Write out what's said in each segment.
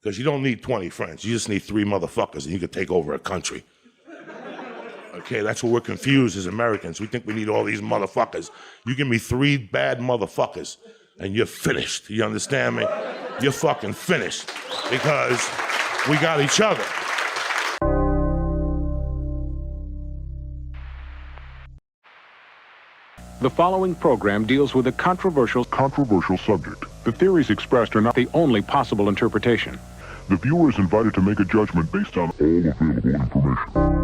Because you don't need 20 friends. You just need 3 motherfuckers, and you can take over a country. Okay, that's what we're confused as Americans. We think we need all these motherfuckers. You give me 3 bad motherfuckers, and you're finished. You understand me? You're fucking finished because we got each other. The following program deals with a controversial subject. The theories expressed are not the only possible interpretation. The viewer is invited to make a judgment based on all available information.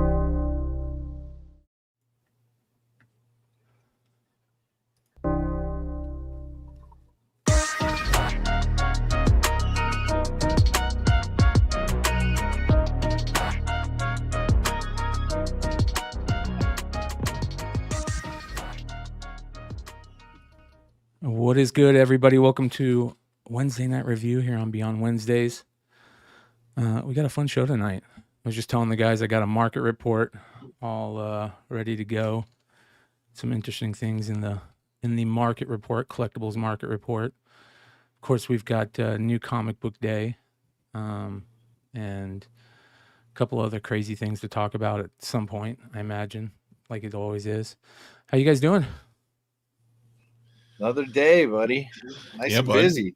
What is good, everybody? Welcome to Wednesday Night Review here on Beyond Wednesdays. We got a fun show tonight. I was just telling the guys I got a market report all ready to go. Some interesting things in the market report, Collectibles Market Report. Of course, we've got new comic book day, and a couple other crazy things to talk about at some point, I imagine, like it always is. How you guys doing? Another day, buddy. Nice and busy.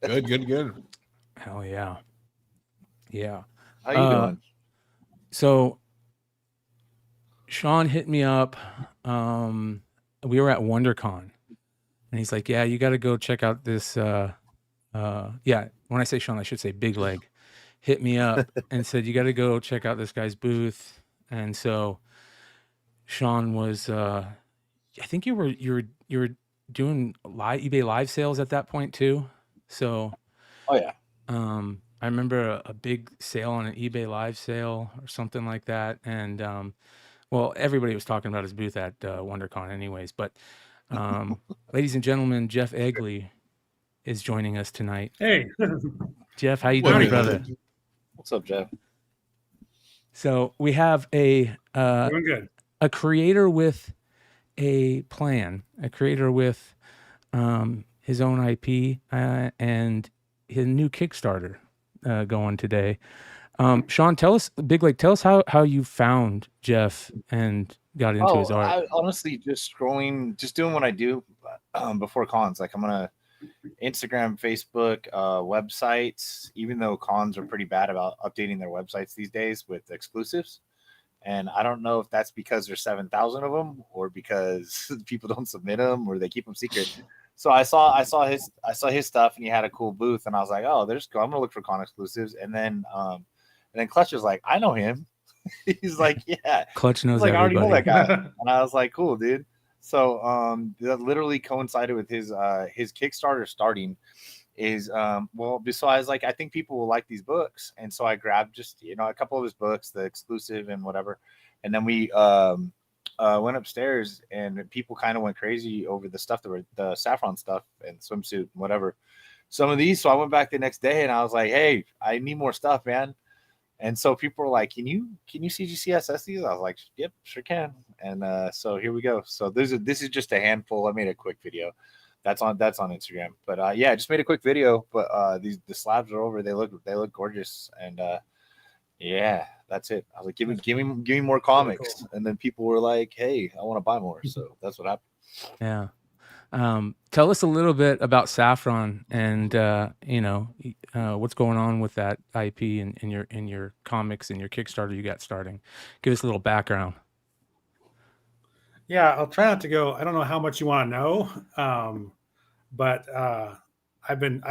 Good. Hell yeah. Yeah. How you doing? So Sean hit me up. We were at WonderCon, and he's like, yeah, you got to go check out this. When I say Sean, I should say Big Leg. Hit me up and said, you got to go check out this guy's booth. And so Sean was, I think you were doing eBay live sales at that point too. So, oh yeah. I remember a big sale on an eBay live sale or something like that. And, well, everybody was talking about his booth at WonderCon anyways, but ladies and gentlemen, Jeff Egli is joining us tonight. Hey, Jeff, how you doing, brother? What's up, Jeff? So we have doing good. A creator with a plan, a creator with his own IP and his new Kickstarter going today. Sean, tell us how you found Jeff and got into his art. I honestly just scrolling, just doing what I do before cons. Like I'm gonna Instagram, Facebook, websites, even though cons are pretty bad about updating their websites these days with exclusives. And I don't know if that's because there's 7,000 of them or because people don't submit them or they keep them secret. So I saw his stuff and he had a cool booth and I was like, oh, I'm gonna look for con exclusives. And then Clutch was like, I know him. He's like, yeah. Clutch knows like, everybody. I already know that guy. And I was like, cool, dude. So that literally coincided with his Kickstarter starting. Is so I was like, I think people will like these books, and so I grabbed just a couple of his books, the exclusive and whatever, and then we went upstairs and people kind of went crazy over the stuff that were the Saffron stuff and swimsuit and whatever, some of these. So I went back the next day and I was like, hey, I need more stuff, man. And so people were like, can you CGCSS these? I was like, yep, sure can. And so here we go. So this is just a handful. I made a quick video. That's on Instagram. But I just made a quick video. But the slabs are over. They look gorgeous. And yeah, that's it. I was like, give me more comics. Cool. And then people were like, hey, I want to buy more. So that's what happened. Yeah. Tell us a little bit about Saffron and what's going on with that IP in your comics and your Kickstarter you got starting. Give us a little background. Yeah, I'll try not to go. I don't know how much you want to know, but I've been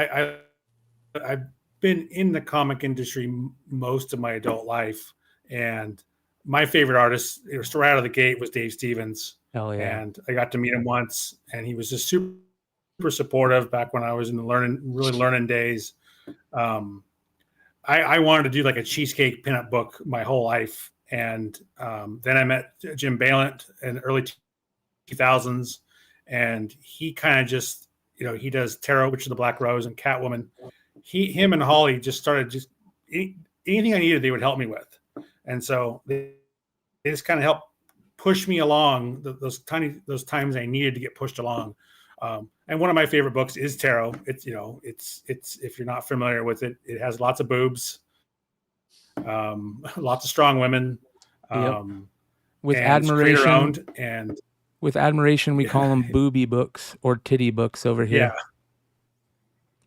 in the comic industry most of my adult life, and my favorite artist, right out of the gate, was Dave Stevens. Hell yeah! And I got to meet him once, and he was just super supportive back when I was in the learning days. I wanted to do like a cheesecake pinup book my whole life. And then I met Jim Balint in the early 2000s, and he kind of just, he does Tarot, Witch of the Black Rose, and Catwoman. Him and Holly just started anything I needed, they would help me with. And so they just kind of helped push me along those times I needed to get pushed along And one of my favorite books is Tarot. It's, you know, it's if you're not familiar with it, it has lots of boobs, lots of strong women, Yep. With and it's creator admiration, owned. And with admiration, we call them booby books or titty books over here. yeah,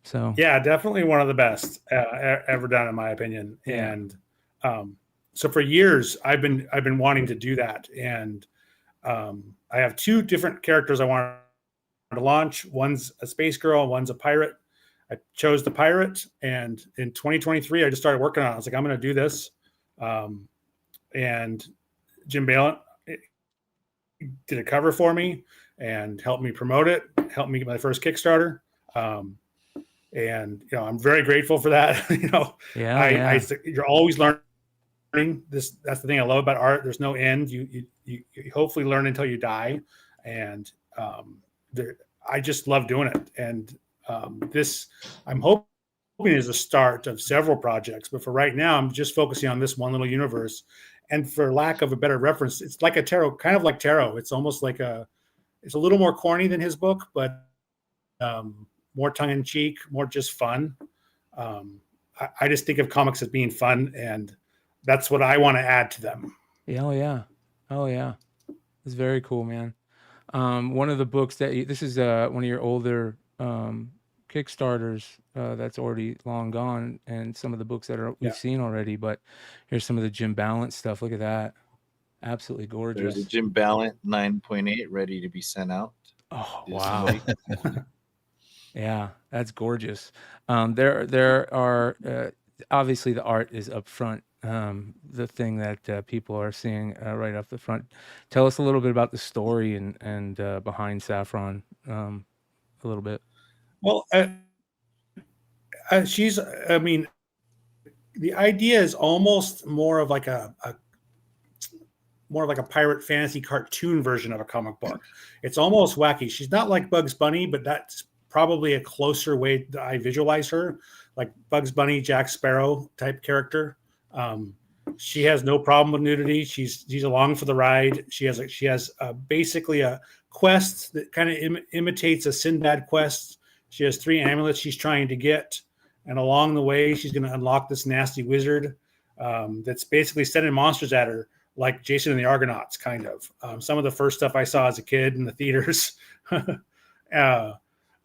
So yeah, definitely one of the best ever done, in my opinion. Yeah. And so for years, I've been wanting to do that. And I have two different characters I want to launch. One's a space girl, one's a pirate. I chose the pirate, and in 2023, I just started working on it. I was like, I'm going to do this. And Jim Balint did a cover for me and helped me promote it, helped me get my first Kickstarter. And you know, I'm very grateful for that. You know, you're always learning. That's the thing I love about art. There's no end. You hopefully learn until you die, and I just love doing it. And this, I'm hoping, is a start of several projects. But for right now, I'm just focusing on this one little universe. And for lack of a better reference, it's like a tarot, kind of like tarot. It's almost like it's a little more corny than his book, but more tongue in cheek, more just fun. I just think of comics as being fun, and that's what I want to add to them. Yeah, oh yeah, it's very cool, man. One of the books that this is one of your older Kickstarters that's already long gone, and some of the books that we've seen already. But here's some of the Jim Balint stuff. Look at that, absolutely gorgeous. There's a Jim Balint 9.8 ready to be sent out. Oh wow. Yeah, that's gorgeous. There are obviously the art is up front. The thing that people are seeing right up the front. Tell us a little bit about the story and behind Saffron, a little bit. Well, she's. I mean, the idea is almost more of like a pirate fantasy cartoon version of a comic book. It's almost wacky. She's not like Bugs Bunny, but that's probably a closer way that I visualize her, like Bugs Bunny, Jack Sparrow type character. She has no problem with nudity. She's along for the ride. She has basically a quest that kind of imitates a Sinbad quest. She has 3 amulets she's trying to get, and along the way, she's going to unlock this nasty wizard that's basically sending monsters at her, like Jason and the Argonauts, kind of. Some of the first stuff I saw as a kid in the theaters.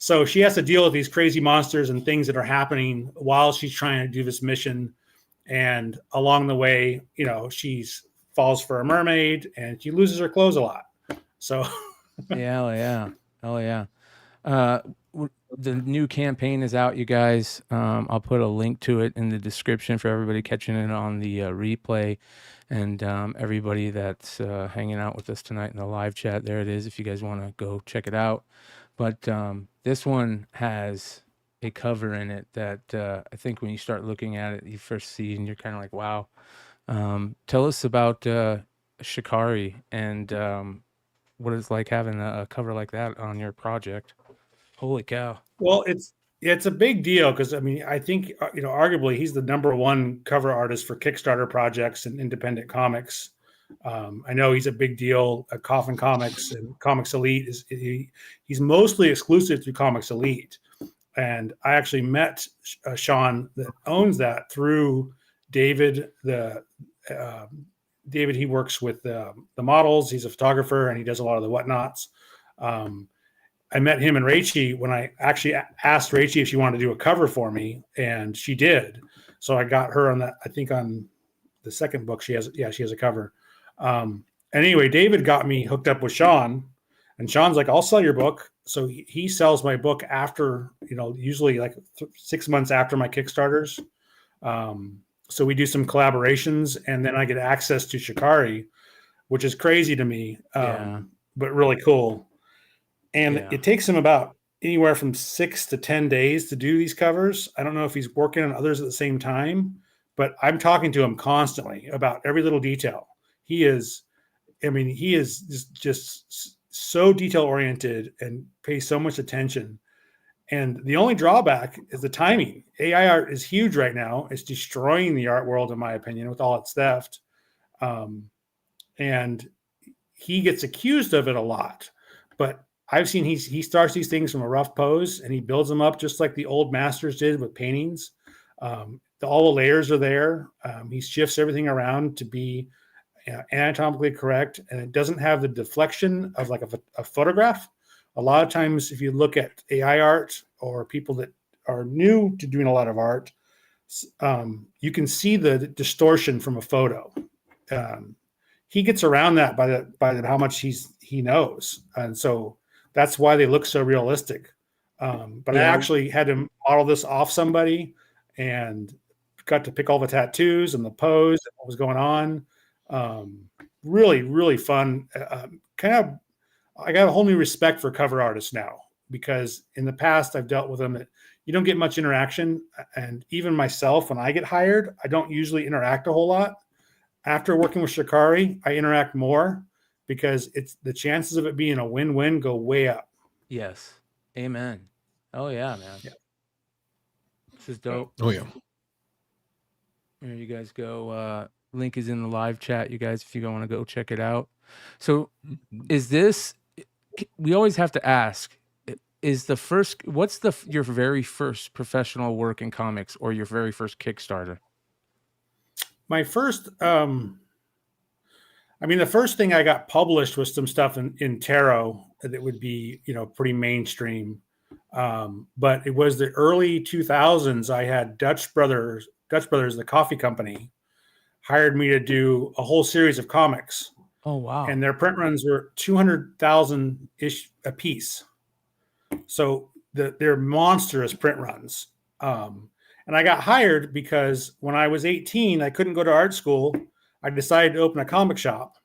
So she has to deal with these crazy monsters and things that are happening while she's trying to do this mission. And along the way, you know, she falls for a mermaid and she loses her clothes a lot. So yeah. The new campaign is out, you guys. I'll put a link to it in the description for everybody catching it on the replay, and everybody that's hanging out with us tonight in the live chat. There it is, if you guys want to go check it out. But this one has a cover in it that I think when you start looking at it, you first see and you're kind of like, wow. Tell us about Shikarii and what it's like having a cover like that on your project. Holy cow. Well, it's a big deal because, I mean, I think, you know, arguably he's the #1 cover artist for Kickstarter projects and independent comics. I know he's a big deal at Coffin Comics, and Comics Elite he's mostly exclusive through Comics Elite. And I actually met Sean that owns that through David. David, he works with the models. He's a photographer and he does a lot of the whatnots. I met him and Rachie when I actually asked Rachie if she wanted to do a cover for me, and she did. So I got her on that. I think on the second book she has a cover. Anyway, David got me hooked up with Sean, and Sean's like, I'll sell your book. So he sells my book after, you know, usually like 6 months after my Kickstarters. So we do some collaborations, and then I get access to Shikarii, which is crazy to me, but really cool. And it takes him about anywhere from 6 to 10 days to do these covers. I don't know if he's working on others at the same time, but I'm talking to him constantly about every little detail. He is just so detail oriented and pays so much attention. And the only drawback is the timing. AI art is huge right now. It's destroying the art world, in my opinion, with all its theft. And he gets accused of it a lot. But I've seen he starts these things from a rough pose and he builds them up just like the old masters did with paintings. All the layers are there. He shifts everything around to be anatomically correct, and it doesn't have the deflection of like a photograph. A lot of times, if you look at AI art or people that are new to doing a lot of art, you can see the distortion from a photo. He gets around that by how much he knows, and so that's why they look so realistic. But I actually had to model this off somebody and got to pick all the tattoos and the pose and what was going on. Really, really fun. I got a whole new respect for cover artists now, because in the past I've dealt with them that you don't get much interaction. And even myself, when I get hired, I don't usually interact a whole lot. After working with Shikarii, I interact more because it's the chances of it being a win-win go way up. Yes. Amen. Oh yeah, man. Yeah. This is dope. Oh yeah. There you guys go. Link is in the live chat, you guys, if you want to go check it out. So is this, we always have to ask, is the first, what's your very first professional work in comics or your very first Kickstarter? My first, the first thing I got published was some stuff in tarot that would be, pretty mainstream. But it was the early 2000s. I had Dutch Brothers, the coffee company, hired me to do a whole series of comics. Oh, wow. And their print runs were 200,000-ish a piece. So they're monstrous print runs. And I got hired because when I was 18, I couldn't go to art school. I decided to open a comic shop.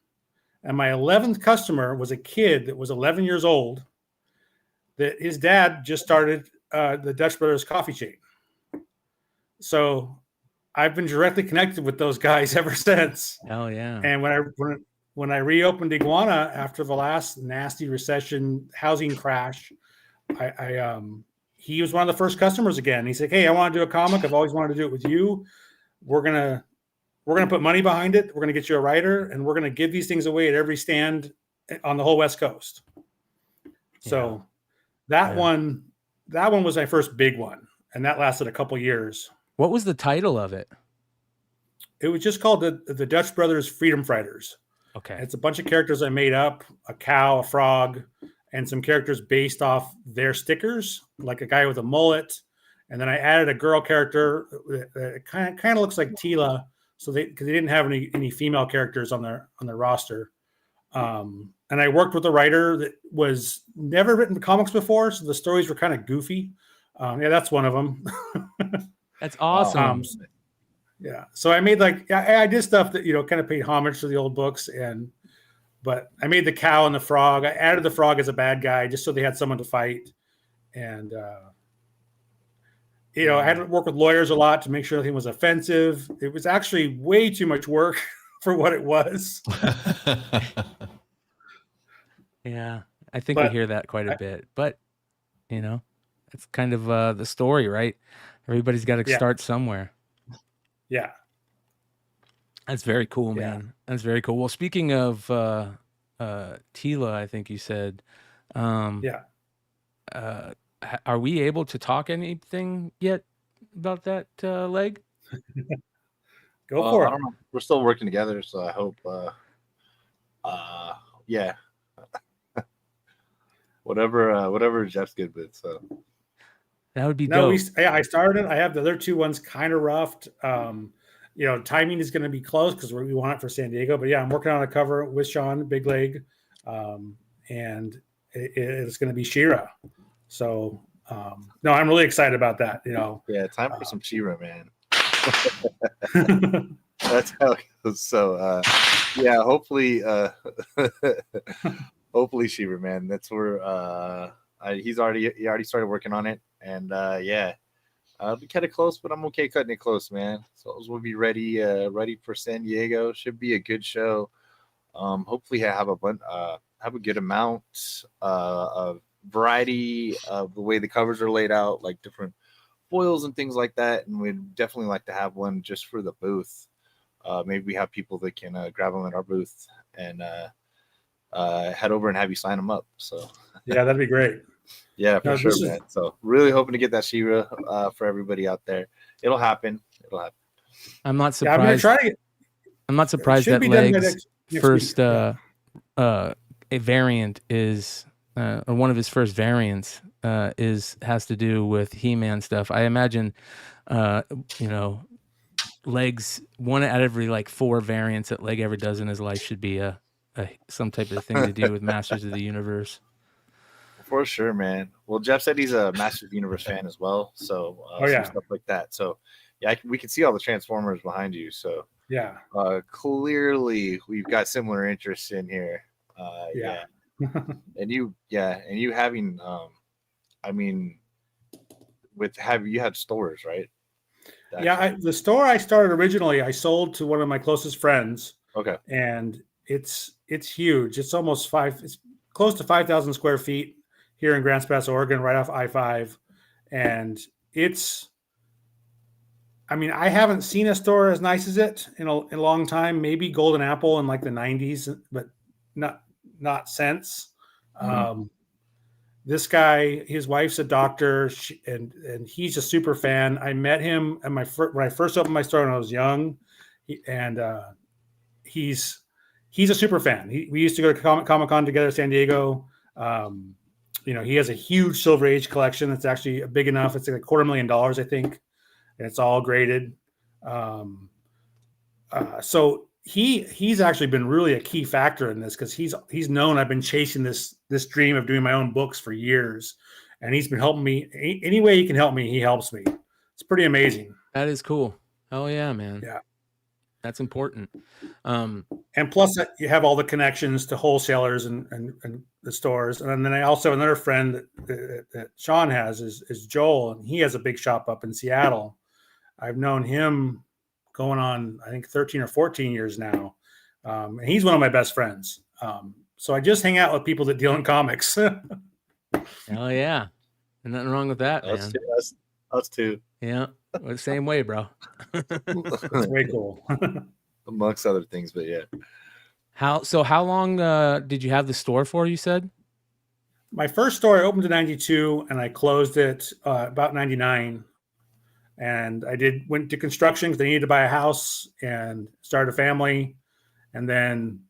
And my 11th customer was a kid that was 11 years old, that his dad just started the Dutch Brothers coffee chain. So I've been directly connected with those guys ever since. Oh, yeah. And when I reopened Iguana after the last nasty recession housing crash, he was one of the first customers again. He said, "Hey, I want to do a comic. I've always wanted to do it with you. We're gonna put money behind it. We're gonna get you a writer, and we're gonna give these things away at every stand on the whole West Coast." So that one was my first big one, and that lasted a couple years. What was the title of it? It was just called the Dutch Brothers Freedom Fighters. Okay. It's a bunch of characters I made up: a cow, a frog, and some characters based off their stickers, like a guy with a mullet. And then I added a girl character that kind of looks like Tila, because they didn't have any female characters on their roster. And I worked with a writer that was never written comics before, so the stories were kind of goofy. That's one of them. That's awesome. Yeah. So I made I did stuff that kind of paid homage to the old books, but I made the cow and the frog. I added the frog as a bad guy just so they had someone to fight. And, I had to work with lawyers a lot to make sure nothing was offensive. It was actually way too much work for what it was. Yeah, I think we hear that quite a bit. But, it's kind of the story, right? Everybody's got to start somewhere. Yeah. That's very cool, man. That's very cool. Well, speaking of Tila, I think you said, are we able to talk anything yet about that leg? Go for it. I don't know. We're still working together, so I hope. Whatever Jeff's good with. So that would be dope. I started. I have the other two ones kind of roughed. Timing is going to be close because we want it for San Diego. But I'm working on a cover with Sean, Big Leg, and it's going to be She-Ra. So, no, I'm really excited about that. Yeah, time for some She-Ra, man. That's how it goes. So, hopefully, hopefully She-Ra, man. That's where he already started working on it, and we cut it close, but I'm okay cutting it close, man. So we'll be ready for San Diego. Should be a good show. Hopefully, have a good amount of variety of the way the covers are laid out, like different foils and things like that. And we'd definitely like to have one just for the booth. Maybe we have people that can grab them at our booth and head over and have you sign them up. So Yeah, that'd be great. yeah, for No, sure, this is- man. So really hoping to get that She-Ra for everybody out there. It'll happen. It'll happen. I'm not Yeah, I'm gonna surprised. try to get. I'm not surprised should that be done by Legs next first week. Yeah. a variant is or one of his first variants has to do with He-Man stuff. I imagine Legs, one out of every like 4 variants that Leg ever does in his life should be a some type of thing to do with Masters of the Universe. For sure, man. Well, Jeff said he's a Masters of the Universe fan as well. So some stuff like that. So yeah, we can see all the Transformers behind you. So Yeah. clearly we've got similar interests in here. Yeah. And you having I mean, you had stores, right? Yeah, the store I started originally, I sold to one of my closest friends. Okay. And it's huge. It's it's close to 5,000 square feet here in Grants Pass, Oregon, right off I-5. And I haven't seen a store as nice as it in a long time. Maybe Golden Apple in like the 90s, but not since. Mm-hmm. This guy, his wife's a doctor, and he's a super fan. I met him at when I first opened my store when I was young, and he's a super fan. We used to go to Comic-Con together, San Diego. He has a huge Silver Age collection that's actually big enough. It's like $250,000, I think, and it's all graded. So he's actually been really a key factor in this because he's known I've been chasing this dream of doing my own books for years, and he's been helping me any way he can help me. He helps me. It's pretty amazing. That is cool. Oh yeah, man. Yeah, that's important. And plus, you have all the connections to wholesalers and the stores, and then I also have another friend that Sean has is Joel, and he has a big shop up in Seattle. I've known him going on, I think, 13 or 14 years now. And he's one of my best friends. So I just hang out with people that deal in comics. Hell yeah. There's nothing wrong with that, man. Us too. Yeah. The same way, bro. That's way cool. Amongst other things, but yeah. How long did you have the store for, you said? My first store I opened in 92 and I closed it about 99. And I went to construction because I needed to buy a house and start a family. And then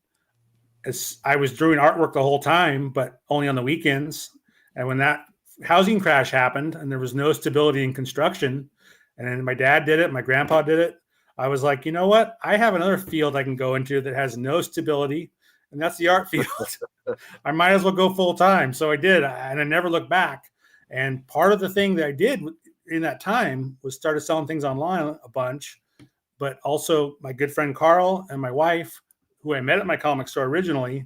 I was doing artwork the whole time, but only on the weekends. And when that housing crash happened and there was no stability in construction, and then my dad did it, my grandpa did it, I was like, you know what? I have another field I can go into that has no stability, and that's the art field. I might as well go full time. So I did, and I never looked back. And part of the thing that I did in that time was started selling things online a bunch, but also my good friend Carl and my wife, who I met at my comic store originally,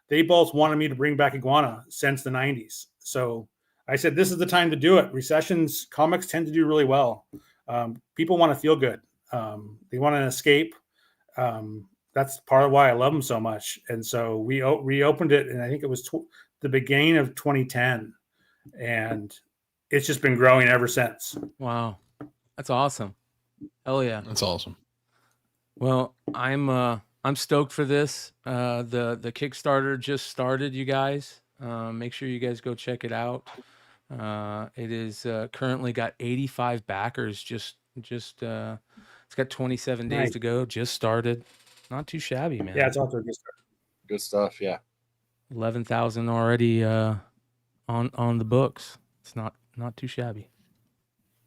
they both wanted me to bring back Iguana since the 90s. So I said, this is the time to do it. Recessions, comics tend to do really well. People want to feel good. They want to escape. That's part of why I love them so much. And so we reopened it, and I think it was the beginning of 2010. And it's just been growing ever since. Wow. That's awesome. Hell yeah. That's awesome. Well, I'm stoked for this. The Kickstarter just started, you guys. Make sure you guys go check it out. It is currently got 85 backers. It's got 27 days to go. Just started. Not too shabby, man. Yeah, it's off to a good start. Good stuff, yeah. 11,000 already on the books. It's not too shabby.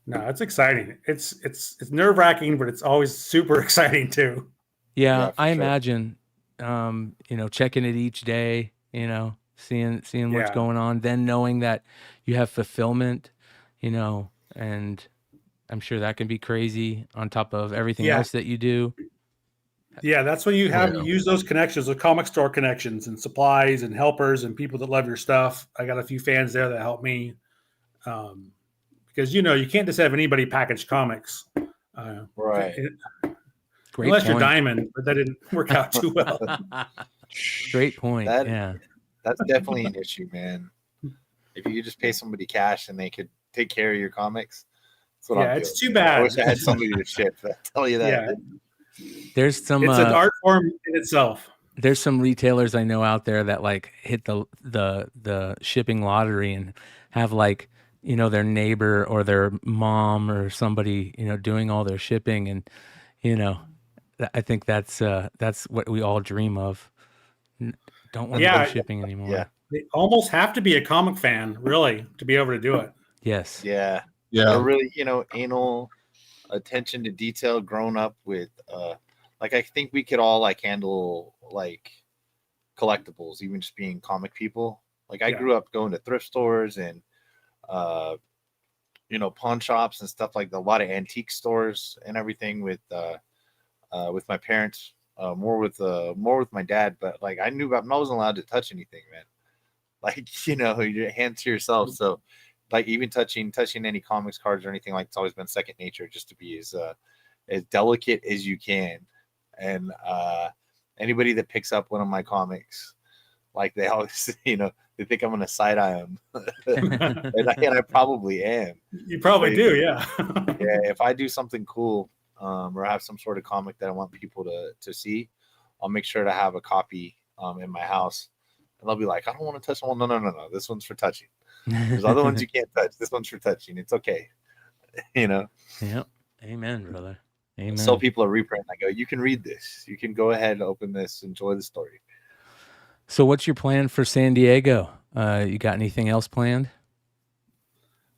No, it's exciting. It's nerve-wracking, but it's always super exciting too. Yeah, I imagine checking it each day, seeing what's going on, then knowing that you have fulfillment, and I'm sure that can be crazy on top of everything else that you do. Yeah, that's when you have to use those connections, the comic store connections and supplies and helpers and people that love your stuff. I got a few fans there that help me. Because you can't just have anybody package comics. Right. Great unless point. You're Diamond, but that didn't work out too well. Great point. That's definitely an issue, man. If you could just pay somebody cash and they could take care of your comics. That's what I'm it's doing. too bad. I wish I had somebody to ship. I tell you that. There's some. It's an art form in itself. There's some retailers I know out there that like hit the shipping lottery and have like, you know, their neighbor or their mom or somebody, you know, doing all their shipping. And, you know, I think that's what we all dream of. Don't want to do Yeah, shipping anymore. Yeah. they almost have to be a comic fan, really, to be able to do it. Yes. Yeah. Yeah. Or really, anal attention to detail grown up with like I think we could all like handle like collectibles, even just being comic people. Like I Yeah. grew up going to thrift stores and pawn shops and stuff like that, a lot of antique stores and everything with my parents, more with my dad, but like I wasn't allowed to touch anything, man. Like, your hands to yourself. So like even touching any comics cards or anything, like it's always been second nature, just to be as delicate as you can. And anybody that picks up one of my comics, like they always, they think I'm gonna side eye them, and I probably am. You probably do, yeah. Yeah, if I do something cool, or have some sort of comic that I want people to see, I'll make sure to have a copy in my house, and they'll be like, I don't want to touch one. No, this one's for touching. There's other ones you can't touch. This one's for touching. It's okay. Yep. Amen, brother. Amen. So people are reprinting. I go, you can read this. You can go ahead and open this. Enjoy the story. So what's your plan for San Diego? You got anything else planned?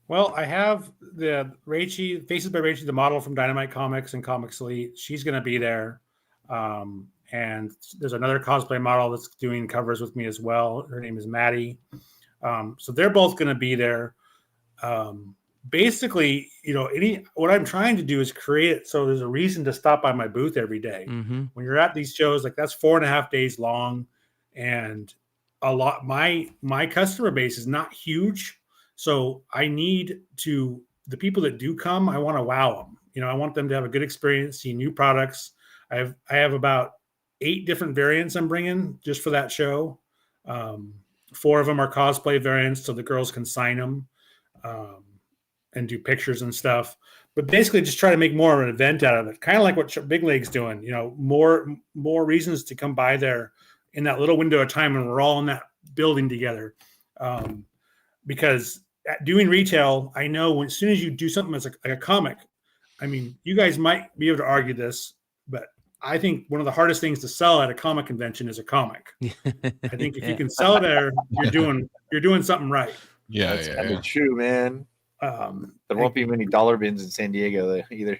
Well, I have the Rachie, Faces by Rachie, the model from Dynamite Comics and Comics Elite. She's going to be there. And there's another cosplay model that's doing covers with me as well. Her name is Maddie. So they're both going to be there. Basically, what I'm trying to do is create it so there's a reason to stop by my booth every day. Mm-hmm. When you're at these shows, like that's 4.5 days long, and a lot. My customer base is not huge, so I need the people that do come, I want to wow them. I want them to have a good experience, see new products. I have about 8 different variants I'm bringing just for that show. 4 of them are cosplay variants, so the girls can sign them. And do pictures and stuff, but basically just try to make more of an event out of it. Kind of like what Big Leg's doing, more reasons to come by there in that little window of time when we're all in that building together. Because doing retail, I know as soon as you do something that's like a comic, I mean, you guys might be able to argue this, but I think one of the hardest things to sell at a comic convention is a comic. I think if you can sell it there, you're doing something right. Yeah, That's yeah, kind yeah. of true, man. There won't be many dollar bins in San Diego either.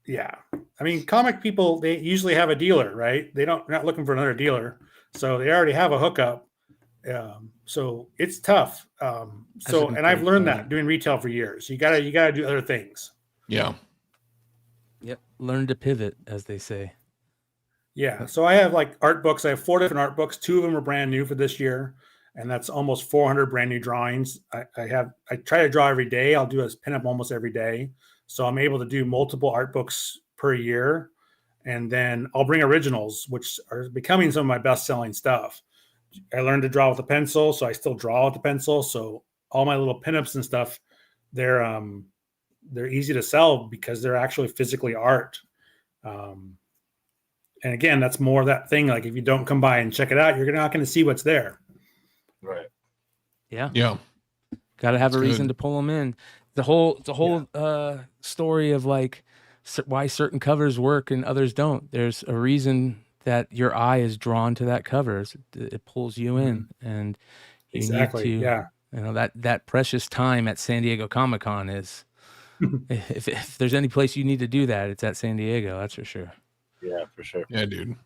Yeah. I mean, comic people, they usually have a dealer, right? They're not looking for another dealer. So they already have a hookup. So it's tough. And I've learned that doing retail for years. You gotta do other things. Yeah. Yep. Learn to pivot, as they say. Yeah. So I have like art books. I have 4 different art books. 2 of them are brand new for this year. And that's almost 400 brand new drawings. I try to draw every day. I'll do a pinup almost every day. So I'm able to do multiple art books per year. And then I'll bring originals, which are becoming some of my best-selling stuff. I learned to draw with a pencil, so I still draw with the pencil. So all my little pinups and stuff, they're easy to sell because they're actually physically art. And again, that's more of that thing. Like if you don't come by and check it out, you're not going to see what's there. Right. Yeah. Yeah. Got to have That's a reason good. to pull them in. The whole story of like why certain covers work and others don't. There's a reason that your eye is drawn to that cover. It pulls you in, and you Exactly. need to, Yeah. that precious time at San Diego Comic-Con is, if there's any place you need to do that, it's at San Diego. That's for sure. Yeah, for sure. Yeah, dude.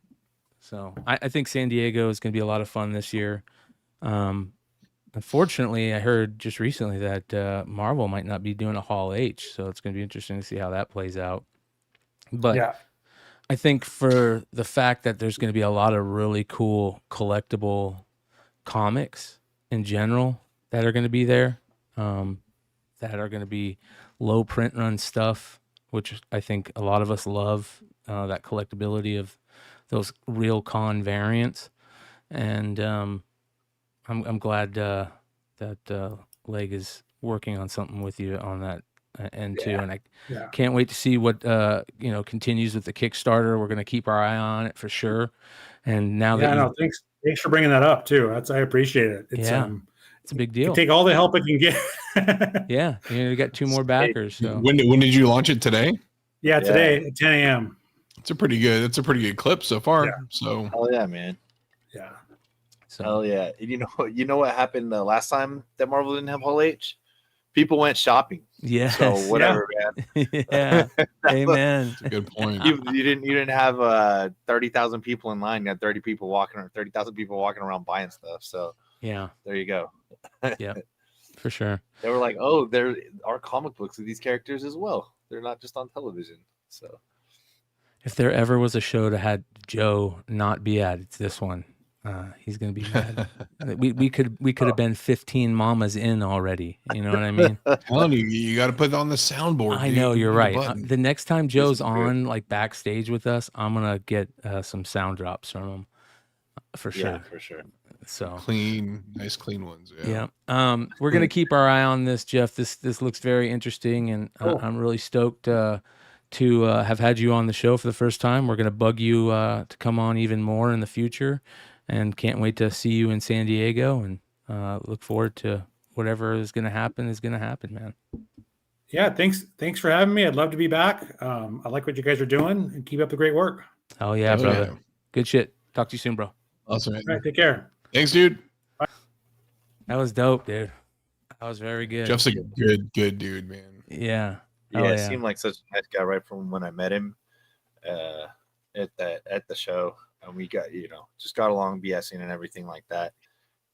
So I think San Diego is going to be a lot of fun this year. Unfortunately, I heard just recently that Marvel might not be doing a Hall H, so it's going to be interesting to see how that plays out. But Yeah. I think for the fact that there's going to be a lot of really cool collectible comics in general that are going to be there, that are going to be low print run stuff, which I think a lot of us love, that collectability of those real con variants. And I'm glad that Leg is working on something with you on that end too. And I Yeah. can't wait to see what continues with the Kickstarter. We're gonna keep our eye on it for sure. And now Yeah, that no, thanks for bringing that up too. I appreciate it. It's it's a big you deal. take all the help I can get. Yeah, you got 2 more backers. So When did you launch it today? Yeah, today at 10 a.m. It's a pretty good clip so far. Yeah. So Hell yeah, man. Yeah. so Hell yeah. You know what happened last time that Marvel didn't have Hall H? People went shopping. yes. So whatever, man. Yeah. Amen. that's a good point. You didn't have 30,000 people in line. You had 30,000 people walking around buying stuff. So Yeah, there you go. for sure. They were like, oh, there are comic books of these characters as well. They're not just on television. So If there ever was a show that had Joe not be at, it's this one. He's gonna be mad. we could have been 15 mamas in already. You know what I mean? I'm telling you, you got to put it on the soundboard. I dude. know you're The right. button. The next time Joe's is good. on like backstage with us, I'm gonna get some sound drops from him for sure. yeah, for sure. So nice clean ones. Yeah. yeah, we're gonna keep our eye on this, Jeff. This looks very interesting, and I'm really stoked to have had you on the show for the first time. We're gonna bug you to come on even more in the future, and can't wait to see you in San Diego. And look forward to whatever is gonna happen, man. Yeah, thanks for having me. I'd love to be back. I like what you guys are doing, and keep up the great work. Oh yeah, Oh, brother. yeah. Good shit. Talk to you soon, bro. Awesome. Man. All right, take care. Thanks, dude. That was dope, dude. That was very good. Jeff's a good dude, man. Yeah. Yeah, Oh, it yeah. seemed like such a nice guy right from when I met him at the show, and we got just got along BSing and everything like that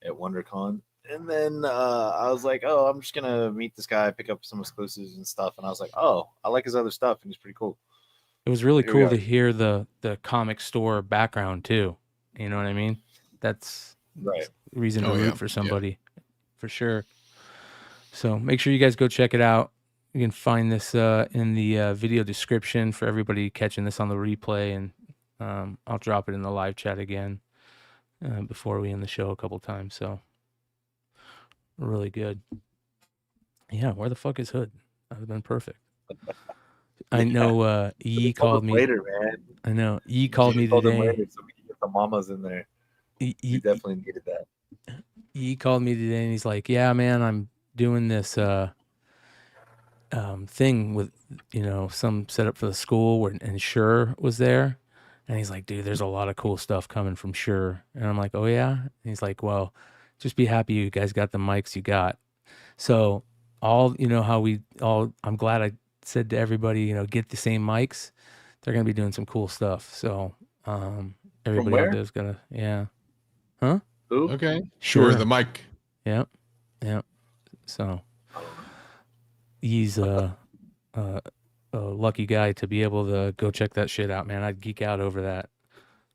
at WonderCon. And then I was like, oh, I'm just gonna meet this guy, pick up some exclusives and stuff. And I was like, oh, I like his other stuff, and he's pretty cool. It was really Here we cool are. to hear the comic store background too. You know what I mean? That's Right. reason to Oh, root yeah. for somebody, for sure. So make sure you guys go check it out. You can find this in the video description for everybody catching this on the replay, and I'll drop it in the live chat again before we end the show a couple times. So really good. Yeah, where the fuck is Hood? That would have been perfect. I know E called me later, man. I know E called me Told him today. later so we can get the mamas in there. We E definitely needed that. called me today, and he's like, "Yeah, man, I'm doing this thing with some setup for the school and Sure was there." And he's like, "Dude, there's a lot of cool stuff coming from Sure." And I'm like, "Oh yeah?" And he's like, "Well, just be happy you guys got the mics you got." So I'm glad I said to everybody, get the same mics. They're gonna be doing some cool stuff. So everybody where? out there's gonna Who? Okay. Sure. Sure. The mic. Yep. So he's a lucky guy to be able to go check that shit out, man. I'd geek out over that.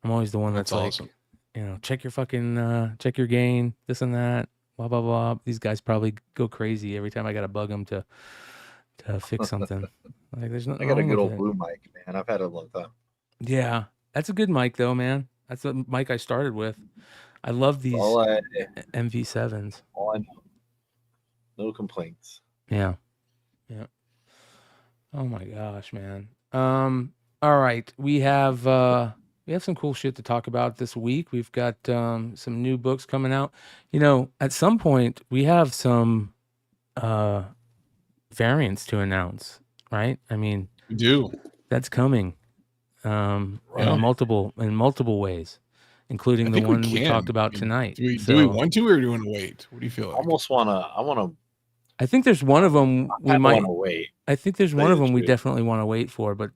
I'm always the one that's awesome. like, check your fucking check your gain, this and that, blah blah blah. These guys probably go crazy every time I gotta bug them to fix something. Like there's nothing I got a wrong good with old it. blue mic, man. I've had it a long time. Yeah, that's a good mic though, man. That's the mic I started with. I love these MV7s. All I know. No complaints. Yeah. Oh my gosh, man. All right. We have some cool shit to talk about this week. We've got some new books coming out. At some point we have some variants to announce, right? I mean, We do. that's coming in multiple ways, including I the think we one we can. talked about I mean, tonight. Do we So, want to, or do we want to wait? What do you feel like? I want to. I think there's one of them we might. want to wait. I think there's tell one you of the them we truth. definitely want to wait for, but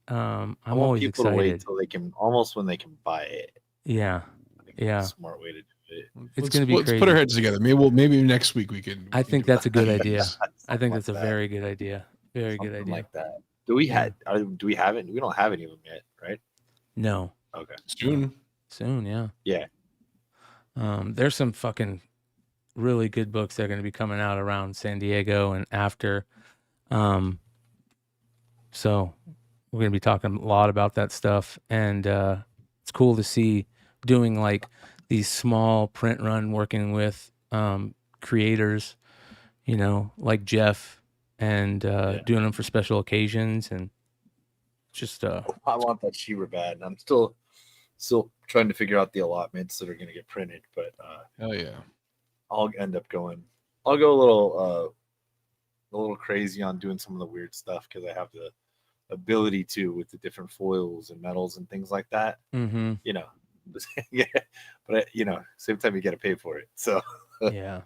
I'm I want always people to wait excited. till they can almost when they can buy it. Yeah, I think Yeah. that's a smart way to do it. it's gonna be Let's put crazy. our heads together. Maybe next week we can. I think that's a good idea. I think Something that's a like that. very good idea. Very good Something idea. like that. Do we have it? We don't have any of them yet, right? No, Okay. soon. soon, yeah. Yeah. There's some fucking really good books that are going to be coming out around San Diego and after. So we're going to be talking a lot about that stuff, and it's cool to see doing like these small print run, working with creators, like Jeff and doing them for special occasions and just I want that Shira bad, and I'm still trying to figure out the allotments that are going to get printed, but Hell yeah. I'll end up going. I'll go a little crazy on doing some of the weird stuff because I have the ability to with the different foils and metals and things like that. mm-hmm. You know, yeah. But you know, same time you got to pay for it, so Yeah.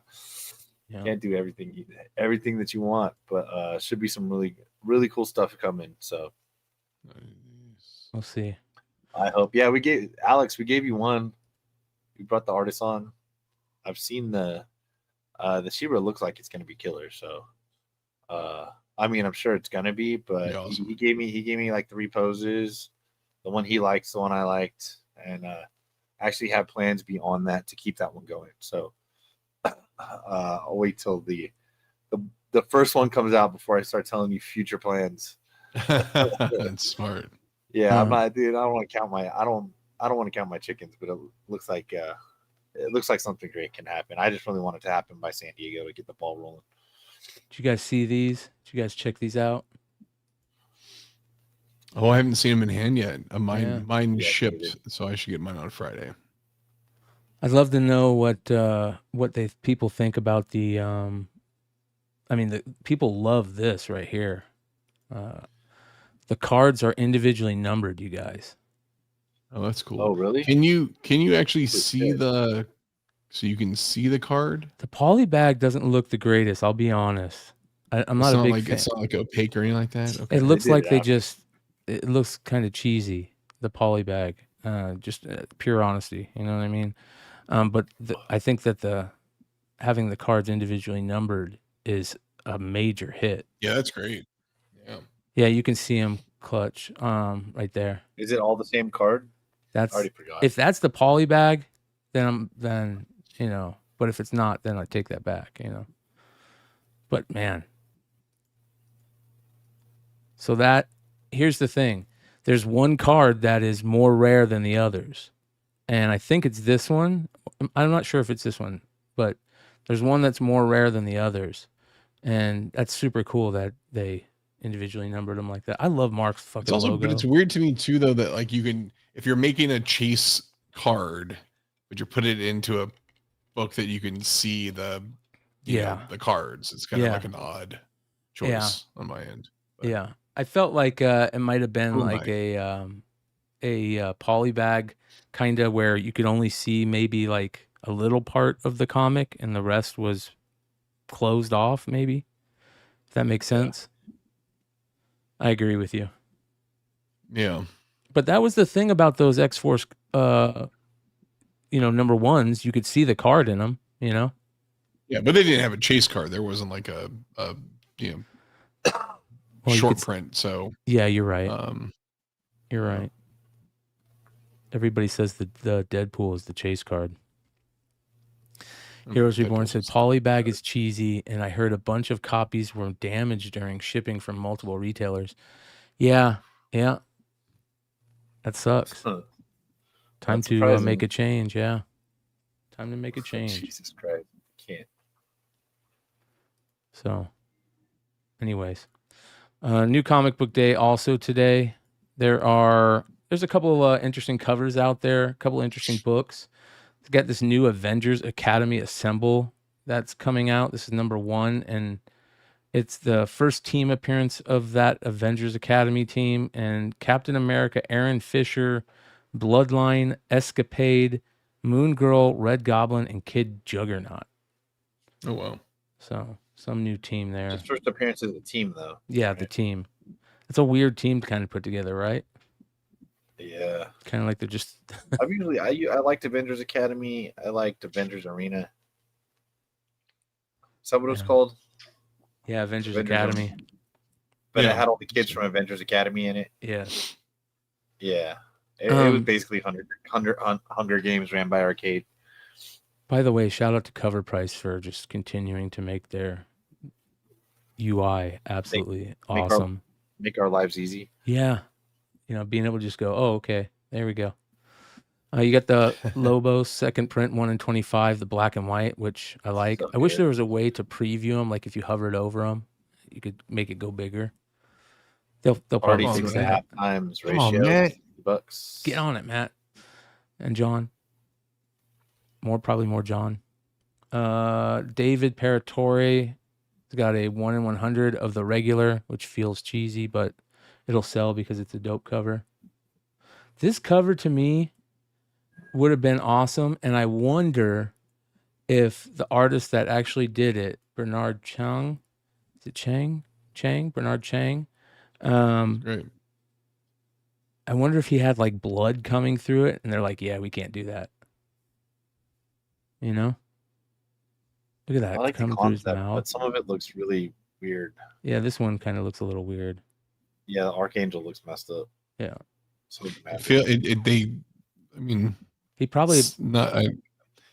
can't do everything that you want. But should be some really cool stuff coming. So We'll see. I hope. Yeah, we gave you one. We brought the artist on. I've seen the Shira looks like it's gonna be killer. So I mean, I'm sure it's gonna be, but Yeah, awesome. he gave me like 3 poses. The one he likes, the one I liked, and actually have plans beyond that to keep that one going. So I'll wait till the first one comes out before I start telling you future plans. That's smart. Yeah, I'm not, dude. I don't want to count my chickens, but it looks like something great can happen. I just really want it to happen by San Diego to get the ball rolling. Did you guys see these? Did you guys check these out? Oh, I haven't seen them in hand yet. Mine Yeah, shipped, so I should get mine on Friday. I'd love to know what people think about the. I mean, the people love this right here. The cards are individually numbered, you guys. Oh, that's cool. Oh, really? Can you actually see so you can see the card? The poly bag doesn't look the greatest. I'll be honest. I'm not a big fan. It's not like opaque or anything like that. Okay. It looks like it it looks kind of cheesy. The poly bag, just pure honesty. You know what I mean? But I think that having the cards individually numbered is a major hit. Yeah, that's great. Yeah. Yeah, you can see them clutch right there. Is it all the same card? I That's already forgot. if that's the poly bag, then you know. But if it's not, then I take that back. You know. But man, so here's the thing. There's one card that is more rare than the others, and I think it's this one. I'm not sure if it's this one, but there's one that's more rare than the others, and that's super cool that they individually numbered them like that. I love Mark's fucking It's also, logo. but it's weird to me too, though, that like you can, if you're making a chase card, but you put it into a book that you can see the cards. It's kind of like an odd choice on my end. But Yeah, I felt like it might have been like a poly bag kind of where you could only see maybe like a little part of the comic and the rest was closed off, maybe. If that makes sense. I agree with you. Yeah. But that was the thing about those X-Force number ones. You could see the card in them, you know? Yeah, but they didn't have a chase card. There wasn't like a short print. So yeah, you're right. You're right. Everybody says the Deadpool is the chase card. Heroes Reborn said Polybag is cheesy, and I heard a bunch of copies were damaged during shipping from multiple retailers. Yeah. That sucks. Time to make a change. Yeah. Time to make a change. Jesus Christ. Can't. So, anyways, new comic book day also today. There's a couple of interesting covers out there, a couple of interesting books. It's got this new Avengers Academy Assemble that's coming out. This is number 1, and it's the first team appearance of that Avengers Academy team. And Captain America, Aaron Fisher, Bloodline, Escapade, Moon Girl, Red Goblin, and Kid Juggernaut. Oh, wow. So some new team there. His first appearance as a team, though. Yeah, right? The team. It's a weird team to kind of put together, right? Yeah. Kind of like they're just. I liked Avengers Academy. I liked Avengers Arena. Is that what it was called? Yeah, Avengers Academy. But it had all the kids from Avengers Academy in it. Yeah. Yeah. It was basically Hunger Games ran by Arcade. By the way, shout out to Cover Price for just continuing to make their UI absolutely awesome. Make our lives easy. Yeah. Being able to just go, oh, okay, there we go. You got the Lobos second print 1 in 25, the black and white, which I like. I wish there was a way to preview them, like if you hovered over them, you could make it go bigger. They'll Already probably on, fix 6.5 that. times Come on, ratio. Matt. $50. Get on it, Matt and John. Probably more John. David Paratore has got a 1 in 100 of the regular, which feels cheesy, but it'll sell because it's a dope cover. This cover to me would have been awesome, and I wonder if the artist that actually did it, Bernard Chang, is it Chang? Bernard Chang. Great. I wonder if he had like blood coming through it, and they're like, "Yeah, we can't do that." You know? Look at that. I like the coming through his concept, mouth. but some of it looks really weird. Yeah, this one kind of looks a little weird. Yeah, the Archangel looks messed up. Yeah. So I feel it. I mean, He probably it's not.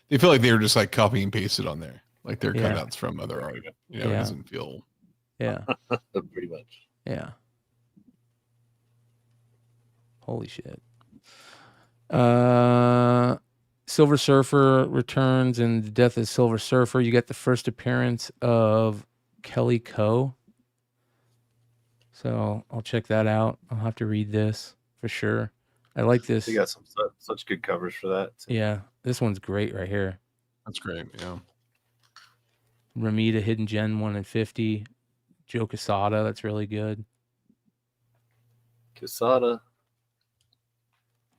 They feel like they were just like copy and pasted on there, like they're Yeah. cutouts from other art. You know, Yeah. it doesn't feel. yeah. pretty much. Yeah. Holy shit. Silver Surfer returns in The Death of Silver Surfer. You get the first appearance of Kelly Coe. So I'll check that out. I'll have to read this for sure. I like this. They got some such good covers for that. Yeah, this one's great right here. That's great. Yeah. Ramita Hidden Gem 1 in 50. Joe Quesada, that's really good. Quesada.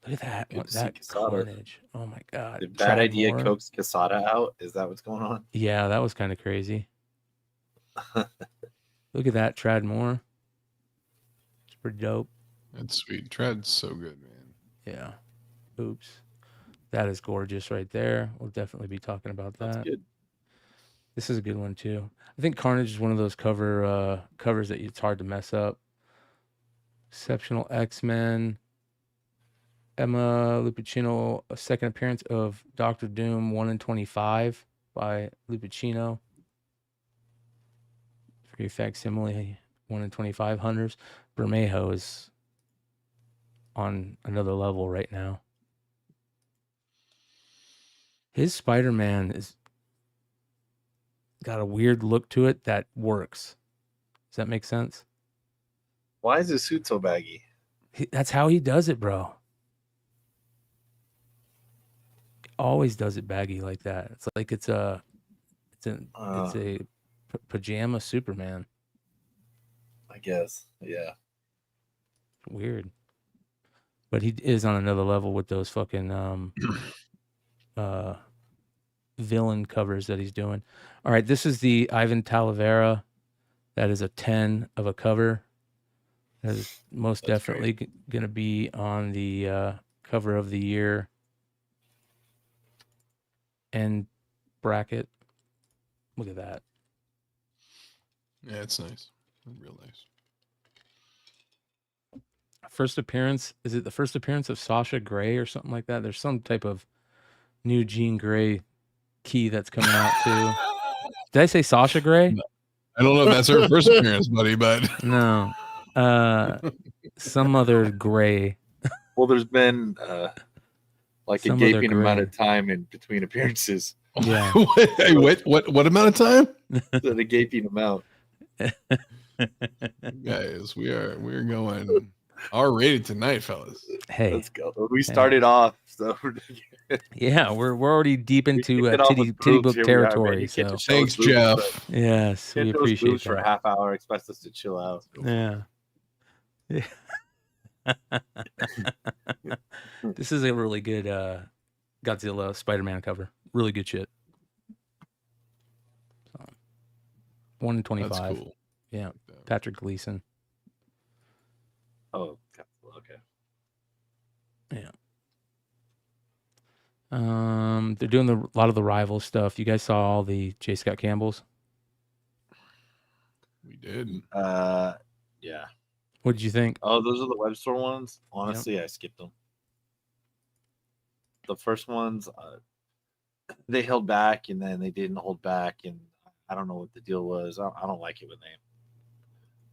Look at that. Good What, to see that Quesada. carnage. Oh my god. Did Bad Trad Idea Moore. coax Quesada out? Is that what's going on? Yeah, that was kind of crazy. Look at that, Trad Moore. It's pretty dope. That's sweet. Tread's so good, man. Yeah. Oops. That is gorgeous right there. We'll definitely be talking about that. That's good. This is a good one too. I think Carnage is one of those covers that it's hard to mess up. Exceptional X-Men. Emma Lupacino, a second appearance of Doctor Doom 1 in 25 by Lupacino. Free facsimile 1 in 25 hunters. Bermejo is on another level right now. His Spider-Man is got a weird look to it that works. Does that make sense? Why is his suit so baggy? That's how he does it, bro. He always does it baggy like that. It's like it's a pajama Superman. I guess. Yeah. Weird. But he is on another level with those fucking villain covers that he's doing. All right, this is the Ivan Talavera. That is a 10 of a cover. That is most That's definitely going to be on the cover of the year and bracket. Look at that. Yeah, it's nice. Real nice. First appearance. Is it the first appearance of Sasha Grey or something like that? There's some type of new Jean Grey key that's coming out too. Did I say Sasha Grey? I don't know if that's her first appearance, buddy, but No. Some other Grey. Well, there's been like Some a other gaping amount gray. of time in between appearances. Yeah. Hey, what amount of time? A gaping amount. Guys, we're going R-rated tonight, fellas. Hey. Let's go. We started off, so Yeah, we're already deep into kicked it off titty with boobs. book Here we are, man. territory. You can't So just show Thanks, us boobs, Jeff. yes, but we can't show us appreciate boobs for a that. half hour. Expect us to chill out. Yeah. This is a really good Godzilla Spider-Man cover. Really good shit. 1 in 25. That's cool. Yeah. Patrick Gleason. Oh, okay. Yeah. They're doing a lot of the rival stuff. You guys saw all the J. Scott Campbells? We did. Yeah. What did you think? Oh, those are the web store ones. Honestly, I skipped them. The first ones, they held back, and then they didn't hold back, and I don't know what the deal was. I don't like it when they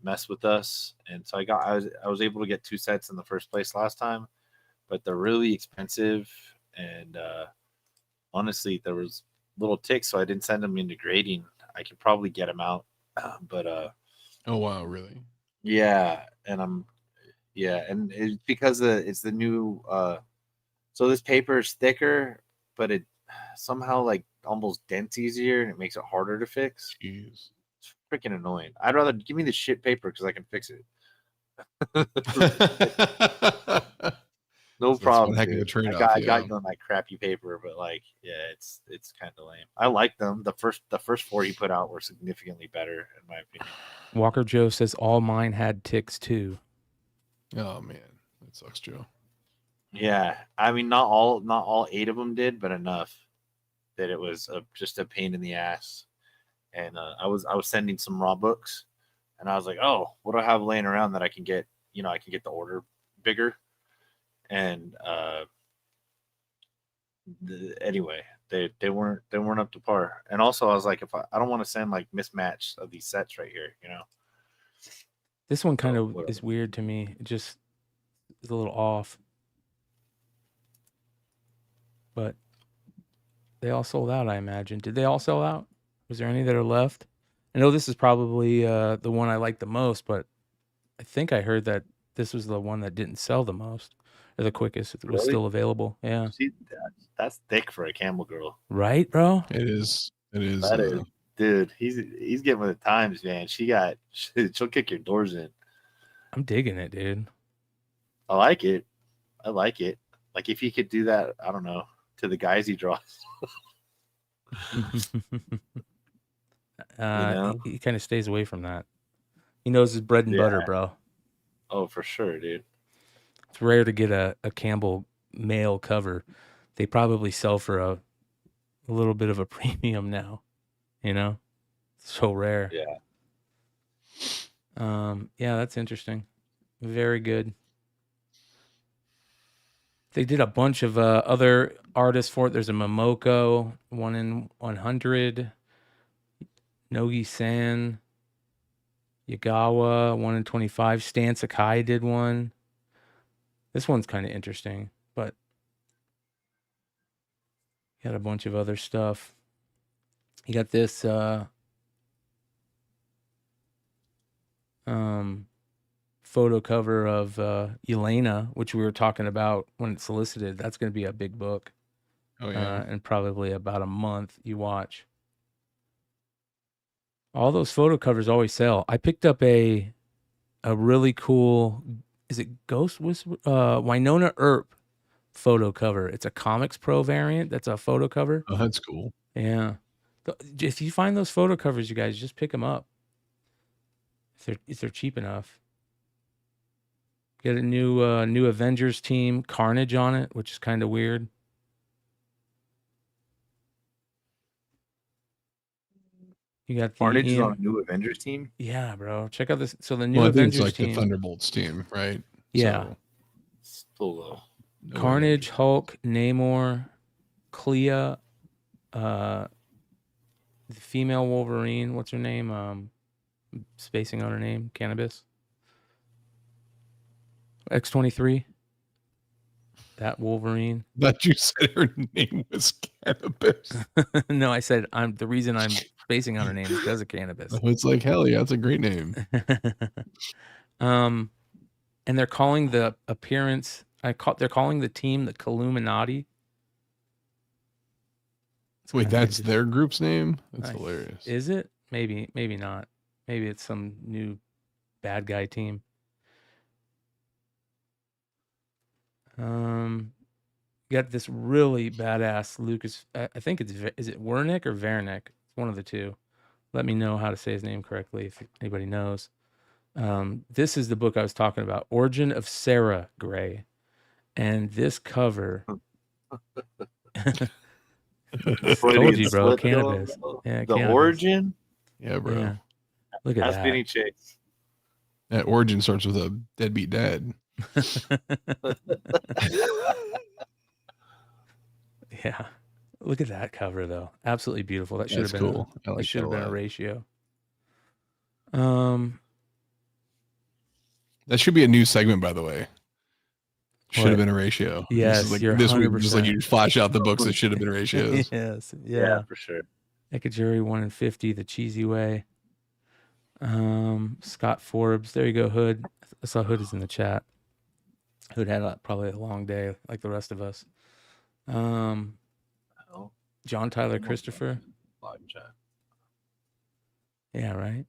mess with us, and so I was able to get 2 sets in the first place last time, but they're really expensive, and honestly, there was little ticks, so I didn't send them into grading. I could probably get them out, but Oh wow, really? Yeah, and it's because it's the new. So this paper is thicker, but it somehow like almost dents easier, and it makes it harder to fix. Jeez. It's freaking annoying. I'd rather give me the shit paper because I can fix it. No That's one problem, heck of a dude. trade-off. I got Yeah. you on that crappy paper, but like, yeah, it's kind of lame. I like them. The first four he put out were significantly better, in my opinion. Walker Joe says all mine had ticks too. Oh man, that sucks, Joe. Yeah, I mean, not all 8 of them did, but enough that it was just a pain in the ass. And I was sending some raw books, and I was like, oh, what do I have laying around that I can get? I can get the order bigger. And anyway, they weren't up to par. And also, I was like, if I don't want to send like mismatch of these sets right here, This one kind of whatever. is weird to me. It just is a little off. But they all sold out, I imagine. Did they all sell out? Was there any that are left? I know this is probably the one I like the most, but I think I heard that this was the one that didn't sell the most or the quickest. It was Really? still available. Yeah. See, that's thick for a Camel Girl. Right, bro? It is. It is. That is, dude. He's getting with the times, man. She'll kick your doors in. I'm digging it, dude. I like it. Like if he could do that, I don't know, to the guys he draws. He kind of stays away from that. He knows his bread and butter, bro. Oh, for sure, dude. It's rare to get a Campbell male cover. They probably sell for a little bit of a premium now. So rare. Yeah. Yeah, that's interesting. Very good. They did a bunch of other artists for it. There's a Momoko, 1 in 100. Nogi-san. Yagawa, 1 in 25. Stan Sakai did one. This one's kind of interesting, but got a bunch of other stuff. You got this photo cover of Elena, which we were talking about when it's solicited. That's going to be a big book. Oh yeah. And probably about a month you watch. All those photo covers always sell. I picked up a really cool, is it Ghost Whisper? Winona Earp photo cover. It's a Comics Pro variant. That's a photo cover. Oh, that's cool. Yeah. If you find those photo covers, you guys just pick them up. If they're cheap enough. Get a new Avengers team, Carnage on it, which is kind of weird. You got the Carnage is on a new Avengers team. Yeah, bro. Check out this. So the new I think Avengers it's like team. the Thunderbolts team, right? Yeah. So, Still low. Carnage, Hulk, Namor, Clea, the female Wolverine. What's her name? Spacing on her name. Cannabis. X-23. That Wolverine. But you said her name was Cannabis. No, I said the reason I'm spacing on her name is because of Cannabis. It's like, hell yeah, that's a great name. And they're calling the appearance. They're calling the team the Illuminati. Wait, that's their group's name? That's Nice. hilarious. Is it? Maybe not. Maybe it's some new bad guy team. Got this really badass Lucas. I think is it Wernick or Vernick? It's one of the two. Let me know how to say his name correctly if anybody knows. This is the book I was talking about, Origin of Sarah Gray, and this cover. Told you, bro. Cannabis. Yeah, the cannabis. Origin. Yeah, bro. Yeah. Look at That's that. Benny Chase. That Origin starts with a deadbeat dad. Yeah. Look at that cover though. Absolutely beautiful. That should have been cool. That should have been a ratio. That should be a new segment, by the way. Should have been a ratio. Yes, this you're this week, 100%. just like you flash out the books that should have been ratios. Yes. Yeah, for sure. Ekajiri 1 in 50, the cheesy way. Scott Forbes. There you go, Hood. I saw Hood is in the chat. Hood had probably a long day like the rest of us. John Tyler Christopher. Live chat. Yeah, right.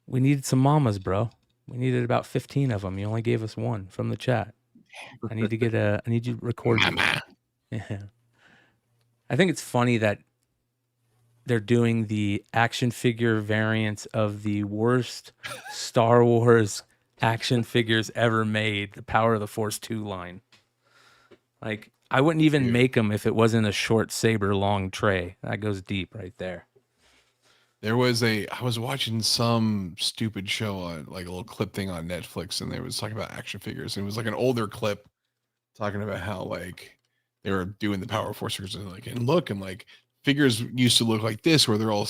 We needed some mamas, bro. We needed about 15 of them. You only gave us one from the chat. I need you to record me. Yeah. I think it's funny that they're doing the action figure variants of the worst Star Wars action figures ever made, the Power of the Force 2 line. Like, I wouldn't even make them if it wasn't a short saber long tray. That goes deep right there. I was watching some stupid show on like a little clip thing on Netflix, and they was talking about action figures. And it was like an older clip talking about how like they were doing the Power Force figures and like, and look, and like figures used to look like this, where they're all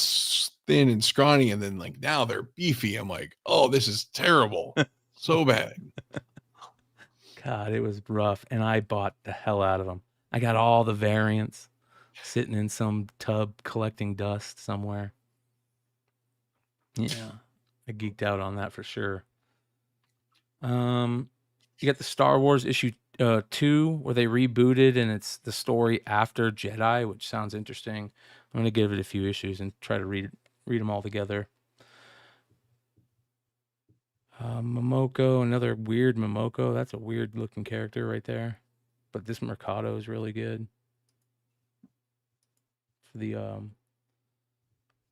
thin and scrawny, and then like now they're beefy. I'm like, oh, this is terrible. So bad. God, it was rough, and I bought the hell out of them. I got all the variants sitting in some tub collecting dust somewhere. Yeah, I geeked out on that for sure. You got the Star Wars issue 2, where they rebooted, and it's the story after Jedi, which sounds interesting. I'm going to give it a few issues and try to read them all together. Momoko, another weird Momoko. That's a weird looking character right there. But this Mercado is really good. For the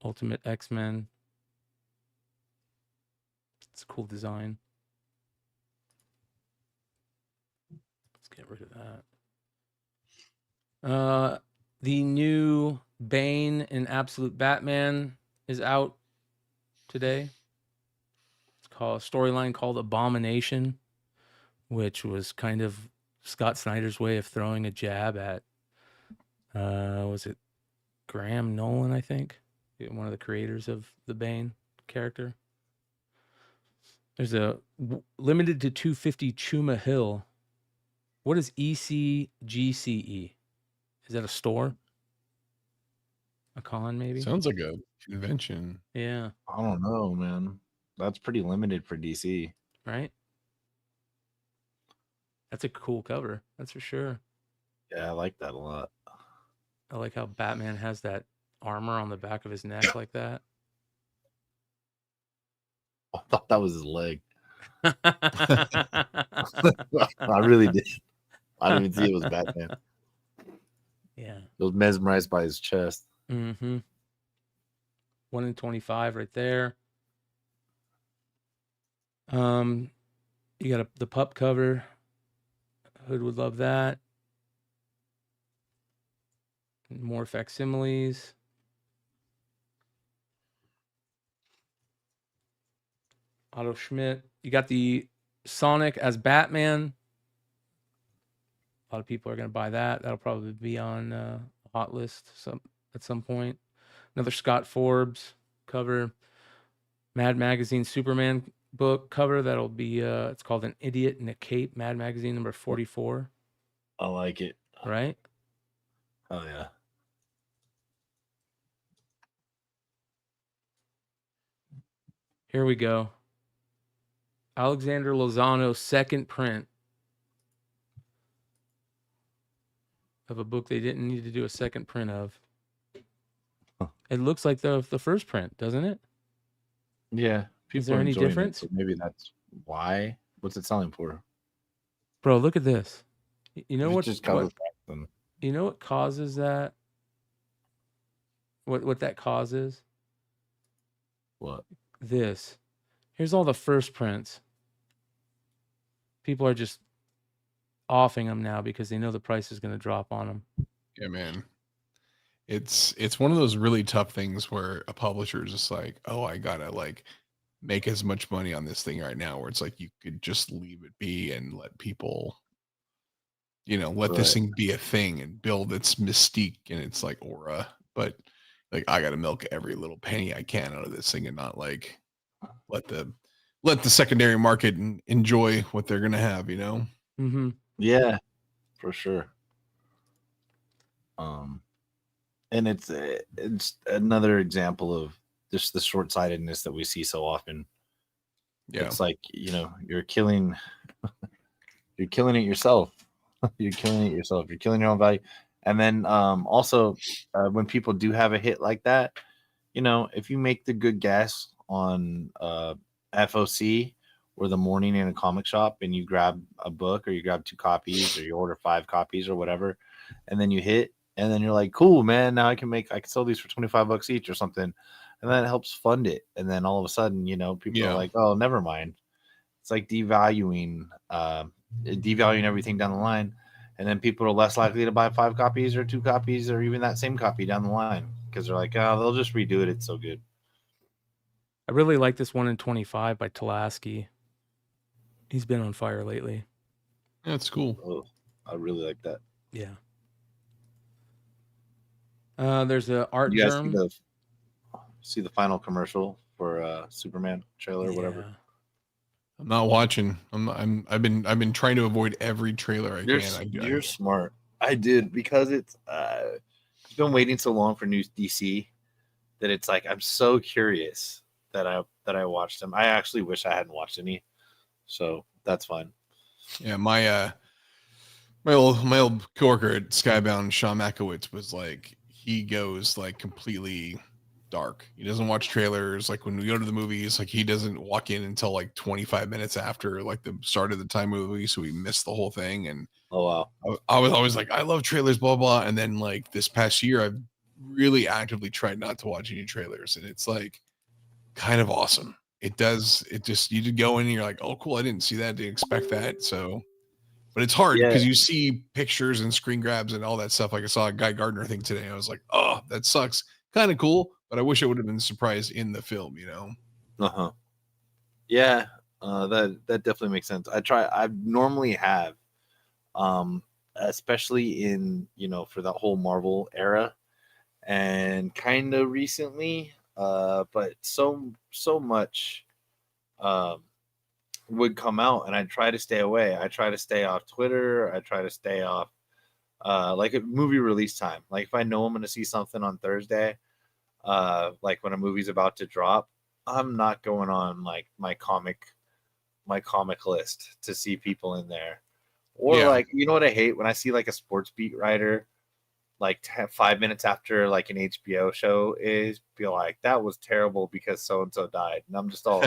Ultimate X-Men. It's a cool design. Let's get rid of that. The new Bane and Absolute Batman is out today. It's called a storyline called Abomination, which was kind of Scott Snyder's way of throwing a jab at was it Graham Nolan, I think, one of the creators of the Bane character. There's a limited to 250 Chuma Hill. What is ECGCE? Is that a store? A con, maybe? Sounds like a convention. Yeah. I don't know, man. That's pretty limited for DC. Right? That's a cool cover. That's for sure. Yeah, I like that a lot. I like how Batman has that armor on the back of his neck like that. I thought that was his leg. I really did. I didn't even see it was Batman. Yeah. I was mesmerized by his chest. Mm-hmm. 1 in 25 right there. You got the pup cover. Hood would love that. More facsimiles. Otto Schmidt. You got the Sonic as Batman. A lot of people are going to buy that. That'll probably be on a hot list at some point. Another Scott Forbes cover. Mad Magazine Superman book cover. That'll be, it's called An Idiot in a Cape. Mad Magazine number 44. I like it. Right? Oh, yeah. Here we go. Alexander Lozano's second print of a book they didn't need to do a second print of. It looks like the first print, doesn't it? Yeah. Is there any difference? So maybe that's why. What's it selling for? Bro, look at this. You know what? You know what causes that? What that causes? What? This. Here's all the first prints. People are just offing them now because they know the price is going to drop on them. Yeah, man. It's one of those really tough things where a publisher is just like, oh, I gotta like make as much money on this thing right now, where it's like you could just leave it be and let people, let this thing be a thing and build its mystique and its like aura. But like I gotta milk every little penny I can out of this thing and not like let the secondary market enjoy what they're gonna have, Mm-hmm. Yeah, for sure. And it's another example of just the short-sightedness that we see so often. Yeah. It's like, you're killing it yourself. You're killing it yourself. You're killing your own value. And then also when people do have a hit like that, if you make the good guess on FOC or the morning in a comic shop and you grab a book or you grab 2 copies or you order 5 copies or whatever, and then you hit, and then you're like, cool, man, now I can sell these for $25 each or something. And then it helps fund it. And then all of a sudden, people are like, oh, never mind. It's like devaluing everything down the line. And then people are less likely to buy 5 copies or 2 copies or even that same copy down the line because they're like, oh, they'll just redo it. It's so good. I really like this 1 in 25 by Tulaski. He's been on fire lately. That's cool. Oh, I really like that. Yeah. There's a art You guys germ. see the final commercial for Superman trailer or whatever. I'm not watching. I've been trying to avoid every trailer I can. You're smart. I did because it's been waiting so long for new DC that it's like I'm so curious that I watched them. I actually wish I hadn't watched any, so that's fine. Yeah, my old coworker at Skybound, Sean Makowitz, was like, he goes like completely dark. He doesn't watch trailers. Like when we go to the movies, like he doesn't walk in until like 25 minutes after like the start of the time of the movie, so we missed the whole thing. And oh wow, I was always like, I love trailers, blah blah. And then like this past year, I've really actively tried not to watch any trailers, and it's like kind of awesome. You just go in and you're like, oh cool, I didn't see that, didn't expect that. So, but it's hard because you see pictures and screen grabs and all that stuff. Like I saw a Guy Gardner thing today. I was like, oh, that sucks. Kind of cool, but I wish it would have been surprised in the film, Yeah, that definitely makes sense. I normally have, especially in for the whole Marvel era, and kind of recently, but so much would come out, and I try to stay away. I try to stay off Twitter. I try to stay off like a movie release time. Like if I know I'm going to see something on Thursday, like when a movie's about to drop, I'm not going on like my comic list to see people in there. Or like, what I hate when I see like a sports beat writer, like 5 minutes after like an HBO show is, be like, that was terrible because so-and-so died. And I'm just all,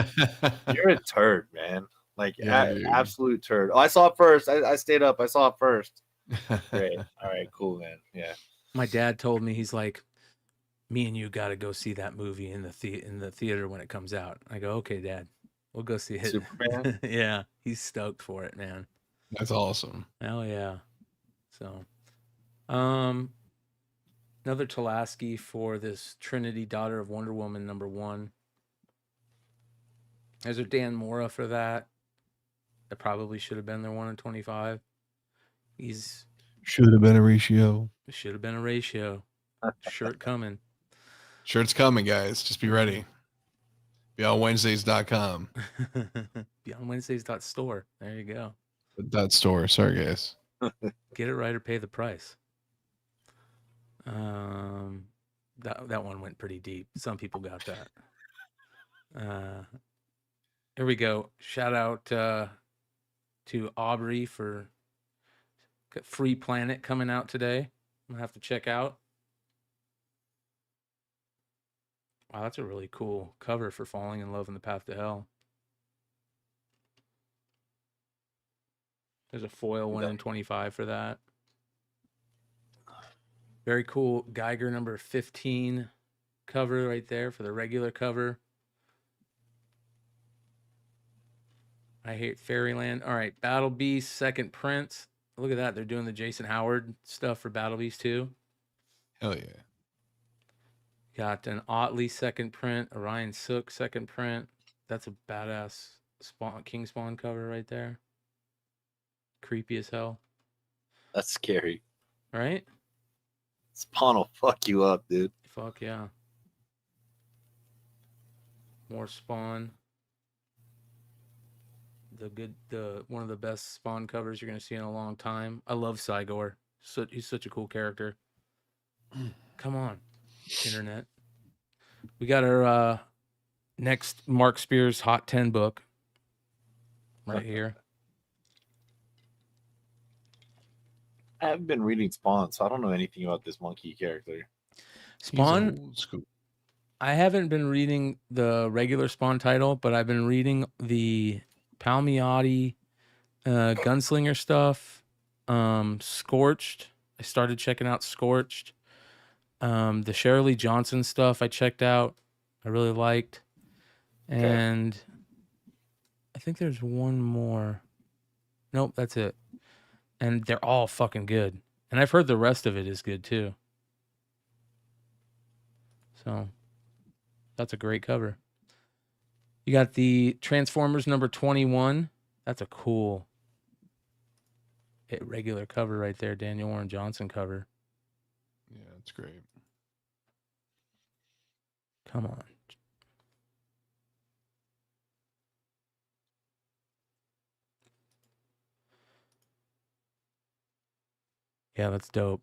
you're a turd, man. Like absolute turd. Oh, I saw it first. I stayed up. I saw it first. Great. All right, cool, man. Yeah. My dad told me, he's like, me and you got to go see that movie in the theater when it comes out. I go, okay, Dad, we'll go see it. Superman? Yeah, he's stoked for it, man. That's awesome. Hell yeah. So, another Tulaski for this Trinity, Daughter of Wonder Woman #1. There's a Dan Mora for that. That probably should have been their 1 in 25. Should have been a ratio. Should have been a ratio. Shirt coming. Shirt's coming, guys. Just be ready. BeyondWednesdays.com. BeyondWednesdays.store. There you go. .store. Sorry, guys. Get it right or pay the price. That one went pretty deep. Some people got that. Here we go. Shout out to Aubrey for Free Planet coming out today. I'm gonna have to check out. Wow, that's a really cool cover for Falling in Love in the Path to Hell. There's a foil 1 in 25 for that. Very cool Geiger #15 cover right there for the regular cover. I Hate Fairyland. All right, Battle Beast, second print. Look at that. They're doing the Jason Howard stuff for Battle Beast too. Hell yeah. Got an Otley second print, Orion Sook second print. That's a badass King Spawn cover right there. Creepy as hell. That's scary. Right? Spawn will fuck you up, dude. Fuck yeah. More Spawn. One of the best Spawn covers you're gonna see in a long time. I love Cygor. He's such a cool character. Come on, internet. We got our next Mark Spears Hot 10 book right here. I haven't been reading Spawn, so I don't know anything about this monkey character. Spawn, Old school. I haven't been reading the regular Spawn title, but I've been reading the Palmiotti Gunslinger stuff, Scorched. I started checking out Scorched. The Shirley Johnson stuff I checked out. I really liked. And I think there's one more. Nope, that's it. And they're all fucking good. And I've heard the rest of it is good too. So that's a great cover. You got the Transformers number 21. That's a cool regular cover right there. Daniel Warren Johnson cover. Yeah, that's great. Come on. Yeah, that's dope.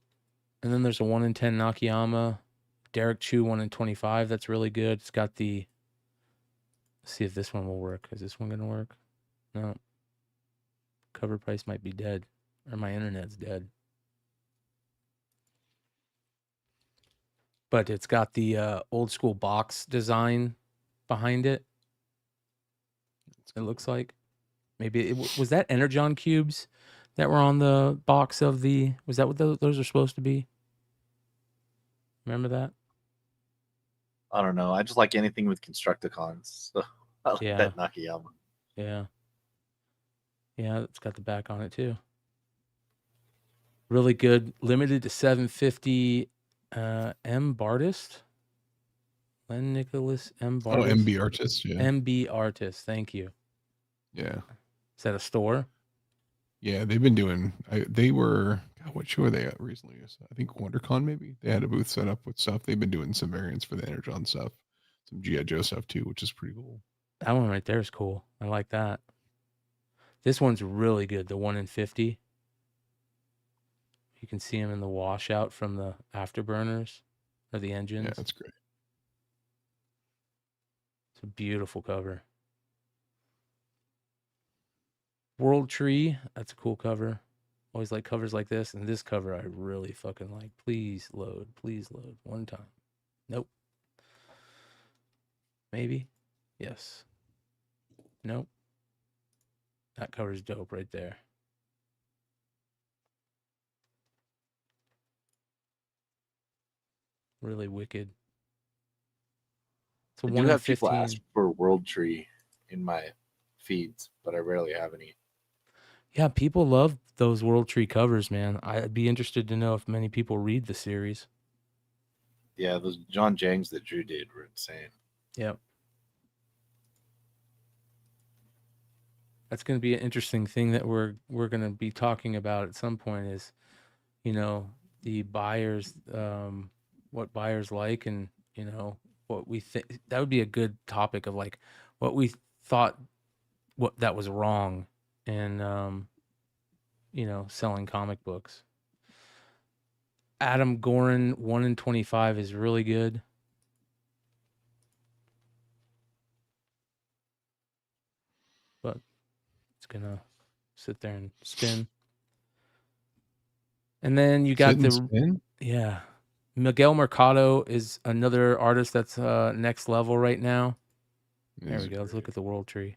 And then there's a 1 in 10 Nakayama. Derek Chu 1 in 25. That's really good. It's got the... Let's see if this one will work. Is this one going to work? No. Cover price might be dead. Or my internet's dead. But it's got the old school box design behind it. It looks like. Maybe was that Energon cubes that were on the box of the... Was that what those are supposed to be? Remember that? I don't know. I just like anything with Constructicons. So I like Yeah. that Nakayama. Yeah. Yeah, it's got the back on it too. Really good. Limited to 750 M. Bartist. Len Nicholas M. Oh, Bartist. MB Artist, yeah. MB Artist, thank you. Yeah. Is that a store? Yeah, they've been doing. They were. God, what show were they at recently? I think WonderCon maybe. They had a booth set up with stuff. They've been doing some variants for the Energon stuff, some GI Joe stuff too, which is pretty cool. That one right there is cool. I like that. This one's really good. The 1 in 50. You can see him in the washout from the afterburners or the engines. Yeah, that's great. It's a beautiful cover. World Tree, that's a cool cover. Always like covers like this, and this cover I really fucking like. Please load one time. Nope. Maybe. Yes. Nope. That cover's dope right there. Really wicked. It's a I 1 do in have people 15. ask for World Tree in my feeds, but I rarely have any. Yeah, people love those World Tree covers, man. I'd be interested to know if many people read the series. Yeah, those John Jangs that Drew did were insane. Yep. That's going to be an interesting thing that we're going to be talking about at some point is, you know, the buyers, what buyers like, and, you know, what we think. That would be a good topic of like what we thought what that was wrong in, you know, selling comic books. Adam Gorin 1 in 25 is really good. But it's gonna sit there and spin. And then you got Spin? Yeah. Miguel Mercado is another artist that's next level right now. There we go. Let's look at the World Tree.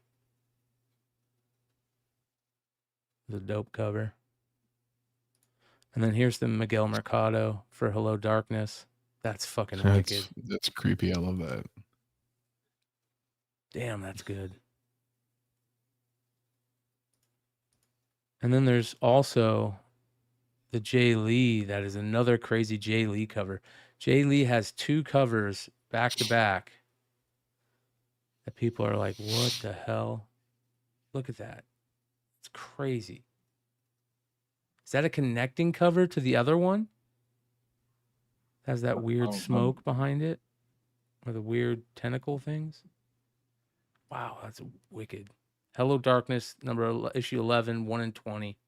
The dope cover. And then here's the Miguel Mercado for Hello Darkness. That's fucking wicked. That's creepy. I love that. Damn, that's good. And then there's also the Jay Lee. That is another crazy Jay Lee cover. Jay Lee has 2 covers back to back that people are like, what the hell? Look at that. It's crazy. Is that a connecting cover to the other one? Has that weird smoke behind it? Or the weird tentacle things? Wow, that's wicked. Hello Darkness, issue 11, 1 in 20.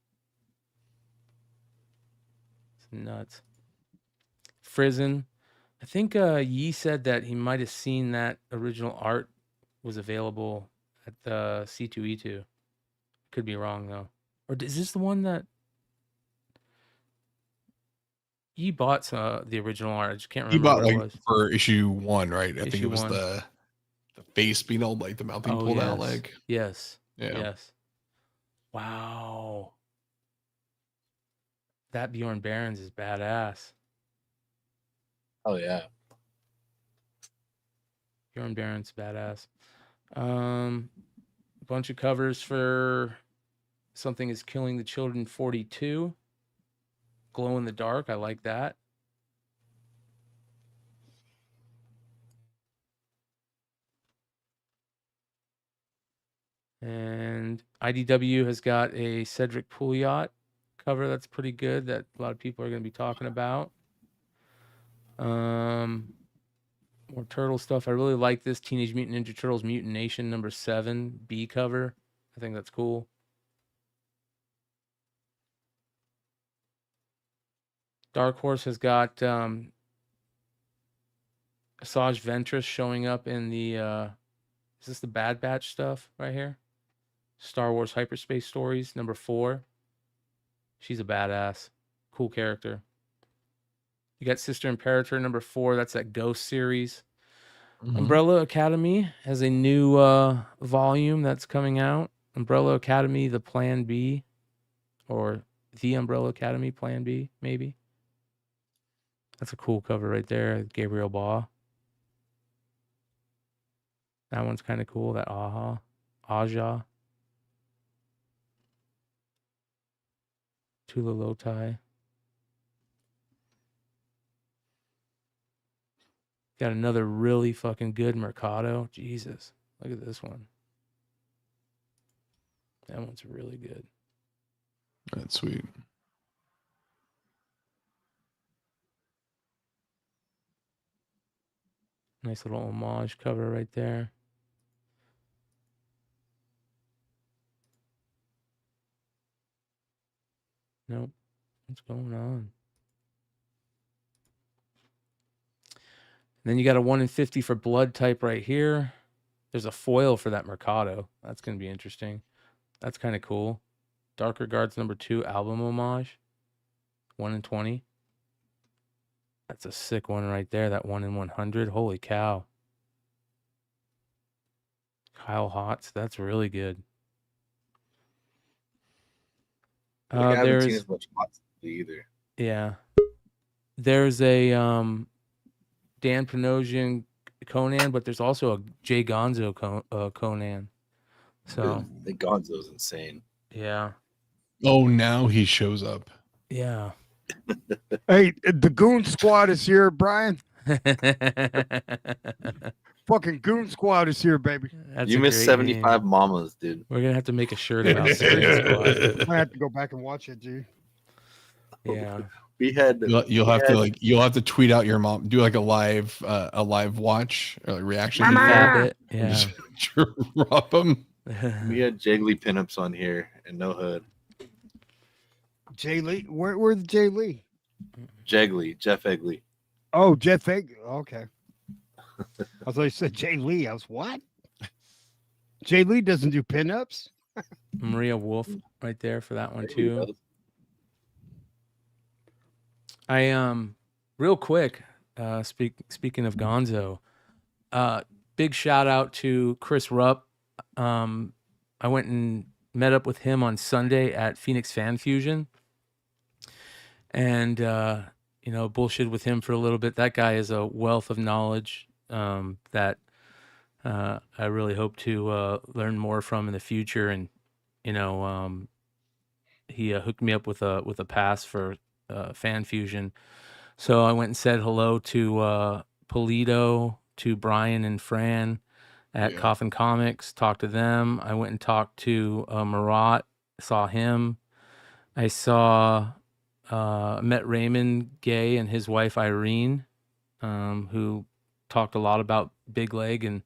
It's nuts. Frizen I think Yi said that he might have seen that original art was available at the C2E2. Could be wrong though. Or is this the one that Yi bought the original art? I just can't He remember bought what it like was. for issue 1, right? I think Issue it was 1. the face being all like the mouth being pulled out, like yes. yeah. Yes. Wow. That Bjorn Barons is badass. Oh yeah. Bjorn Barons badass. A bunch of covers for Something is Killing the Children 42. Glow in the Dark. I like that. And IDW has got a Cedric Pouliot cover that's pretty good that a lot of people are going to be talking about. More turtle stuff. I really like this Teenage Mutant Ninja Turtles Mutant Nation #7 B cover. I think that's cool. Dark Horse has got Asajj Ventress showing up in the is this the Bad Batch stuff right here? Star Wars Hyperspace Stories #4. She's a badass. Cool character. You got Sister Imperator #4. That's that Ghost series. Mhm. Umbrella Academy has a new volume that's coming out. Umbrella Academy, the Plan B, or the Umbrella Academy Plan B, maybe. That's a cool cover right there. Gabriel Baugh. That one's kind of cool. That Aja. Tula Lotai. Got another really fucking good Mercado. Jesus. Look at this one. That one's really good. That's sweet. Nice little homage cover right there. Nope. What's going on? And then you got a 1 in 50 for blood type right here. There's a foil for that Mercado. That's going to be interesting. That's kind of cool. Darker Guards #2 album homage. 1 in 20. That's a sick one right there. That 1 in 100. Holy cow. Kyle Hotz. That's really good. I haven't seen Uh, as much Hotz either. Yeah. There's a Dan Panosian Conan, but there's also a Jay Gonzo Conan. So The Gonzo's insane. yeah. Oh, now he shows up. Yeah. Hey, the Goon Squad is here, Brian. Fucking Goon Squad is here, baby. That's You a missed great 75 name. mamas, dude. We're gonna have to make a shirt about that. I have to go back and watch it, dude. Yeah. We had You'll have to tweet out your mom, do like a live watch or like reaction. Fab it. Yeah. Just drop them. we had Jiggly pinups on here and no hood. Jay Lee, where's Jay Lee? Jeff Egli. Oh, Jeff Egli. Okay. I thought you said Jay Lee. I was what? Jay Lee doesn't do pinups. Maria Wolf right there for that one too. Does. I real quick, speaking of Gonzo, big shout out to Chris Rupp. I went and met up with him on Sunday at Phoenix Fan Fusion, and bullshit with him for a little bit. That guy is a wealth of knowledge that I really hope to learn more from in the future. And he hooked me up with a pass for Fan Fusion. So I went and said hello to Polito, to Brian and Fran at Coffin Comics, talked to them. I went and talked to Marat, saw him. I met Raymond Gay and his wife Irene, who talked a lot about Big Leg and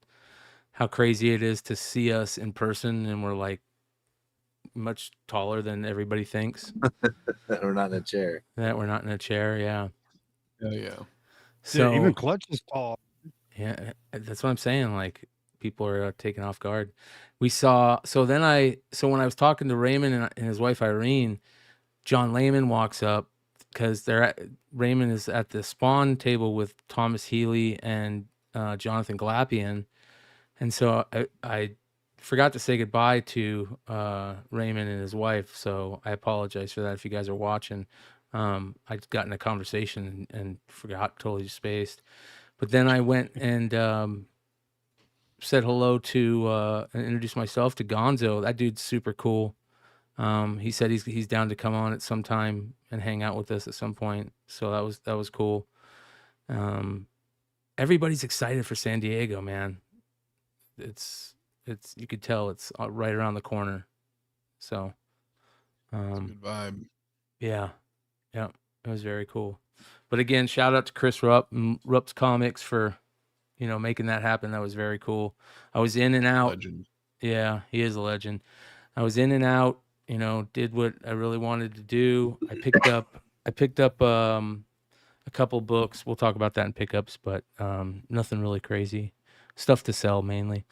how crazy it is to see us in person, and we're like much taller than everybody thinks. We're not in a chair. That we're not in a chair, yeah. Oh yeah. So even Clutch is tall. yeah, that's what I'm saying. Like people are taken off guard. We saw. So when I was talking to Raymond and his wife Irene, John Lehman walks up because Raymond is at the Spawn table with Thomas Healy and Jonathan Glapian, and so I forgot to say goodbye to Raymond and his wife. So I apologize for that if you guys are watching. I got in a conversation and forgot, totally spaced. But then I went and said hello to and introduced myself to Gonzo. That dude's super cool. He said he's down to come on at some time and hang out with us at some point. So that was cool. Everybody's excited for San Diego, man. It's you could tell it's right around the corner. So, Good vibe. yeah, it was very cool. But again, shout out to Chris Rupp and Rupp's Comics for, making that happen. That was very cool. I was in and out. Legend. Yeah, he is a legend. I was in and out, did what I really wanted to do. I picked up a couple books. We'll talk about that in pickups, but nothing really crazy. Stuff to sell mainly.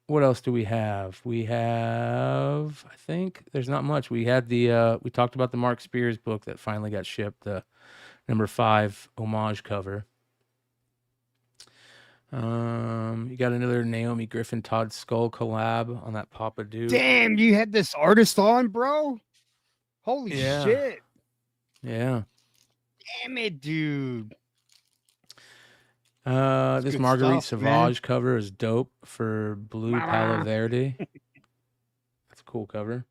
What else do we have? We have, I think there's not much. We had we talked about the Mark Spears book that finally got shipped, the number 5 homage cover. You got another Naomi Griffin Todd Skull collab on that Papa Dude. Damn, you had this artist on, bro. Holy shit. Yeah. Damn it, dude. This good Marguerite stuff, Sauvage cover is dope for Blue Palo Verde. That's a cool cover.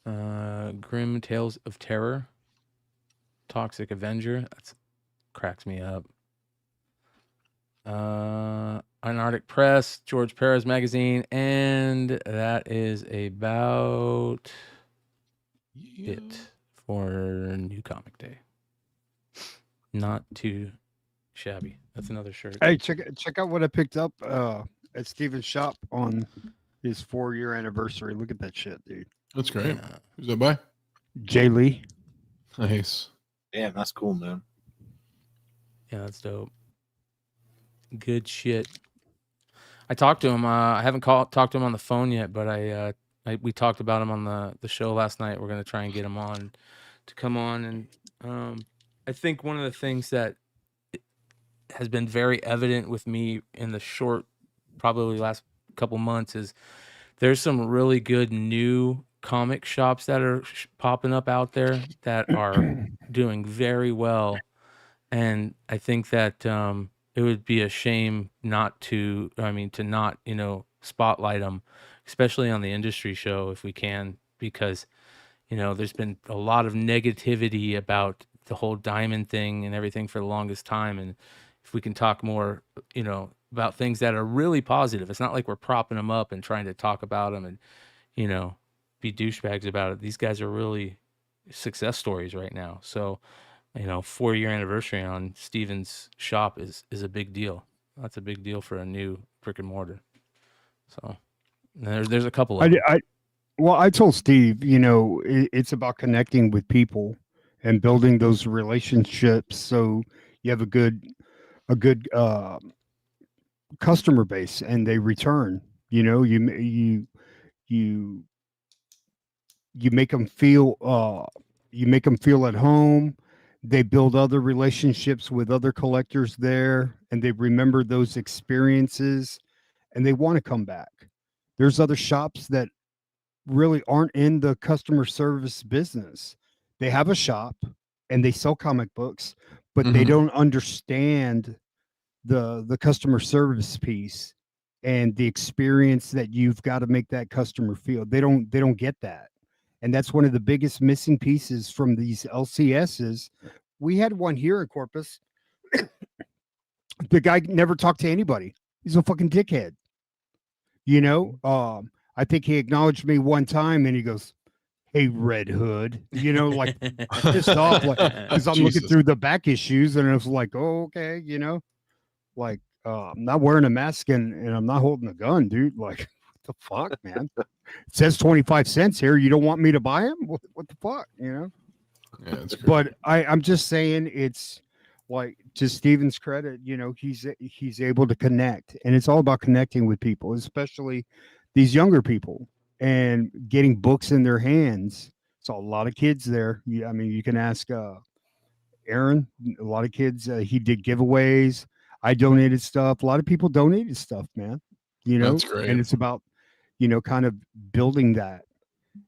Grim Tales of Terror. Toxic Avenger. That's cracks me up. Antarctic Press, George Perez magazine, and that is about it for New Comic Day. Not too shabby. That's another shirt. Hey, check out what I picked up at Steven's shop on his 4-year anniversary. Look at that shit, dude. That's great. Yeah. Who's that by? Jay Lee. Nice. Damn, that's cool, man. Yeah, that's dope. Good shit. I talked to him. I haven't talked to him on the phone yet, but we talked about him on the show last night. We're gonna try and get him on to come on, and I think one of the things that has been very evident with me in the short, probably last couple months, is there's some really good new comic shops that are popping up out there that are doing very well, and I think that it would be a shame to not spotlight them, especially on the industry show if we can, because there's been a lot of negativity about the whole diamond thing and everything for the longest time, and if we can talk more about things that are really positive. It's not like we're propping them up and trying to talk about them and be douchebags about it. These guys are really success stories right now. So 4-year anniversary on Steven's shop is a big deal. That's a big deal for a new brick and mortar. So there's a couple of I told Steve, it's about connecting with people and building those relationships so you have a good customer base and they return. You make them feel at home. They build other relationships with other collectors there, and they remember those experiences, and they want to come back. There's other shops that really aren't in the customer service business. They have a shop and they sell comic books, but they don't understand the customer service piece and the experience that you've got to make that customer feel. They don't get that. And that's one of the biggest missing pieces from these LCSs. We had one here in Corpus. The guy never talked to anybody. He's a fucking dickhead. I think he acknowledged me one time and he goes, "Hey, Red Hood," like pissed off, like, because I'm looking through the back issues and I was like, "Oh, okay," like I'm not wearing a mask and I'm not holding a gun, dude. Like, what the fuck, man? It says 25 cents here. You don't want me to buy them? What the fuck, Yeah, it's great. But I'm just saying, it's like, to Steven's credit, he's able to connect, and it's all about connecting with people, especially these younger people, and getting books in their hands. So a lot of kids there. I mean, you can ask Aaron. A lot of kids. He did giveaways. I donated stuff. A lot of people donated stuff, man. That's great. And it's about kind of building that.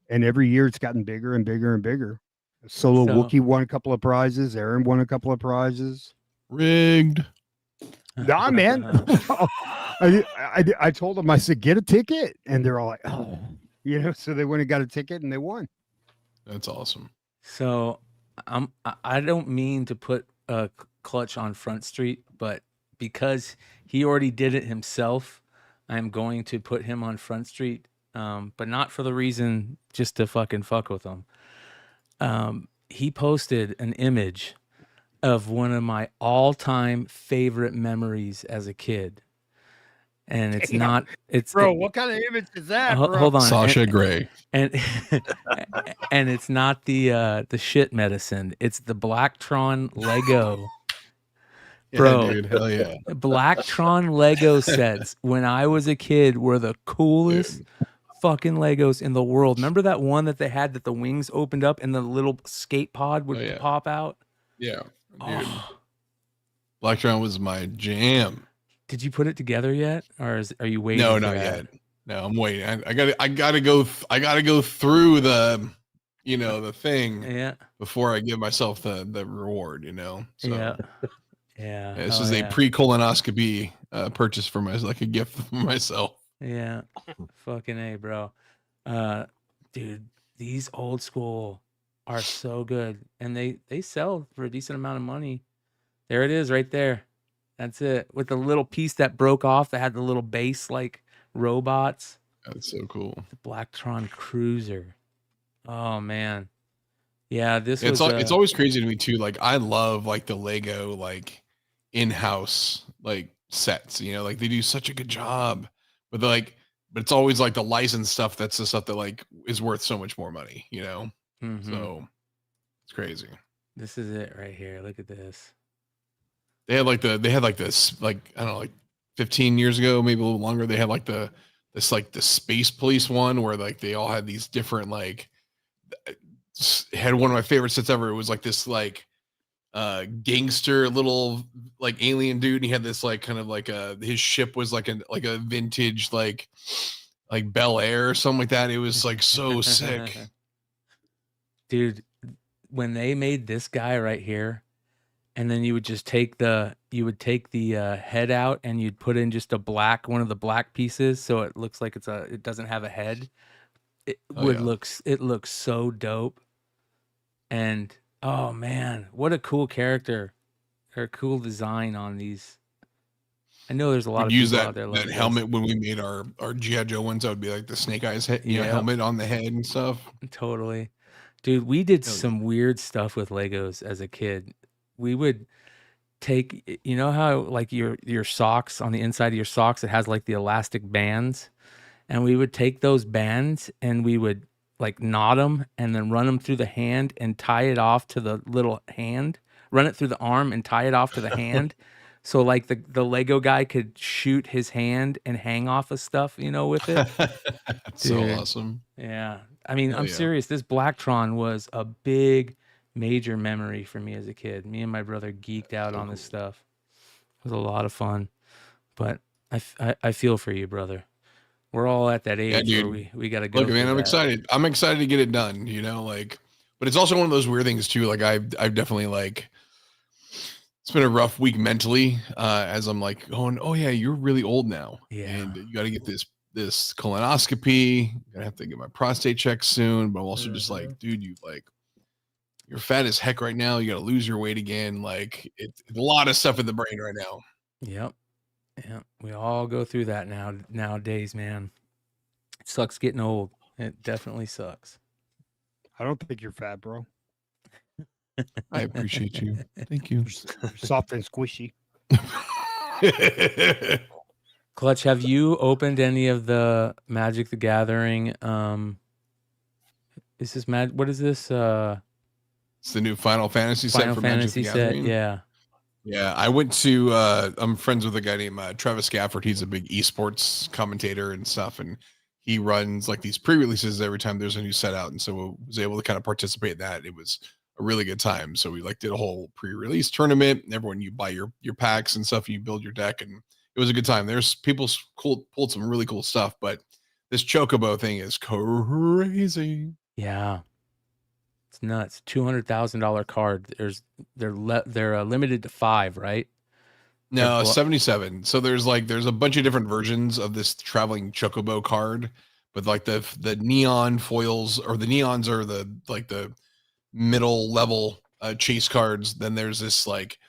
And every year it's gotten bigger and bigger and bigger. Solo Wookie won a couple of prizes. Aaron won a couple of prizes. Rigged. Nah, man. I told them, I said, get a ticket. And they're all like, oh, so they went and got a ticket and they won. That's awesome. So I don't mean to put Clutch on Front Street, but because he already did it himself, I'm going to put him on Front Street, but not for the reason just to fucking fuck with him. He posted an image of one of my all-time favorite memories as a kid. And it's not, it's bro. What kind of image is that? Bro? Hold on, Sasha Grey, and and it's not the shit medicine. It's the Blacktron Lego, bro. Yeah, dude, hell yeah. Blacktron Lego sets when I was a kid were the coolest fucking Legos in the world. Remember that one that they had that the wings opened up and the little skate pod would pop out? Yeah, dude. Oh. Blacktron was my jam. Did you put it together yet, or are you waiting? No, not yet. No, I'm waiting. I gotta go through the, the thing. Before I give myself the reward. So, yeah. This is a pre-colonoscopy purchase for myself, like a gift for myself. Yeah, fucking A, bro. Dude, these old school are so good, and they sell for a decent amount of money. There it is, right there. That's it. With the little piece that broke off that had the little base like robots. That's so cool. The Blacktron Cruiser. Oh man. Yeah, it's always crazy to me too. Like I love like the Lego like in-house like sets, like they do such a good job. But it's always like the licensed stuff that's the stuff that like is worth so much more money, Mm-hmm. So it's crazy. This is it right here. Look at this. They had this, like, I don't know, like 15 years ago, maybe a little longer. They had like the space police one where like they all had these different, like, had one of my favorite sets ever. It was like this, like, gangster little like alien dude. And he had this like kind of like his ship was like a vintage, like Bel Air or something like that. It was like so sick. Dude, when they made this guy right here, and then you would just take the head out and you'd put in just one of the black pieces, so it looks like it doesn't have a head. It looks so dope. And oh man, what a cool character or cool design on these. I know there's a lot of people out there that helmet when we made our G.I. Joe ones. That would be like the Snake Eyes head, helmet on the head and stuff. Totally, dude. We did some weird stuff with Legos as a kid. We would take, how like your socks, on the inside of your socks, it has like the elastic bands, and we would take those bands and we would like knot them and then run them through the hand and tie it off to the little hand, run it through the arm and tie it off to the hand. So like the Lego guy could shoot his hand and hang off of stuff, with it. That's so awesome. Yeah. I mean, I'm serious. This Blacktron was a big major memory for me as a kid. Me and my brother geeked out on this stuff. It was a lot of fun. But I feel for you, brother. We're all at that age where we got to go. Look, man, I'm excited. I'm excited to get it done, but it's also one of those weird things too. Like I've definitely like, it's been a rough week mentally, as I'm like going, oh yeah, you're really old now. Yeah. And you got to get this colonoscopy. I'm gonna have to get my prostate checked soon. But I'm also just like, dude, you're fat as heck right now. You got to lose your weight again. Like it's a lot of stuff in the brain right now. Yep. Yeah. We all go through that nowadays, man. It sucks getting old. It definitely sucks. I don't think you're fat, bro. I appreciate you. Thank you. You're soft and squishy. Clutch, have you opened any of the Magic the Gathering? Is this what is this? It's the new Final Fantasy set Final for Magic the Fantasy set. Gathering. Yeah. Yeah, I went to. I'm friends with a guy named Travis Gafford. He's a big esports commentator and stuff, and he runs like these pre-releases every time there's a new set out, and so I was able to kind of participate in that. It was a really good time. So we like did a whole pre-release tournament. Everyone, you buy your packs and stuff, you build your deck, and it was a good time. There's people pulled some really cool stuff, but this Chocobo thing is crazy. Yeah. It's nuts. $200,000 card. They're limited to 5, right? No, 77. So there's a bunch of different versions of this traveling Chocobo card, but like the neon foils, or the neons are the middle level chase cards. Then there's this like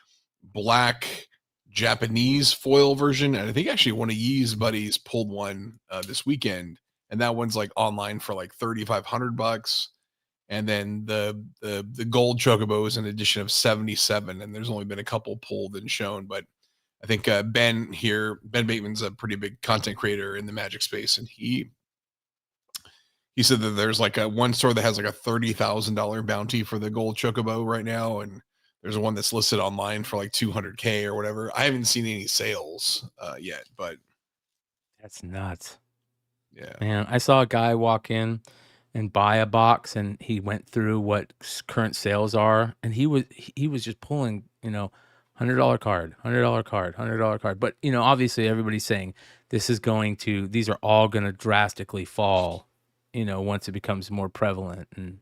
black Japanese foil version, and I think actually one of Yee's buddies pulled one this weekend, and that one's like online for like $3,500. And then the gold Chocobo is an edition of 77, and there's only been a couple pulled and shown. But I think Ben Bateman's a pretty big content creator in the Magic space, and he said that there's like one store that has like a $30,000 bounty for the gold Chocobo right now, and there's one that's listed online for like $200K or whatever. I haven't seen any sales yet, but That's nuts. yeah, Man, I saw a guy walk in and buy a box, and he went through what current sales are, and he was just pulling, $100 card, $100 card, $100 card. But obviously everybody's saying these are all going to drastically fall, once it becomes more prevalent. And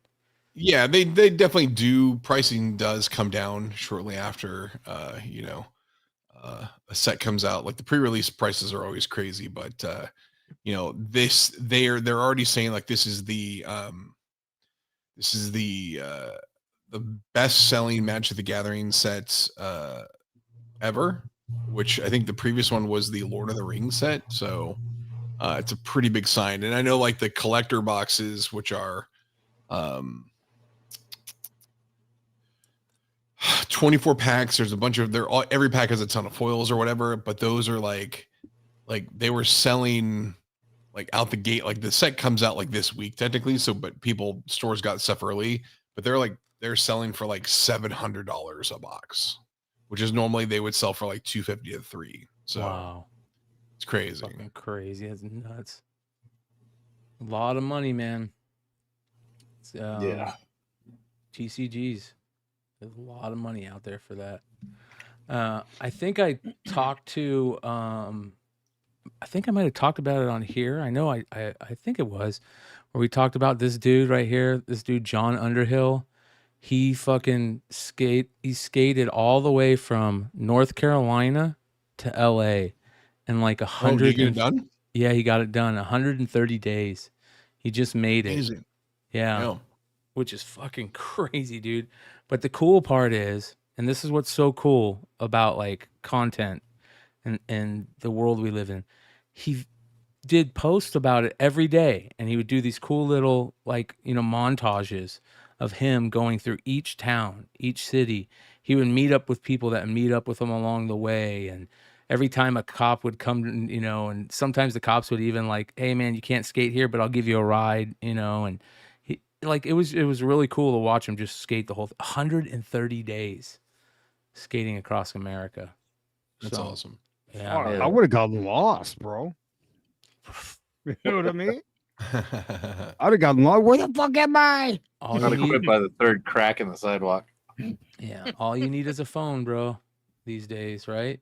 yeah, they definitely do. Pricing does come down shortly after a set comes out. Like the pre-release prices are always crazy, but they're already saying like this is the best selling Magic the Gathering set ever, which I think the previous one was the Lord of the Rings set. So it's a pretty big sign. And I know like the collector boxes, which are 24 packs, there's a bunch of every pack has a ton of foils or whatever, but those are like they were selling like out the gate. Like the set comes out like this week technically, so but stores got stuff early, but they're selling for like $700 a box, which is normally they would sell for like $250 to $300. So wow, it's crazy. Fucking crazy. That's nuts. A lot of money, man. Yeah. TCGs. There's a lot of money out there for that. I think I talked to I think I might have talked about it on here. I know I think it was where we talked about this dude right here, this dude John Underhill. He fucking skated all the way from North Carolina to LA in like 100. Did you get it done? Yeah, he got it done. 130 days. He just made it. Amazing. Yeah. Which is fucking crazy, dude. But the cool part is, and this is what's so cool about like content and the world we live in, he did posts about it every day, and he would do these cool little like montages of him going through each town, each city. He would meet up with people that meet up with him along the way, and every time a cop would come, and sometimes the cops would even like, hey man, you can't skate here, but I'll give you a ride, and he like it was really cool to watch him just skate the whole 130 days skating across America. That's awesome. Yeah, I would have gotten lost, bro. You know what I mean? I'd have gotten lost. Where the fuck am I? all Got you to quit need, by the third crack in the sidewalk. yeah, all you need is a phone, bro. These days, right?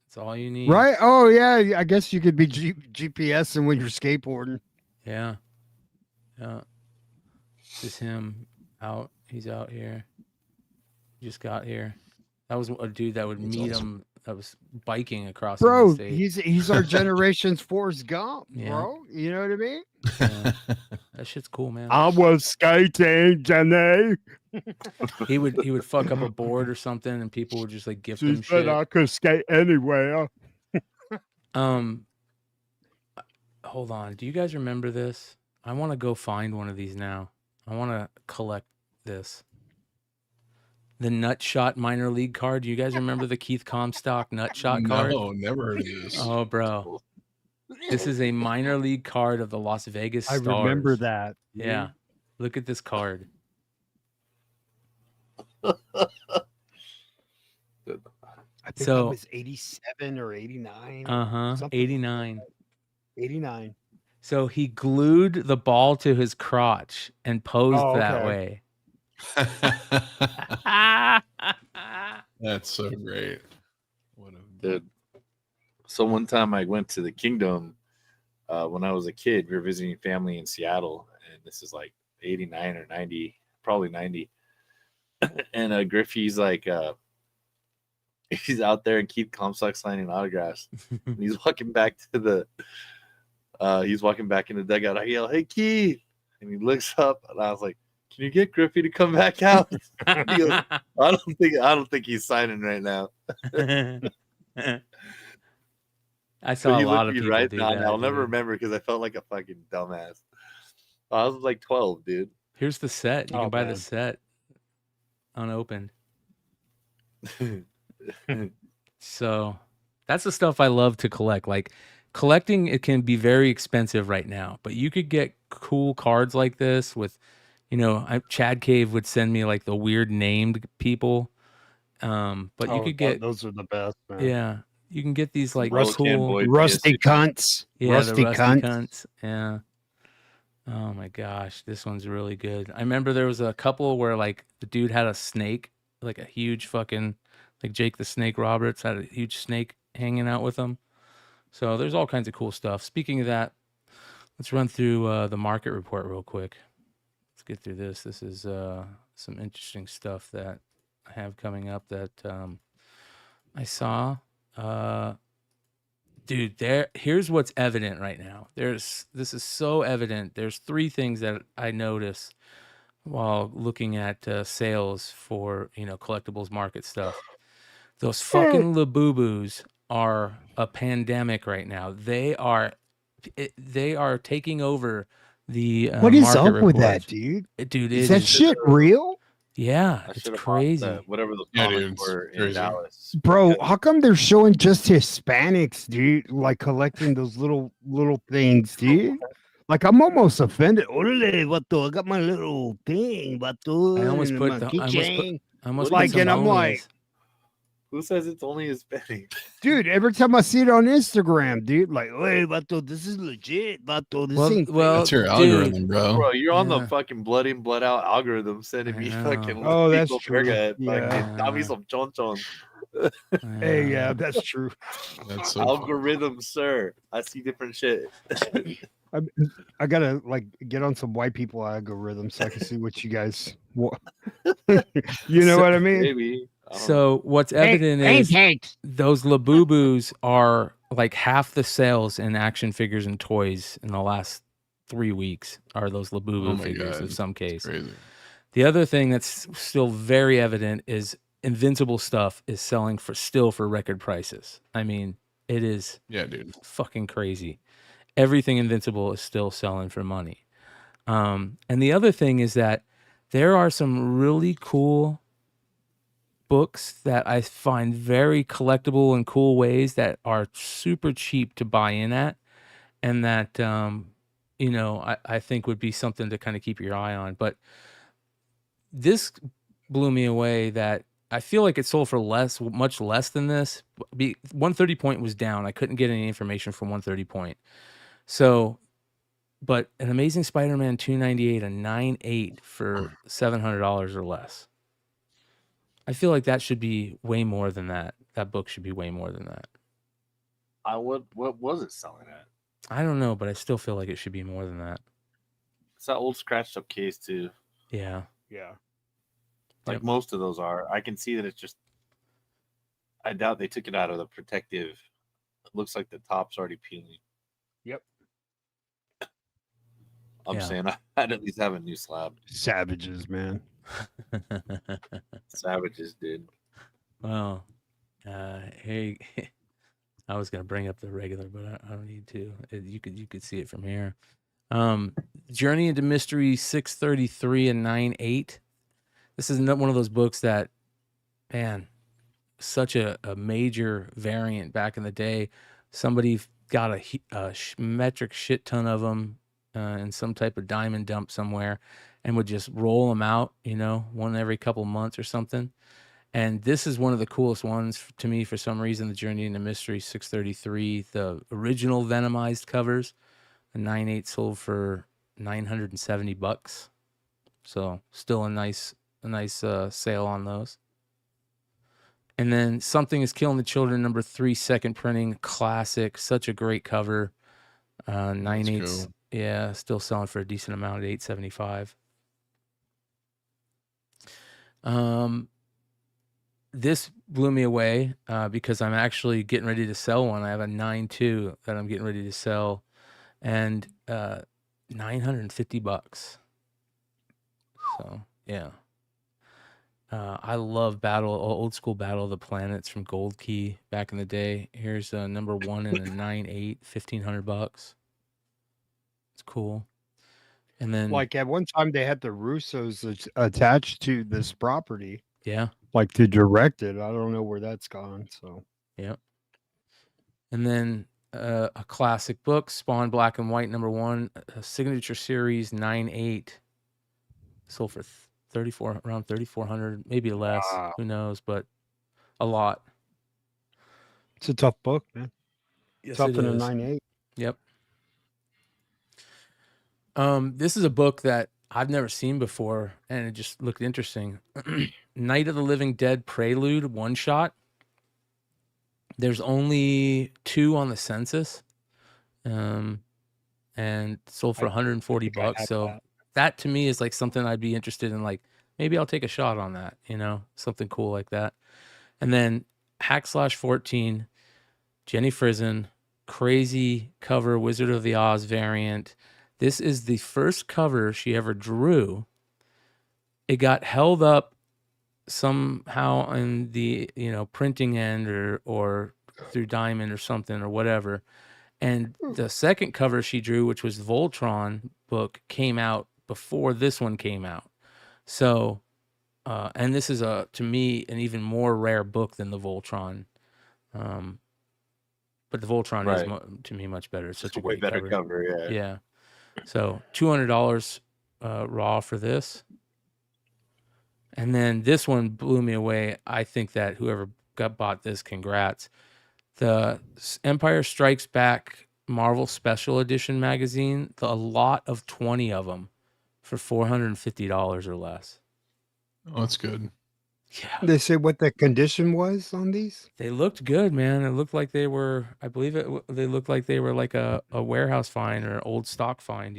That's all you need. Right? Oh yeah. I guess you could be GPSing when you're skateboarding. Yeah. Yeah. Just him out. He's out here. Just got here. That was a dude that would meet him. That was biking across Bro, the state. he's our generation's Forrest Gump, Yeah. bro. You know what I mean? Yeah. That shit's cool, man. I was skating, Jenny. He would fuck up a board or something, and people would just like gift him She shit. said I could skate anywhere. Hold on. Do you guys remember this? I want to go find one of these now. I want to collect this. The Nutshot minor league card. Do you guys remember the Keith Comstock Nutshot card? No, never heard of this. Oh, bro. This is a minor league card of the Las Vegas I Stars. remember that. Yeah. Look at this card. I think I So, was 87 or 89. Something 89. 89. So he glued the ball to his crotch and posed Oh, that okay. way. That's so great. What a Dude. So one time I went to the Kingdom when I was a kid. We were visiting family in Seattle, and this is like 89 or 90, probably 90. And Griffey's like, he's out there, and Keith Comstock signing autographs. And he's walking back to the, he's walking back in the dugout. I yell, "Hey, Keith!" And he looks up, and I was like, "Can you get Griffey to come back out?" He goes, I don't think he's signing right now. I So saw he a lot looked of at me people right do now, and that. I'll never Dude. remember because I felt like a fucking dumbass. I was like 12, dude. Here's the set. You Oh, can buy man. the set unopened. So that's the stuff I love to collect. Like collecting, it can be very expensive right now, but you could get cool cards like this with, Chad Cave would send me like the weird named people. But you could get, those are the best, man. yeah, you can get these like Rose Can cool, Boy Rusty PS2. cunts. yeah, the rusty cunts. cunts. Yeah. Oh my gosh, this one's really good. I remember there was a couple where like the dude had a snake, like a huge fucking, like Jake the Snake Roberts had a huge snake hanging out with him. So there's all kinds of cool stuff. Speaking of that, let's run through the market report real quick. Let's get through this. This is some interesting stuff that I have coming up that I saw. Dude, here's what's evident right now. This is so evident. There's three things that I notice while looking at sales for, collectibles market stuff. Those fucking Labubus are a pandemic right now. They are taking over the What is market up with reports. that, dude? Dude, Is it that is shit real? yeah, I it's should have crazy. bought whatever those Yeah, comics dude, it's were in crazy. Dallas. Bro, because- how come they're showing just Hispanics, dude? Like collecting those little things, dude. Like I'm almost offended. Orale, vato, I got my little thing, vato. I almost and put my the- keychain. I almost Like, put some and I'm like, homies. Who says it's only Hispanic? dude, every time I see it on Instagram, dude, like, hey, vato, this is legit, vato. This ain't fake." That's your dude, algorithm, bro. Bro, you're on the Yeah. fucking blood in, blood out algorithm sending I me know. fucking Oh, that's Latino true. Burger, Yeah. fucking got me some chonchon. Hey, yeah, that's true. That's so funny. Algorithm, sir. I see different shit. I gotta like get on some white people algorithm so I can see what you guys want. You know what I mean? Maybe. I don't know. So what's evident is those Labubus are like half the sales in action figures and toys in the last 3 weeks are those Labubu Oh my figures God. in some case. Crazy. The other thing that's still very evident is Invincible stuff is selling for record prices. I mean, it is Yeah, dude. fucking crazy. Everything Invincible is still selling for money. And the other thing is that there are some really cool books that I find very collectible and cool ways that are super cheap to buy in at, and that I think would be something to kind of keep your eye on. But this blew me away that I feel like it sold for much less than this. 130 Point was down. I couldn't get any information from 130 Point. So, but an Amazing Spider-Man 298, a 9.8 for $700 or less. I feel like that should be way more than that. That book should be way more than that. What was it selling at? I don't know, but I still feel like it should be more than that. It's that old scratched up case too. Yeah. Yeah. Like Yep. most of those are. I can see that it's just. I doubt they took it out of the protective. It looks like the top's already peeling. Yep. I'm Yeah. saying I'd at least have a new slab. Savages, man. Savages, dude. Well, hey, I was gonna bring up the regular, but I don't need to. You could see it from here. Journey into Mystery 633 and 9.8. This is one of those books that, man, such a major variant back in the day. Somebody got a metric shit ton of them in some type of diamond dump somewhere, and would just roll them out, one every couple months or something. And this is one of the coolest ones to me for some reason, the Journey into Mystery 633, the original Venomized covers, a 9/8 sold for $970. So still a nice sale on those. And then Something is Killing the Children, number 3, second printing, classic, such a great cover. 9/8, yeah, still selling for a decent amount at $875. This blew me away because I'm actually getting ready to sell one. I have a 9/2 that I'm getting ready to sell, and $950. So yeah, I love old school Battle of the Planets from Gold Key back in the day. Here's number 1 in a 9/8, $1,500. It's cool. And then, like at one time, they had the Russos attached to this property. Yeah. Like to direct it. I don't know where that's gone. So, yeah. And then a classic book, Spawn Black and White, number 1, a signature series, 9/8, sold for around 3,400, maybe less. Wow. Who knows? But a lot. It's a tough book, man. Yes, Tough it in a is. 9/8. Yep. This is a book that I've never seen before, and it just looked interesting. Night of the Living Dead Prelude one shot. There's only 2 on the census, and sold for $140. So that to me is like something I'd be interested in. Like maybe I'll take a shot on that, something cool like that. And then Hack/14, Jenny Frison, crazy cover, Wizard of the Oz variant. This is the first cover she ever drew. It got held up somehow in the printing end or through Diamond or something or whatever, and the second cover she drew, which was the Voltron book, came out before this one came out. So and this is to me an even more rare book than the Voltron, but the Voltron is to me much better. It's such a way great better cover. Yeah. So $200 raw for this. And then this one blew me away. I think that whoever bought this, congrats. The Empire Strikes Back Marvel Special Edition magazine, a lot of 20 of them for $450 or less. Oh, that's good. Yeah. They say what the condition was on these? They looked good, man. It looked like they were, I believe they looked like they were like a warehouse find or an old stock find,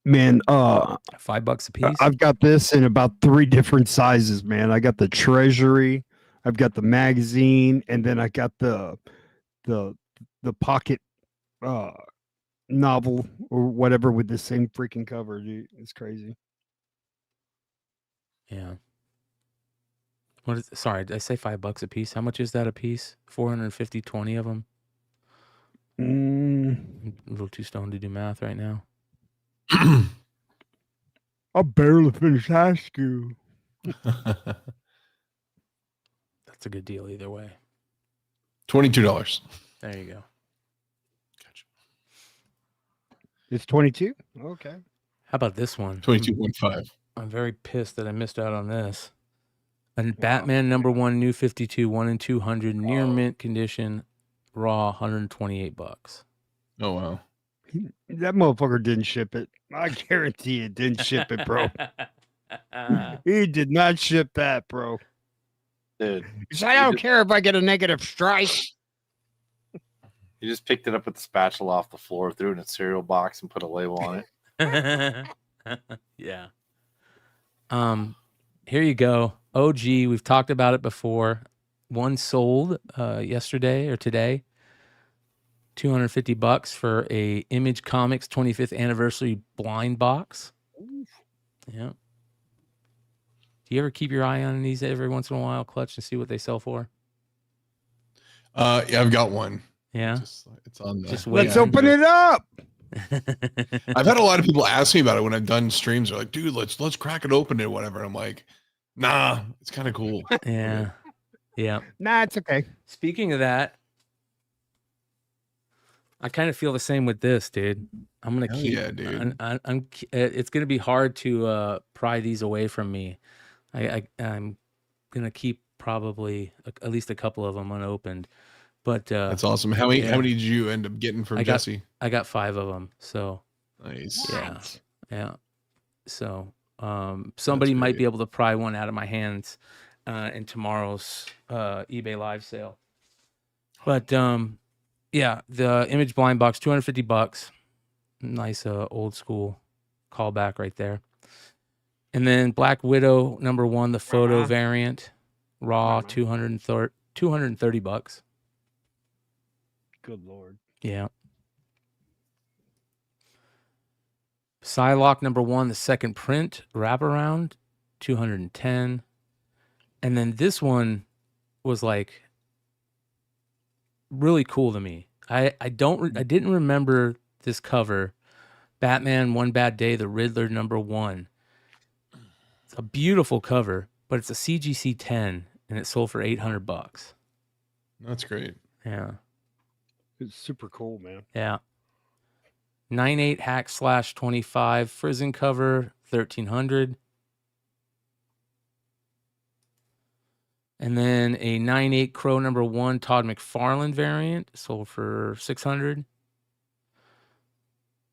Man, $5 a piece. I've got this in about 3 different sizes, man. I got the Treasury, I've got the magazine, and then I got the pocket novel or whatever with the same freaking cover, dude. It's crazy. Yeah. Sorry, did I say $5 a piece? How much is that a piece? 450, 20 of them. I'm a little too stoned to do math right now. I barely finished high school. That's a good deal either way. $22. There you go. Gotcha. It's 22? Okay. How about this one? 22.5. I'm very pissed that I missed out on this. And Batman number 1, New 52, 1 in 200, near mint condition, raw, $128. Oh, wow. That motherfucker didn't ship it. I guarantee it didn't ship it, bro. He did not ship that, bro. Dude, He said, I don't care if I get a negative strike. he just picked it up with the spatula off the floor, threw it in a cereal box, and put a label on it. Yeah. Here you go. OG, we've talked about it before. One sold yesterday or today. $250 for a Image Comics 25th anniversary blind box. Yeah. Do you ever keep your eye on these every once in a while, Clutch, and see what they sell for? Yeah, I've got one. Yeah. It's on there. Let's open it up. I've had a lot of people ask me about it when I've done streams. They're like, dude, let's crack it open and whatever. And I'm like, nah, it's kind of cool. Yeah. Yeah. Nah, it's okay. Speaking of that, I kind of feel the same with this, dude. I'm gonna Hell keep. yeah, dude. It's gonna be hard to pry these away from me. I'm gonna keep probably at least a couple of them unopened. But That's awesome. How many did you end up getting from I got Jesse? I got 5 of them. So Nice. yeah. So somebody might be great. able to pry one out of my hands in tomorrow's eBay live sale. But yeah, the Image blind box, $250. Nice old school callback right there. And then Black Widow #1, the photo variant, raw, $230. Good Lord. Yeah. Psylocke #1, the second print, wraparound, $210. And then this one was like really cool to me. I didn't remember this cover. Batman One Bad Day, the Riddler #1. It's a beautiful cover, but it's a CGC 10 and it sold for $800. That's great. Yeah. It's super cool, man. Yeah. 9/8 hack /25 Frizen cover, $1,300. And then a 9/8 Crow #1 Todd McFarlane variant sold for $600.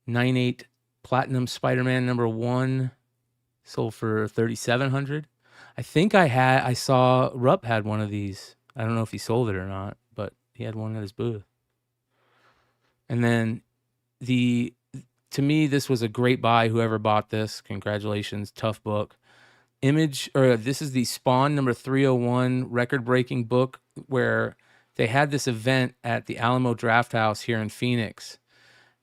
9/8 Platinum Spider-Man #1 sold for $3,700. I think I saw Rupp had one of these. I don't know if he sold it or not, but he had one at his booth. And then to me, this was a great buy. Whoever bought this, congratulations, tough book. This is the Spawn #301 record-breaking book where they had this event at the Alamo Draft House here in Phoenix,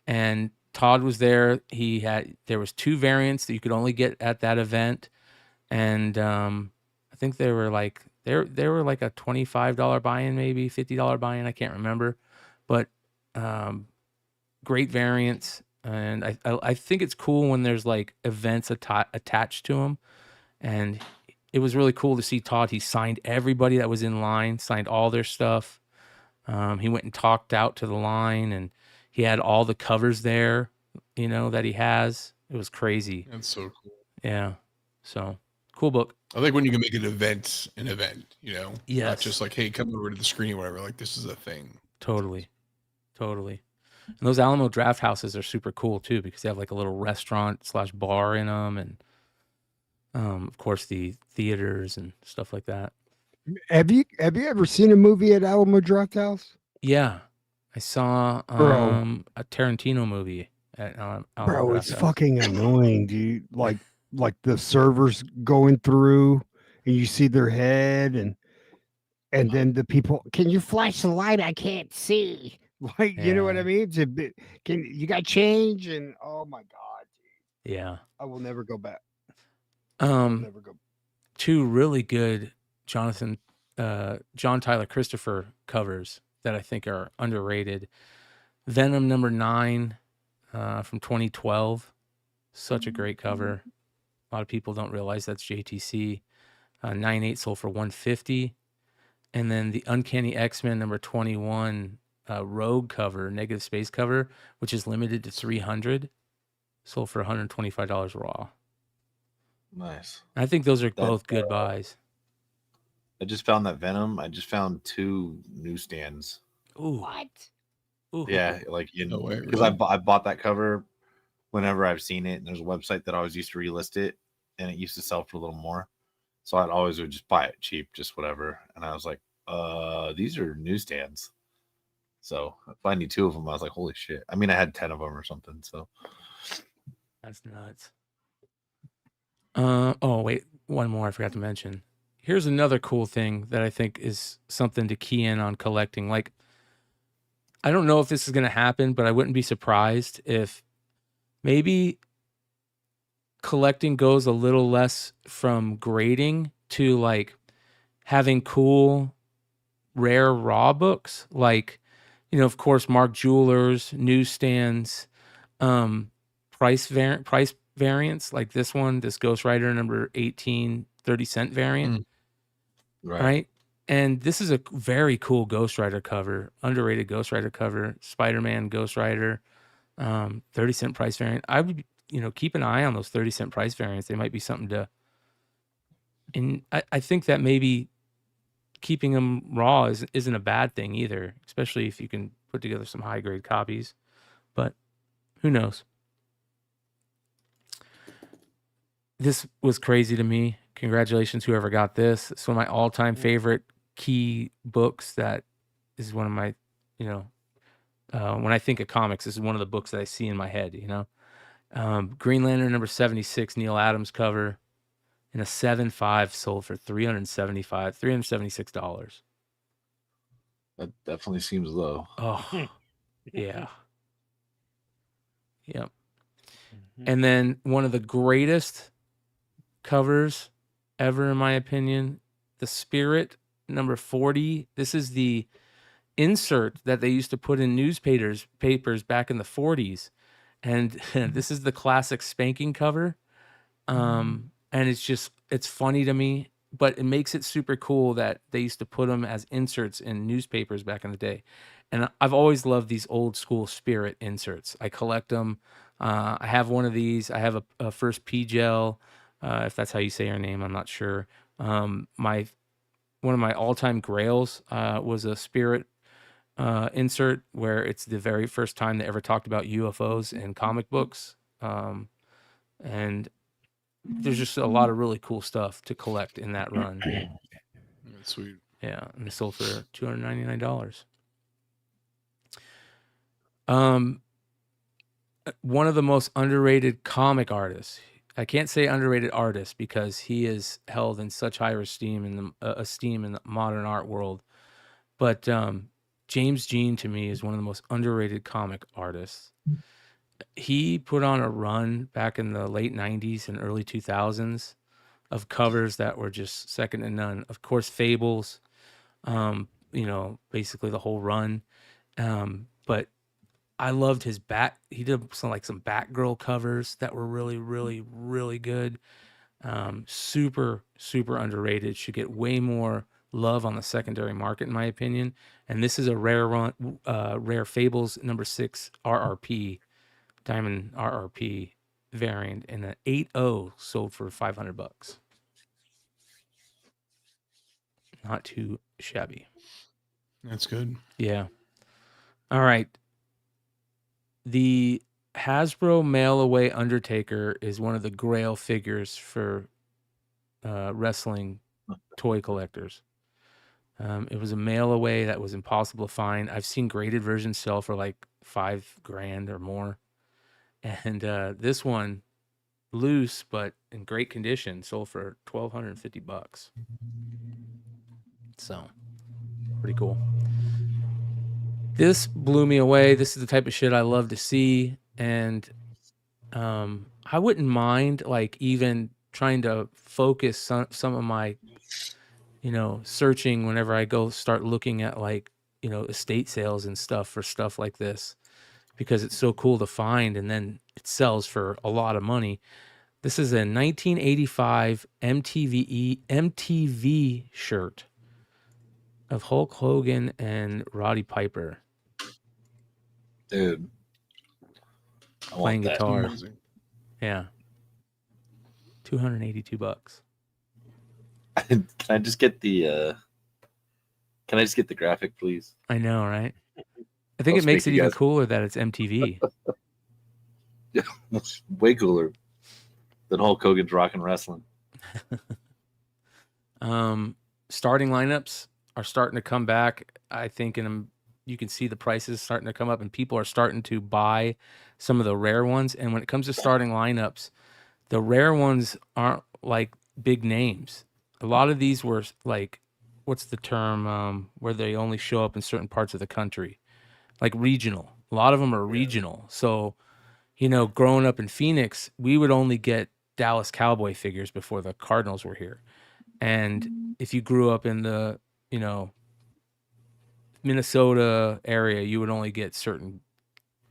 and Todd was there. There was 2 variants that you could only get at that event, and I think they were like a $25 buy-in, maybe $50 buy-in. I can't remember, but great variants, and I think it's cool when there's like events attached to them. And it was really cool to see Todd. He signed everybody that was in line, signed all their stuff. He went and talked out to the line, and he had all the covers there, that he has. It was crazy. That's so cool. Yeah. So cool book. I think when you can make an event, Yes. not just like, hey, come over to the screen or whatever. Like, this is a thing. Totally. And those Alamo Draft Houses are super cool too, because they have like a little restaurant /bar in them, and of course the theaters and stuff like that. Have you ever seen a movie at Alamo Draft House? Yeah, I saw a Tarantino movie at Alamo Draft It's House. fucking annoying, dude. Like the servers going through, and you see their head, and then the people. Can you flash the light? I can't see. Like, you know what I mean? It's a bit. You got change? And oh my god, dude. Yeah, I will never go back. Never go. 2 really good John Tyler Christopher covers that I think are underrated. Venom #9 from 2012, such a great cover. A lot of people don't realize that's JTC. 9/8 sold for $150, and then the Uncanny X-Men #21 Rogue cover, negative space cover, which is limited to 300, sold for $125 raw. Nice. I think those are both good buys. I just found that Venom. I just found 2 newsstands. Ooh. What? Ooh. Yeah, like way, because really? I bought that cover whenever I've seen it, and there's a website that always used to relist it, and it used to sell for a little more. So I'd always would just buy it cheap, just whatever. And I was like, these are newsstands. So finding 2 of them, I was like, holy shit. I mean, I had 10 of them or something. So that's nuts. Oh wait, one more I forgot to mention. Here's another cool thing that I think is something to key in on collecting. Like, I don't know if this is going to happen, but I wouldn't be surprised if maybe collecting goes a little less from grading to like having cool, rare raw books. Like, of course, Mark Jewelers, newsstands, price variants like this one, this Ghost Rider #18 30-cent variant. Right. Right? And this is a very cool Ghost Rider cover, underrated Ghost Rider cover, Spider-Man Ghost Rider, 30-cent price variant. I would, keep an eye on those 30-cent price variants. They might be something to, and I think that maybe keeping them raw isn't a bad thing either, especially if you can put together some high grade copies. But who knows? This was crazy to me. Congratulations, whoever got this. It's one of my all-time favorite key books. That is one of my, when I think of comics, this is one of the books that I see in my head, Green Lantern number 76, Neil Adams cover, in a 7.5, sold for $376. That definitely seems low. Oh, yeah. Yep. And then one of the greatest covers ever, in my opinion, the Spirit number 40. This is the insert that they used to put in newspapers back in the 40s. And this is the classic spanking cover. And it's funny to me, but it makes it super cool that they used to put them as inserts in newspapers back in the day. And I've always loved these old school Spirit inserts. I collect them. I have one of these. I have a first P-Gel, if that's how you say her name, I'm not sure. One of my all-time grails was a Spirit insert where it's the very first time they ever talked about UFOs in comic books. And there's just a lot of really cool stuff to collect in that run. That's sweet. Yeah, and it sold for $299. One of the most underrated comic artists. I can't say underrated artist because he is held in such high esteem in the modern art world. But James Jean, to me, is one of the most underrated comic artists. He put on a run back in the late 90s and early 2000s of covers that were just second to none. Of course, Fables, basically the whole run. But I loved his he did some Batgirl covers that were really, really, really good. Super, super underrated. Should get way more love on the secondary market, in my opinion. And this is a rare run, rare Fables number 6 RRP, Diamond RRP variant, and an 8.0 sold for $500. Not too shabby. That's good. Yeah. All right. The Hasbro Mail Away Undertaker is one of the grail figures for wrestling toy collectors. It was a mail away that was impossible to find. I've seen graded versions sell for like $5,000 or more. And this one, loose but in great condition, sold for $1,250. So, pretty cool. This blew me away. This is the type of shit I love to see. And I wouldn't mind even trying to focus some of my, searching whenever I go start looking at estate sales and stuff for stuff like this, because it's so cool to find and then it sells for a lot of money. This is a 1985 MTV shirt of Hulk Hogan and Roddy Piper. Dude. Playing guitar. Amazing. Yeah. $282. Can I just get the graphic, please? I know, right? I think it makes it even cooler that it's MTV. Yeah, it's way cooler than Hulk Hogan's Rock and Wrestling. Starting lineups are starting to come back. I think you can see the prices starting to come up, and people are starting to buy some of the rare ones. And when it comes to starting lineups, the rare ones aren't like big names. A lot of these were what's the term, where they only show up in certain parts of the country, like regional. A lot of them are regional. So, growing up in Phoenix, we would only get Dallas Cowboy figures before the Cardinals were here. And if you grew up in the, Minnesota area, you would only get certain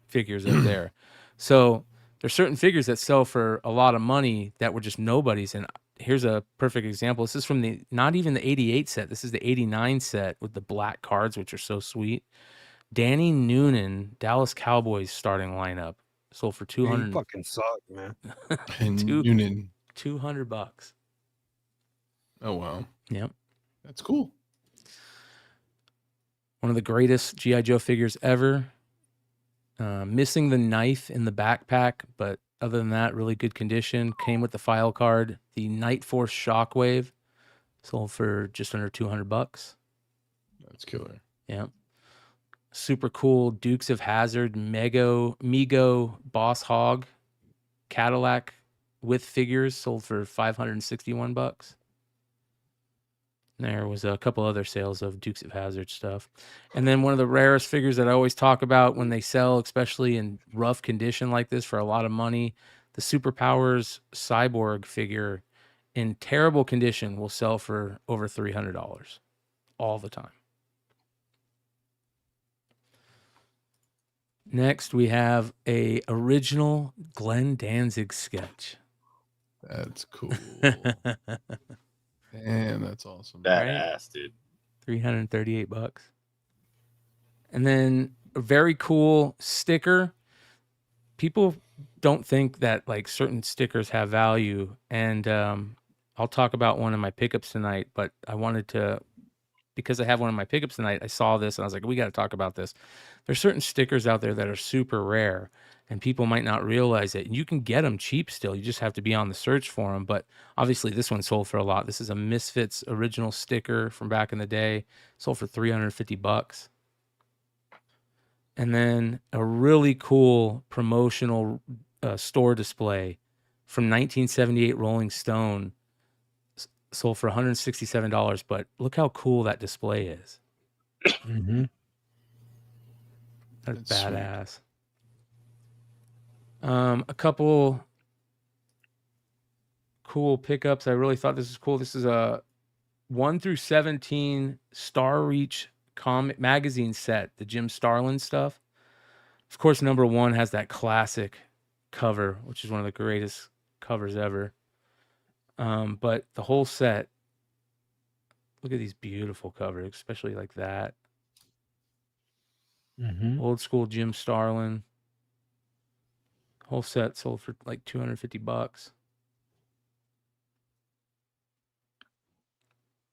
figures up there. So there's certain figures that sell for a lot of money that were just nobodies. And here's a perfect example. This is from the not even the 88 set. This is the 89 set with the black cards, which are so sweet. Danny Noonan, Dallas Cowboys starting lineup, sold for Yeah, you 200. fucking suck, man. And Noonan. $200. Oh wow. Yep. That's cool. One of the greatest G.I. Joe figures ever. Missing the knife in the backpack, but other than that, really good condition. Came with the file card. The Night Force Shockwave sold for just under $200. That's killer. Yeah. Super cool Dukes of Hazzard Mego Boss Hog Cadillac with figures sold for $561. There was a couple other sales of Dukes of Hazzard stuff. And then one of the rarest figures that I always talk about when they sell, especially in rough condition like this for a lot of money, the Superpowers Cyborg figure in terrible condition will sell for over $300 all the time. Next, we have a original Glenn Danzig sketch. That's cool. Damn, that's awesome. Badass, dude. $338. And then a very cool sticker. People don't think that like certain stickers have value, and I'll talk about one of my pickups tonight, but I wanted to, because I have one of my pickups tonight, I saw this and I was like, we got to talk about this. There's certain stickers out there that are super rare and people might not realize it. And you can get them cheap still. You just have to be on the search for them. But obviously this one sold for a lot. This is a Misfits original sticker from back in the day. Sold for $350. And then a really cool promotional store display from 1978 Rolling Stone. Sold for $167, but look how cool that display is. Mm-hmm. That's That's badass. A couple cool pickups. I really thought this was cool. This is a 1 through 17 Star Reach comic magazine set, the Jim Starlin stuff. Of course, number 1 has that classic cover, which is one of the greatest covers ever. But the whole set, look at these beautiful covers, especially like that. Mm-hmm. Old school Jim Starlin. Whole set sold for like $250.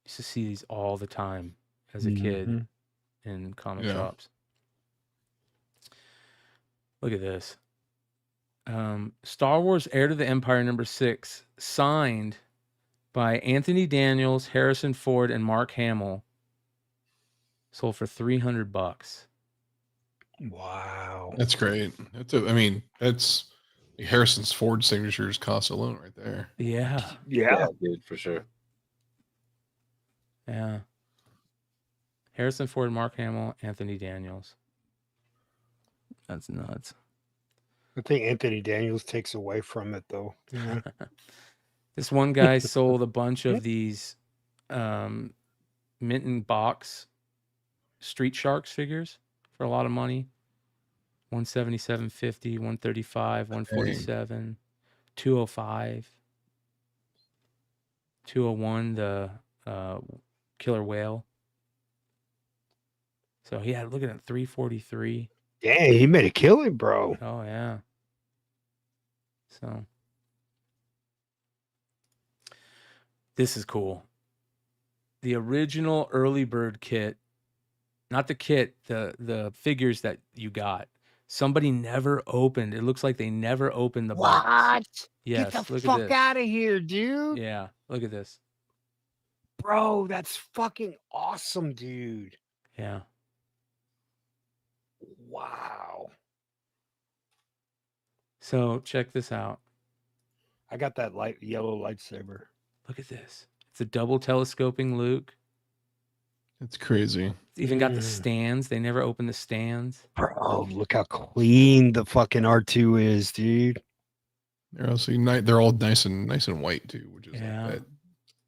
Used to see these all the time as a kid in comic shops. Look at this. Star Wars Heir to the Empire #6, signed by Anthony Daniels, Harrison Ford, and Mark Hamill. Sold for $300. Wow. That's great. That's Harrison's Ford signatures cost alone right there. Yeah. Yeah, dude, for sure. Yeah. Harrison Ford, Mark Hamill, Anthony Daniels. That's nuts. I think Anthony Daniels takes away from it, though. Yeah. This one guy sold a bunch of these mint in box Street Sharks figures for a lot of money. $177.50, $135, $147, $205, $201, the killer whale. So he had, look at that, $343. Dang, he made a killing, bro. Oh yeah. So this is cool. The original early bird kit, not the kit, the figures that you got. Somebody never opened. It looks like they never opened the box. What? Yes, Get the look fuck at this. out of here, dude. Yeah, look at this. Bro, that's fucking awesome, dude. Yeah. Wow. So check this out. I got that yellow lightsaber. Look at this. It's a double telescoping Luke. That's crazy. It's even got the stands. They never opened the stands. Bro, look how clean the fucking R2 is, dude. They're also they're all nice and white too, which is like Yeah. that.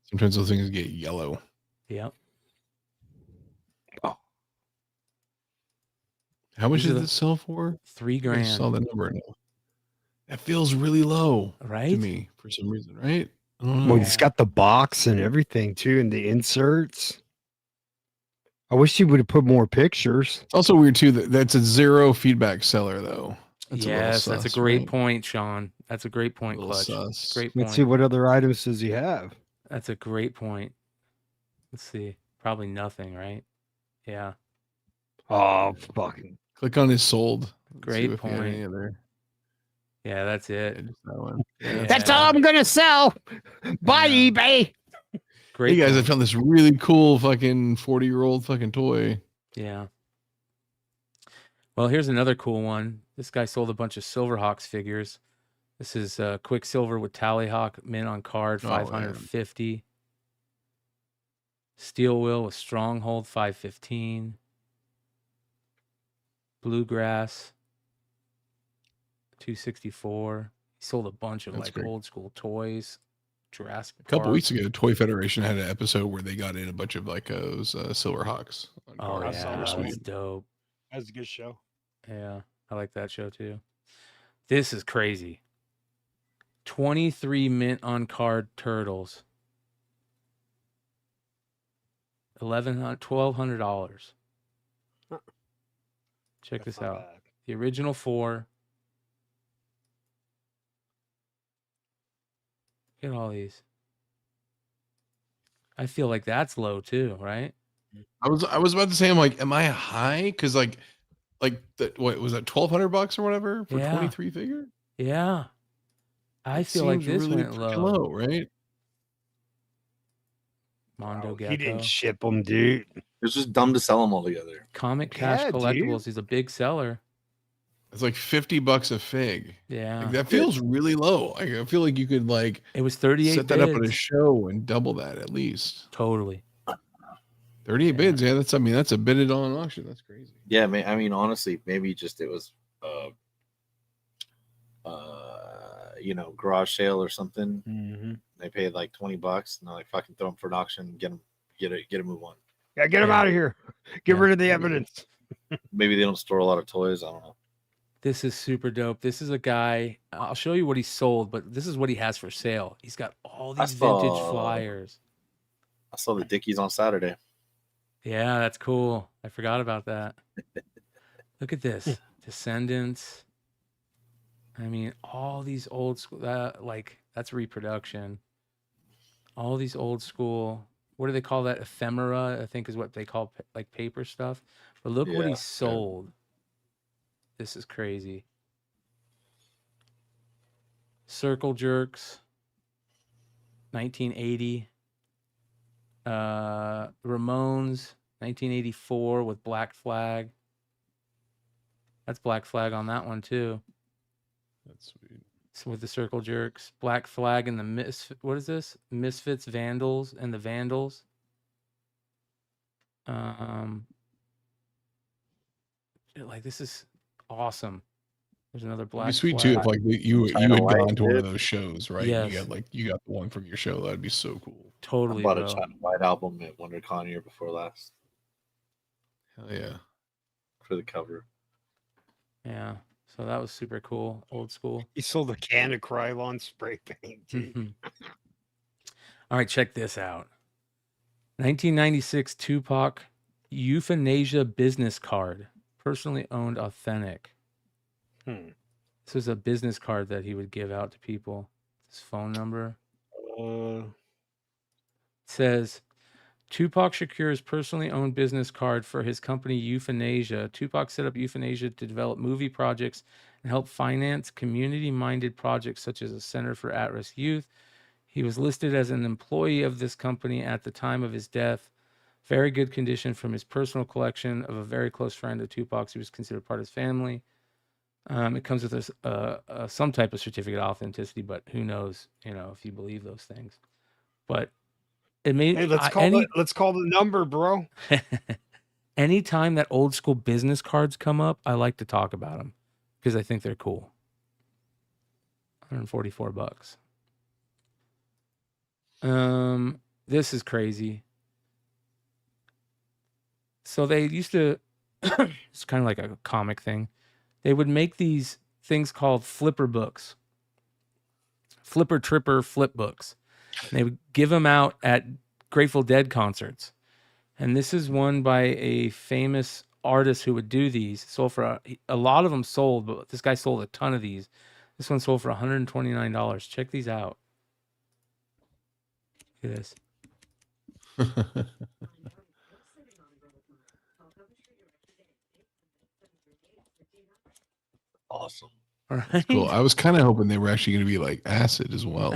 Sometimes those things get yellow. Yep. Oh. How much These are did the- this sell for? $3,000. I saw the number now. That feels really low Right? to me for some reason, right? Well, he's got the box and everything too, and the inserts. I wish he would have put more pictures. It's also weird too that that's a zero feedback seller though. That's Yes, that's a sus, great right? point, Sean. That's a great A point, little Clutch. sus. Great Let's see point. what other items does he have. That's a great point. Let's see. Probably nothing, right? Yeah. Oh, fucking. Click on his sold. Great See if he had any point. other. Yeah, that's Yeah, it. just that one. Yeah. That's all I'm gonna sell. Buy Yeah. eBay. Great Hey guys, I point. found this really cool fucking 40-year-old fucking toy. Yeah. Well, here's another cool one. This guy sold a bunch of Silverhawks figures. This is Quicksilver with Tallyhawk, mint on card, Oh, yeah. 550. Steel Wheel with Stronghold, 515. Bluegrass, 264. He sold a bunch of That's like great. old school toys. Jurassic A couple Park. weeks ago, Toy Federation had an episode where they got in a bunch of like those Silverhawks. On Oh cards. yeah, They were that's sweet. dope. That's a good show. Yeah, I like that show too. This is crazy. 23 mint on card turtles. $1,200. Check this out. The original 4. Look at all these. I feel like that's low too, right? I was about to say, I'm like, am I high? Because like that, what was that, $1,200 or whatever for Yeah. 23 figure? Yeah. I It feel like seems this really went freaking low. low, right? Mondo He didn't Gecko. ship them, dude. It's just dumb to sell them all together. Comic Cash Yeah, Collectibles. dude. He's a big seller. It's like $50 a fig. Yeah. Like, that feels really low. I feel like you could like It was 38 set that bids. up at a show and double that at least. Totally. 38 bids, yeah. That's that's a bidded on auction. That's crazy. Yeah, I mean, honestly, maybe just it was, garage sale or something. Mm-hmm. They paid like $20, and they're like, "Fucking throw them for an auction, get a move on." Yeah, get him out of here. Get rid of the evidence. Maybe they don't store a lot of toys. I don't know. This is super dope. This is a guy. I'll show you what he sold, but this is what he has for sale. He's got all these vintage flyers. I saw the Dickies on Saturday. Yeah, that's cool. I forgot about that. Look at this. Descendants. I mean, all these old school, that's reproduction. All these old school, what do they call that? Ephemera, I think is what they call like paper stuff. But look what he Yeah, sold. This is crazy. Circle Jerks, 1980. Ramones, 1984 with Black Flag. That's Black Flag on that one too. That's sweet. So with the Circle Jerks, Black Flag and the what is this? Misfits, Vandals, and the Vandals. Like this is awesome. There's another It'd Black be sweet Flag. too if like you had China White, gone to one of dude. those shows, right? Yes. You got the one from your show. That'd be so cool. Totally, I bought a bro. China White album at WonderCon year before last Hell yeah. for the cover. Yeah. So that was super cool. Old school. He sold a can of Krylon spray paint. Dude. All right, check this out. 1996 Tupac Euthanasia business card. Personally owned, authentic. This was a business card that he would give out to people. His phone number. It says, Tupac Shakur's personally owned business card for his company Euthanasia. Tupac set up Euthanasia to develop movie projects and help finance community-minded projects such as a Center for At-Risk Youth. He was listed as an employee of this company at the time of his death. Very good condition from his personal collection of a very close friend of Tupac's who was considered part of his family. It comes with some type of certificate of authenticity, but who knows, if you believe those things. But it made Let's call the number, bro. Anytime that old school business cards come up, I like to talk about them because I think they're cool. $144. This is crazy. So they used to, it's kind of like a comic thing. They would make these things called flipper books. Flipper Tripper flip books. They would give them out at Grateful Dead concerts. And this is one by a famous artist who would do these. Sold for a lot of them sold, but this guy sold a ton of these. This one sold for $129. Check these out. Look at this. Awesome. All right. Cool. I was kind of hoping they were actually going to be like acid as well.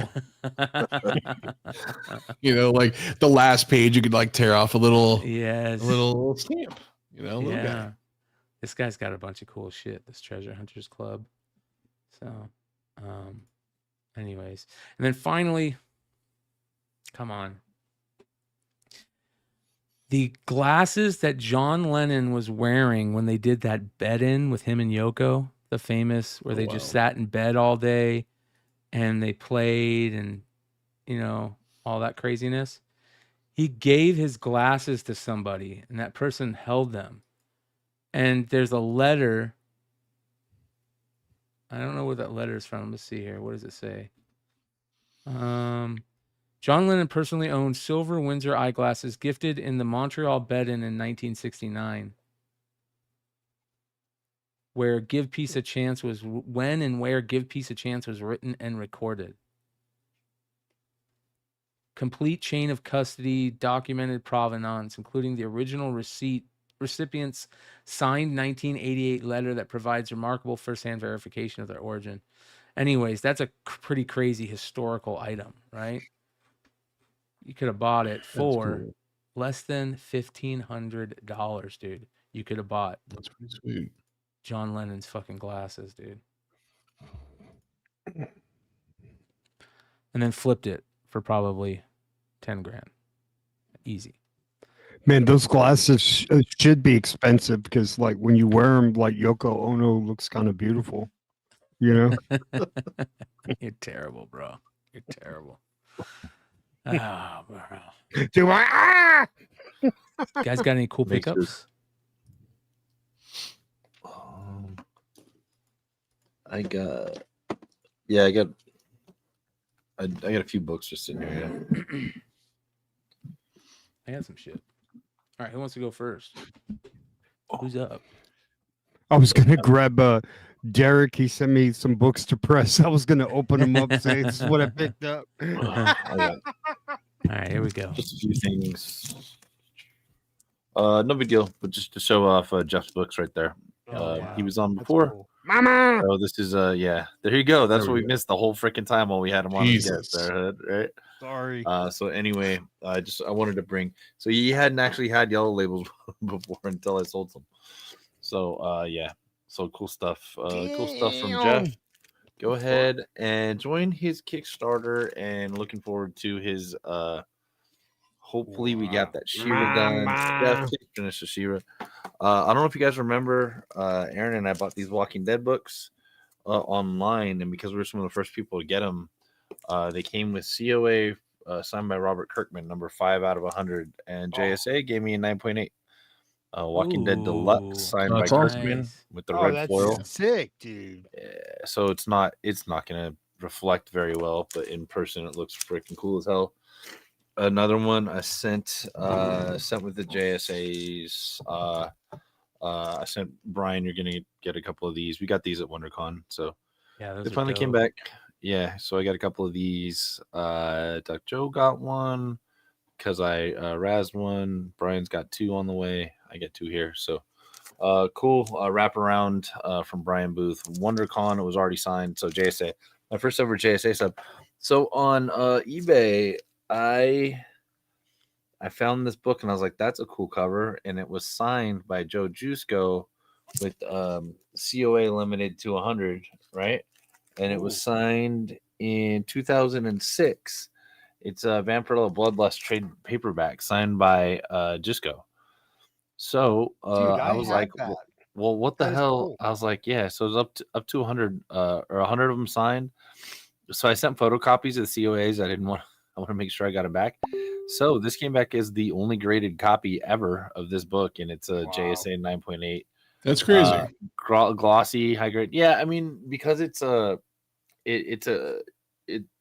Like the last page, you could like tear off a little stamp. Little guy. This guy's got a bunch of cool shit. This Treasure Hunters Club. So, anyways, and then finally, come on. The glasses that John Lennon was wearing when they did that bed-in with him and Yoko, the famous where they just sat in bed all day and they played and, all that craziness. He gave his glasses to somebody and that person held them. And there's a letter. I don't know where that letter is from. Let's see here. What does it say? John Lennon personally owned silver Windsor eyeglasses gifted in the Montreal bed-in 1969. Where Give Peace a Chance was when and where Give Peace a Chance was written and recorded. Complete chain of custody, documented provenance, including the original recipient's signed 1988 letter that provides remarkable firsthand verification of their origin. Anyways, that's a pretty crazy historical item, right? You could have bought it for less than $1,500, dude. You could have bought. That's pretty sweet. John Lennon's fucking glasses, dude. And then flipped it for probably 10 grand. Easy. Man, those glasses should be expensive because, like, when you wear them, like Yoko Ono looks kind of beautiful. You're terrible, bro. You're terrible. Oh, bro. Do I? Guys, got any cool pickups? I got a few books just in here. Yeah. I got some shit. All right, who wants to go first? Who's up? I was gonna grab Derek. He sent me some books to press. I was gonna open them up, say this is what I picked up. All right, here we go. Just a few things. No big deal, but just to show off Jeff's books right there. He was on before. Cool. Mama. So this is there you go. That's what we missed the whole freaking time while we had him on the guest there, right? Sorry. So anyway, I wanted to bring. So he hadn't actually had yellow labels before until I sold some. So so cool stuff. Cool stuff from Jeff. Go ahead and join his Kickstarter, and looking forward to his. Hopefully we got that She-Ra done. Jeff finished the She-Ra. I don't know if you guys remember, Aaron and I bought these Walking Dead books online, and because we were some of the first people to get them, they came with COA signed by Robert Kirkman, number 5 out of 100, and JSA gave me a 9.8. Walking Dead Deluxe signed by Kirkman with the red foil. Sick, dude. So it's not gonna reflect very well, but in person it looks freaking cool as hell. Another one I sent with the JSAs. I sent Brian. You're gonna get a couple of these. We got these at WonderCon, so they finally came back. Yeah, so I got a couple of these. Duck Joe got one because I razzed one. Brian's got 2 on the way. I get 2 here. So cool wraparound from Brian Booth. WonderCon, it was already signed. So JSA, my first ever JSA sub. So on eBay, I found this book and I was like, that's a cool cover. And it was signed by Joe Jusko with COA limited to 100, right? And it was signed in 2006. It's a Vampirella Bloodlust trade paperback signed by Jusko. So Dude, I was like, well, what the hell? Cool. I was like, yeah. So it was up to 100 or 100 of them signed. So I sent photocopies of the COAs. I want to make sure I got it back. So this came back as the only graded copy ever of this book, and it's a JSA 9.8. That's crazy. Glossy, high grade. Yeah, I mean, because it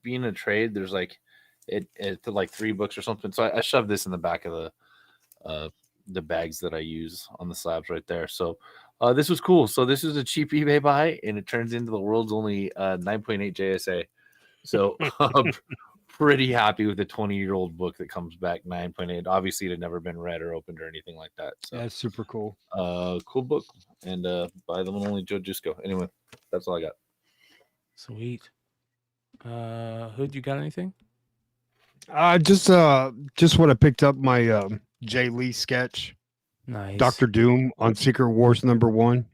being a trade, there's like it to like 3 books or something. So I shoved this in the back of the bags that I use on the slabs right there. So this was cool. So this is a cheap eBay buy, and it turns into the world's only 9.8 JSA. So I'm pretty happy with the 20-year-old book that comes back 9.8. Obviously, it had never been read or opened or anything like that. So That's super cool. cool book, and by the one only Joe Jusco. Anyway, that's all I got. Sweet. Hood, you got anything? Just what I picked up my Jay Lee sketch, Nice. Doctor Doom on Secret Wars #1.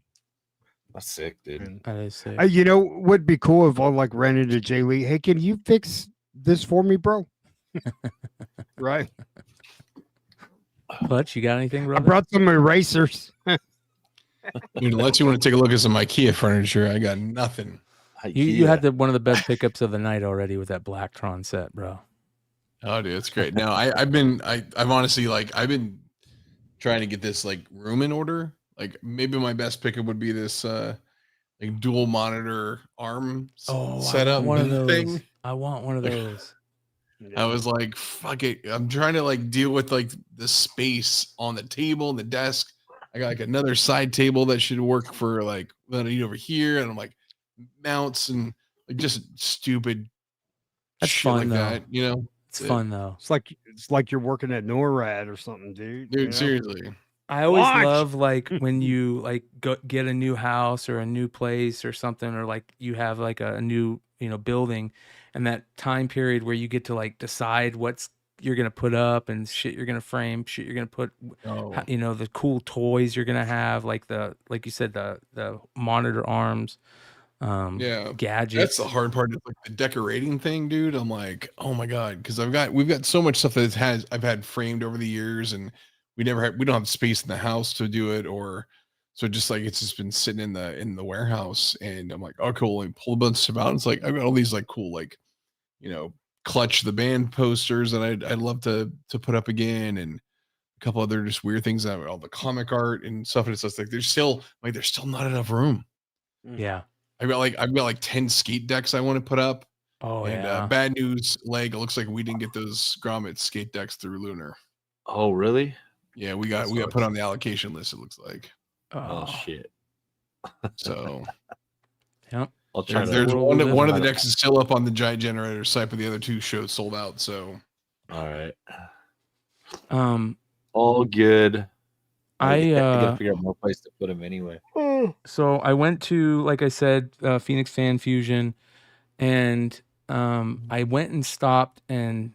That's sick, dude. That is sick. You know, would be cool if I like ran into Jay Lee. Hey, can you fix this for me, bro? Right. Butch, you got anything, I brother? brought some erasers. Dude, unless you want to take a look at some IKEA furniture, I got nothing. You had one of the best pickups of the night already with that Blacktron set, bro. Oh, dude, it's great. Now I've honestly I've been trying to get this like room in order. Like maybe my best pickup would be this like dual monitor arm setup one of those. thing. I want one of those. I was like, fuck it. I'm trying to like deal with like the space on the table and the desk. I got like another side table that should work for like what I need over here. And I'm like mounts and like just stupid That's shit fun, like though. that, you know? It's fun though. It's like you're working at NORAD or something, dude. Dude, you know? seriously. I always love like when you like get a new house or a new place or something, or like you have like a new building, and that time period where you get to like decide what's you're gonna put up and shit you're gonna frame, shit you're gonna put, the cool toys you're gonna have, like you said, the monitor arms, gadgets. That's the hard part, is like the decorating thing, dude. I'm like, oh my god, because we've got so much stuff that I've had framed over the years, and we don't have space in the house to do it, or so just like it's just been sitting in the warehouse, and I'm like, oh cool, like pull a bunch of stuff out. And it's like I've got all these like cool like Clutch the Band posters that I'd love to put up again, and a couple other just weird things, that all the comic art and stuff. And it's just like there's still not enough room. Yeah. I've got like 10 skate decks I want to put up. Oh, and yeah. Bad news, Leg. It looks like we didn't get those grommet skate decks through Lunar. Oh, really? Yeah, we got put on the allocation list, it looks like. Oh shit. So yep. I'll try there's one of the decks is still up on the Giant Generator site, but the other two shows sold out. So all right. All good. I gotta figure out more place to put them anyway. So I went to, like I said, Phoenix Fan Fusion, and I went and stopped and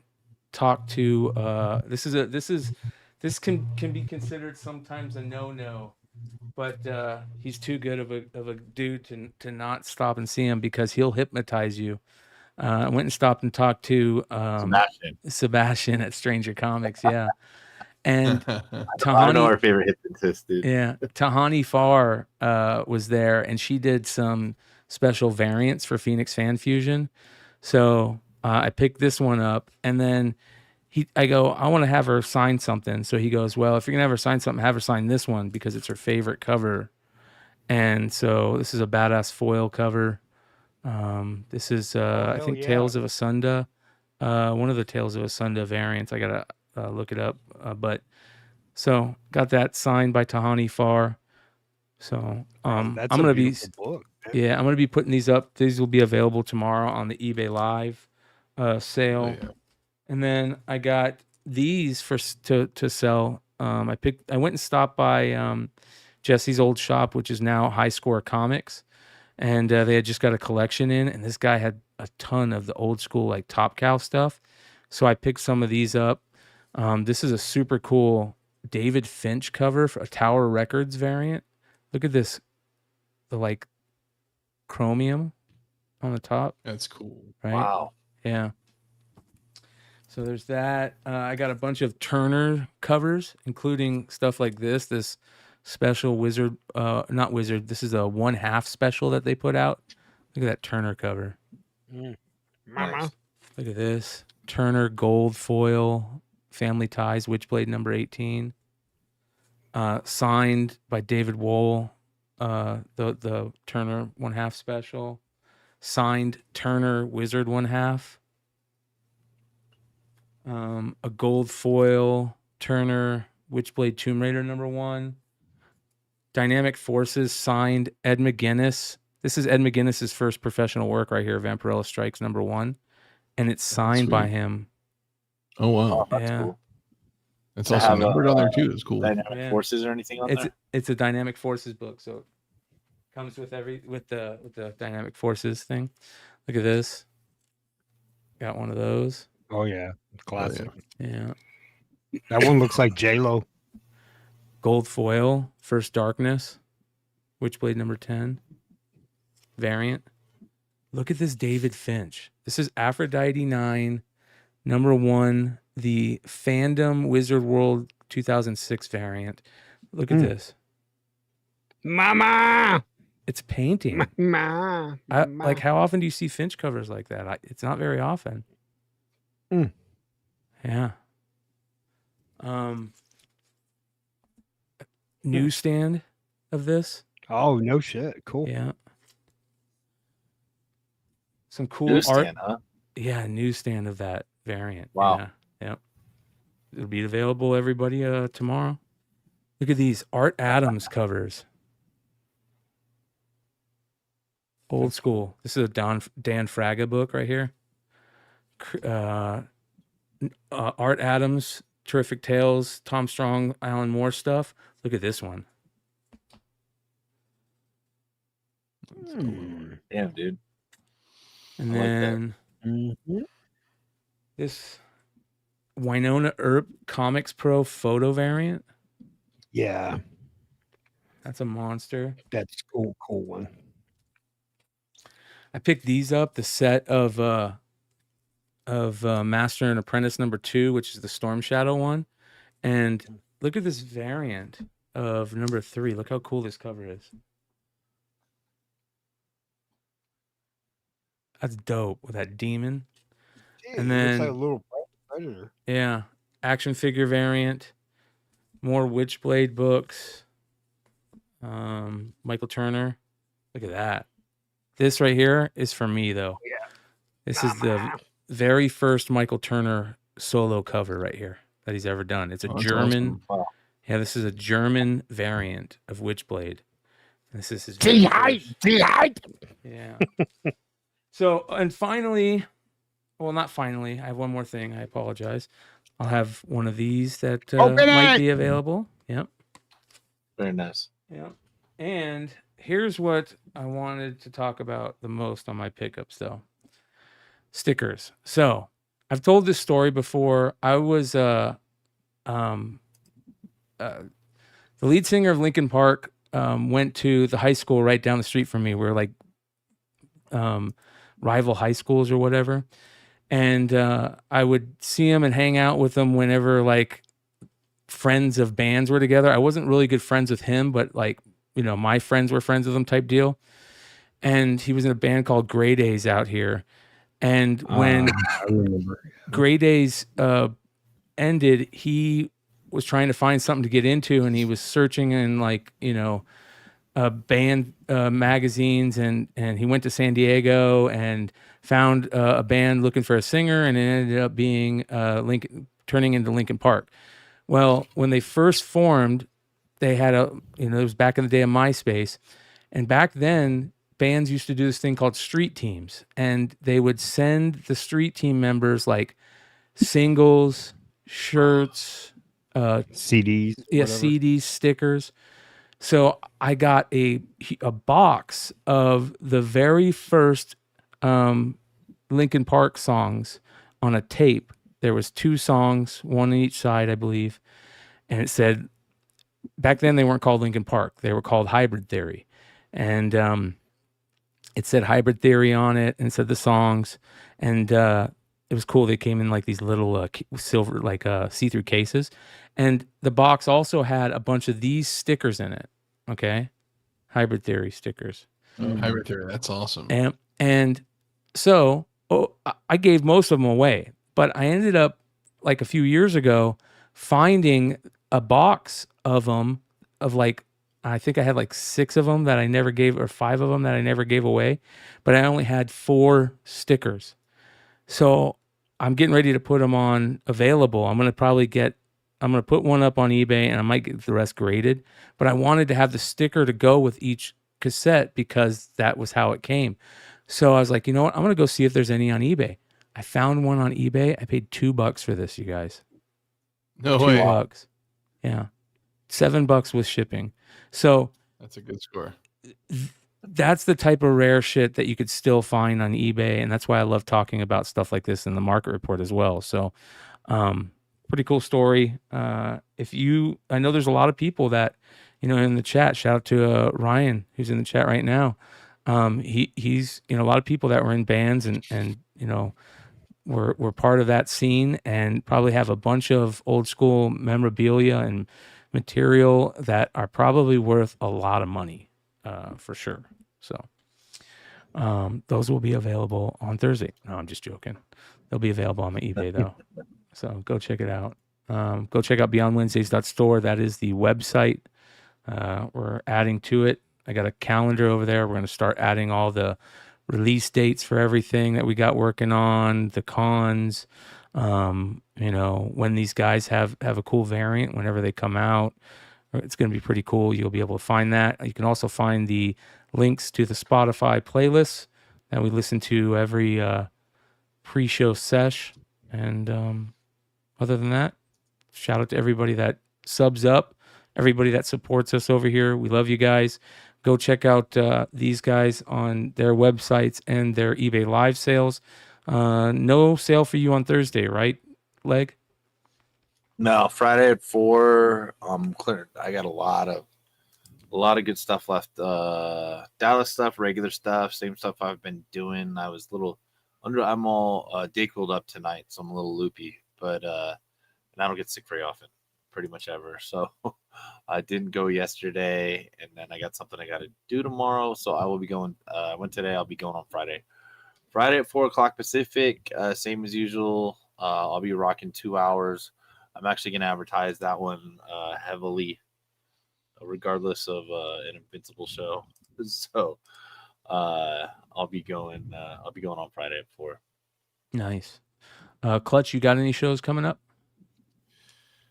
talked to. This can be considered sometimes a no, but he's too good of a dude to not stop and see him, because he'll hypnotize you. I went and stopped and talked to Sebastian at Stranger Comics, yeah. And I know our favorite hypnotist, dude. Yeah, Tahani Farr was there, and she did some special variants for Phoenix Fan Fusion. So I picked this one up, and then I go, I want to have her sign something. So he goes, well, if you're gonna have her sign something, have her sign this one, because it's her favorite cover. And so this is a badass foil cover. This is I think Tales of Asunda, one of the Tales of Asunda variants. I gotta look it up, but so got that signed by Tahani Farr. So I'm gonna be putting these up. These will be available tomorrow on the eBay Live sale. Oh, yeah. And then I got these to sell. I went and stopped by Jesse's old shop, which is now High Score Comics, and they had just got a collection in, and this guy had a ton of the old school like Top Cow stuff. So I picked some of these up. This is a super cool David Finch cover for a Tower Records variant. Look at this, the like chromium on the top. That's cool. Right? Wow. Yeah. So there's that. I got a bunch of Turner covers, including stuff like this special Wizard, not Wizard. This is a 1/2 special that they put out. Look at that Turner cover. Mama. Look at this Turner gold foil, Family Ties, Witchblade number 18. Signed by David Wohl, the Turner 1/2 special. Signed Turner Wizard 1/2. A gold foil Turner Witchblade Tomb Raider #1. Dynamic Forces signed Ed McGuinness. This is Ed McGuinness's first professional work right here, Vampirella Strikes #1. And it's signed by sweet. him. Oh wow, That's Yeah. cool. that's To also have numbered on there too. It's cool. Dynamic Yeah. Forces or anything on there? It's a Dynamic Forces book, so it comes with the Dynamic Forces thing. Look at this. Got one of those. Oh yeah, classic. Yeah. That one looks like J-Lo. Gold foil, First Darkness, Witchblade #10 variant. Look at this David Finch. This is Aphrodite 9, #1, the Fandom Wizard World 2006 variant. Look at this. Mama! It's painting. Mama! Like, how often do you see Finch covers like that? It's not very often. Mm. Yeah. Newsstand of this. Oh, no shit. Cool. Yeah. Some cool Newsstand, art. huh? Yeah, newsstand of that variant. Wow. Yeah. Yep. It'll be available, everybody, tomorrow. Look at these Art Adams covers. Old school. This is a Dan Fraga book right here. Art Adams, Terrific Tales, Tom Strong, Alan Moore stuff. Look at this one. Damn, dude. And I like that. then Mm-hmm. this Winona Earp Comics Pro photo variant. Yeah, That's a monster. that's cool. Cool one. I picked these up, the set of Master and Apprentice #2, which is the Storm Shadow one. And look at this variant of #3. Look how cool this cover is. That's dope with that demon. And then looks like a little predator. yeah, action figure variant, more Witchblade books. Michael Turner. Look at that. This right here is for me though. Yeah. This is the very first Michael Turner solo cover right here that he's ever done. It's a Oh, that's German. awesome. Wow. Yeah, this is a German variant of Witchblade. This is his. Yeah. So, and finally, well, not finally, I have one more thing. I apologize. I'll have one of these that might be available. Yep. Very nice. Yep. And here's what I wanted to talk about the most on my pickups, though. Stickers. So I've told this story before. I was the lead singer of Linkin Park. Went to the high school right down the street from me. We're like rival high schools or whatever. And I would see him and hang out with him whenever like friends of bands were together. I wasn't really good friends with him, but like, you know, my friends were friends with him type deal. And he was in a band called Gray Days out here. And when I remember. Gray Days ended, he was trying to find something to get into, and he was searching in like, you know, band magazines, and he went to San Diego and found a band looking for a singer, and it ended up being turning into Linkin Park. Well, when they first formed, they had it was back in the day of MySpace, and back then bands used to do this thing called street teams, and they would send the street team members like singles, shirts, CDs. yeah, whatever. CDs, stickers. So I got a box of the very first Linkin Park songs on a tape. There was 2 songs, one on each side, I believe. And it said, back then they weren't called Linkin Park. They were called Hybrid Theory. And it said Hybrid Theory on it, and it said the songs. And it was cool. They came in like these little silver, like see-through cases. And the box also had a bunch of these stickers in it. Okay. Hybrid Theory stickers. Hybrid Theory. That's awesome. And so I gave most of them away, but I ended up like a few years ago finding a box of them of like, I think I had like 6 of them that I never gave, or 5 of them that I never gave away, but I only had 4 stickers. So I'm getting ready to put them on available. I'm going to put one up on eBay and I might get the rest graded, but I wanted to have the sticker to go with each cassette because that was how it came. So I was like, you know what? I'm going to go see if there's any on eBay. I found one on eBay. I paid $2 for this, you guys. No $2. way. Yeah. $7 with shipping. So That's a good score. that's the type of rare shit that you could still find on eBay. And that's why I love talking about stuff like this in the market report as well. So, pretty cool story. I know there's a lot of people that, in the chat, shout out to Ryan, who's in the chat right now. He's, a lot of people that were in bands and were part of that scene and probably have a bunch of old school memorabilia and material that are probably worth a lot of money, for sure. So, those will be available on Thursday. No, I'm just joking. They'll be available on my eBay though. So go check it out. Go check out beyondwednesdays.store. That is the website. We're adding to it. I got a calendar over there. We're going to start adding all the release dates for everything that we got working on, the cons, when these guys have a cool variant, whenever they come out. It's going to be pretty cool. You'll be able to find that. You can also find the links to the Spotify playlists that we listen to every pre-show sesh. And other than that, shout out to everybody that subs up, everybody that supports us over here. We love you guys. Go check out these guys on their websites and their eBay live sales. No sale for you on Thursday, right, Leg? No, Friday at 4. I'm clear. I got a lot of good stuff left. Dallas stuff, regular stuff, same stuff I've been doing. I was a little under. I'm all day cooled up tonight, so I'm a little loopy. But and I don't get sick very often, pretty much ever. So I didn't go yesterday, and then I got something I got to do tomorrow. So I will be going. I went today. I'll be going on Friday. Friday at 4:00 Pacific, same as usual. I'll be rocking 2 hours. I'm actually going to advertise that one heavily, regardless of an Invincible show. So I'll be going on Friday at 4. Nice. Clutch, you got any shows coming up?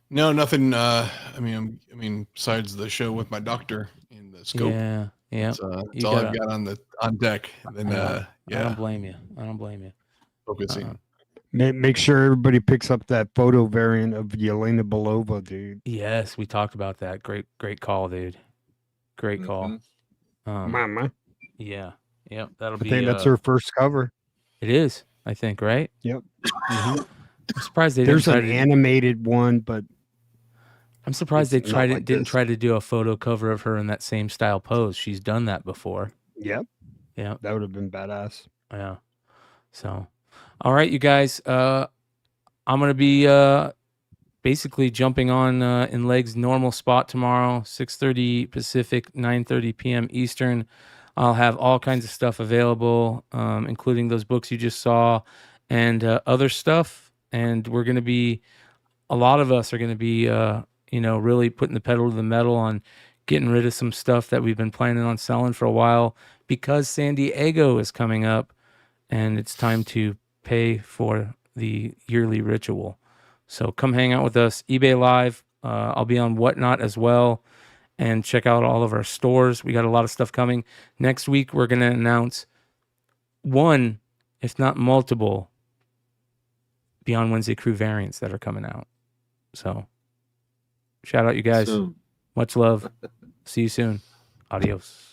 No, nothing. Besides the show with my doctor in the scope. Yeah. That's all I've got on deck. And then, I don't blame you. Focusing. Make sure everybody picks up that photo variant of Yelena Belova, dude. Yes, we talked about that. Great call, dude. Great call. Mama. Yeah. Yep. That'll I be. think that's her first cover. It is, I think, right? Yep. I'm surprised they There's didn't an animated one, but I'm surprised they it's not like didn't this. try to do a photo cover of her in that same style pose. She's done that before. Yep. Yeah. That would have been badass. Yeah. So, all right, you guys. I'm gonna be basically jumping on in Leg's normal spot tomorrow, 6:30 Pacific, 9:30 p.m. Eastern. I'll have all kinds of stuff available, including those books you just saw and other stuff. And we're gonna be, a lot of us are gonna be, really putting the pedal to the metal on getting rid of some stuff that we've been planning on selling for a while because San Diego is coming up. And it's time to pay for the yearly ritual. So come hang out with us. eBay Live. I'll be on Whatnot as well. And check out all of our stores. We got a lot of stuff coming. Next week, we're going to announce one, if not multiple, Beyond Wednesday crew variants that are coming out. So shout out you guys. Soon. Much love. See you soon. Adios.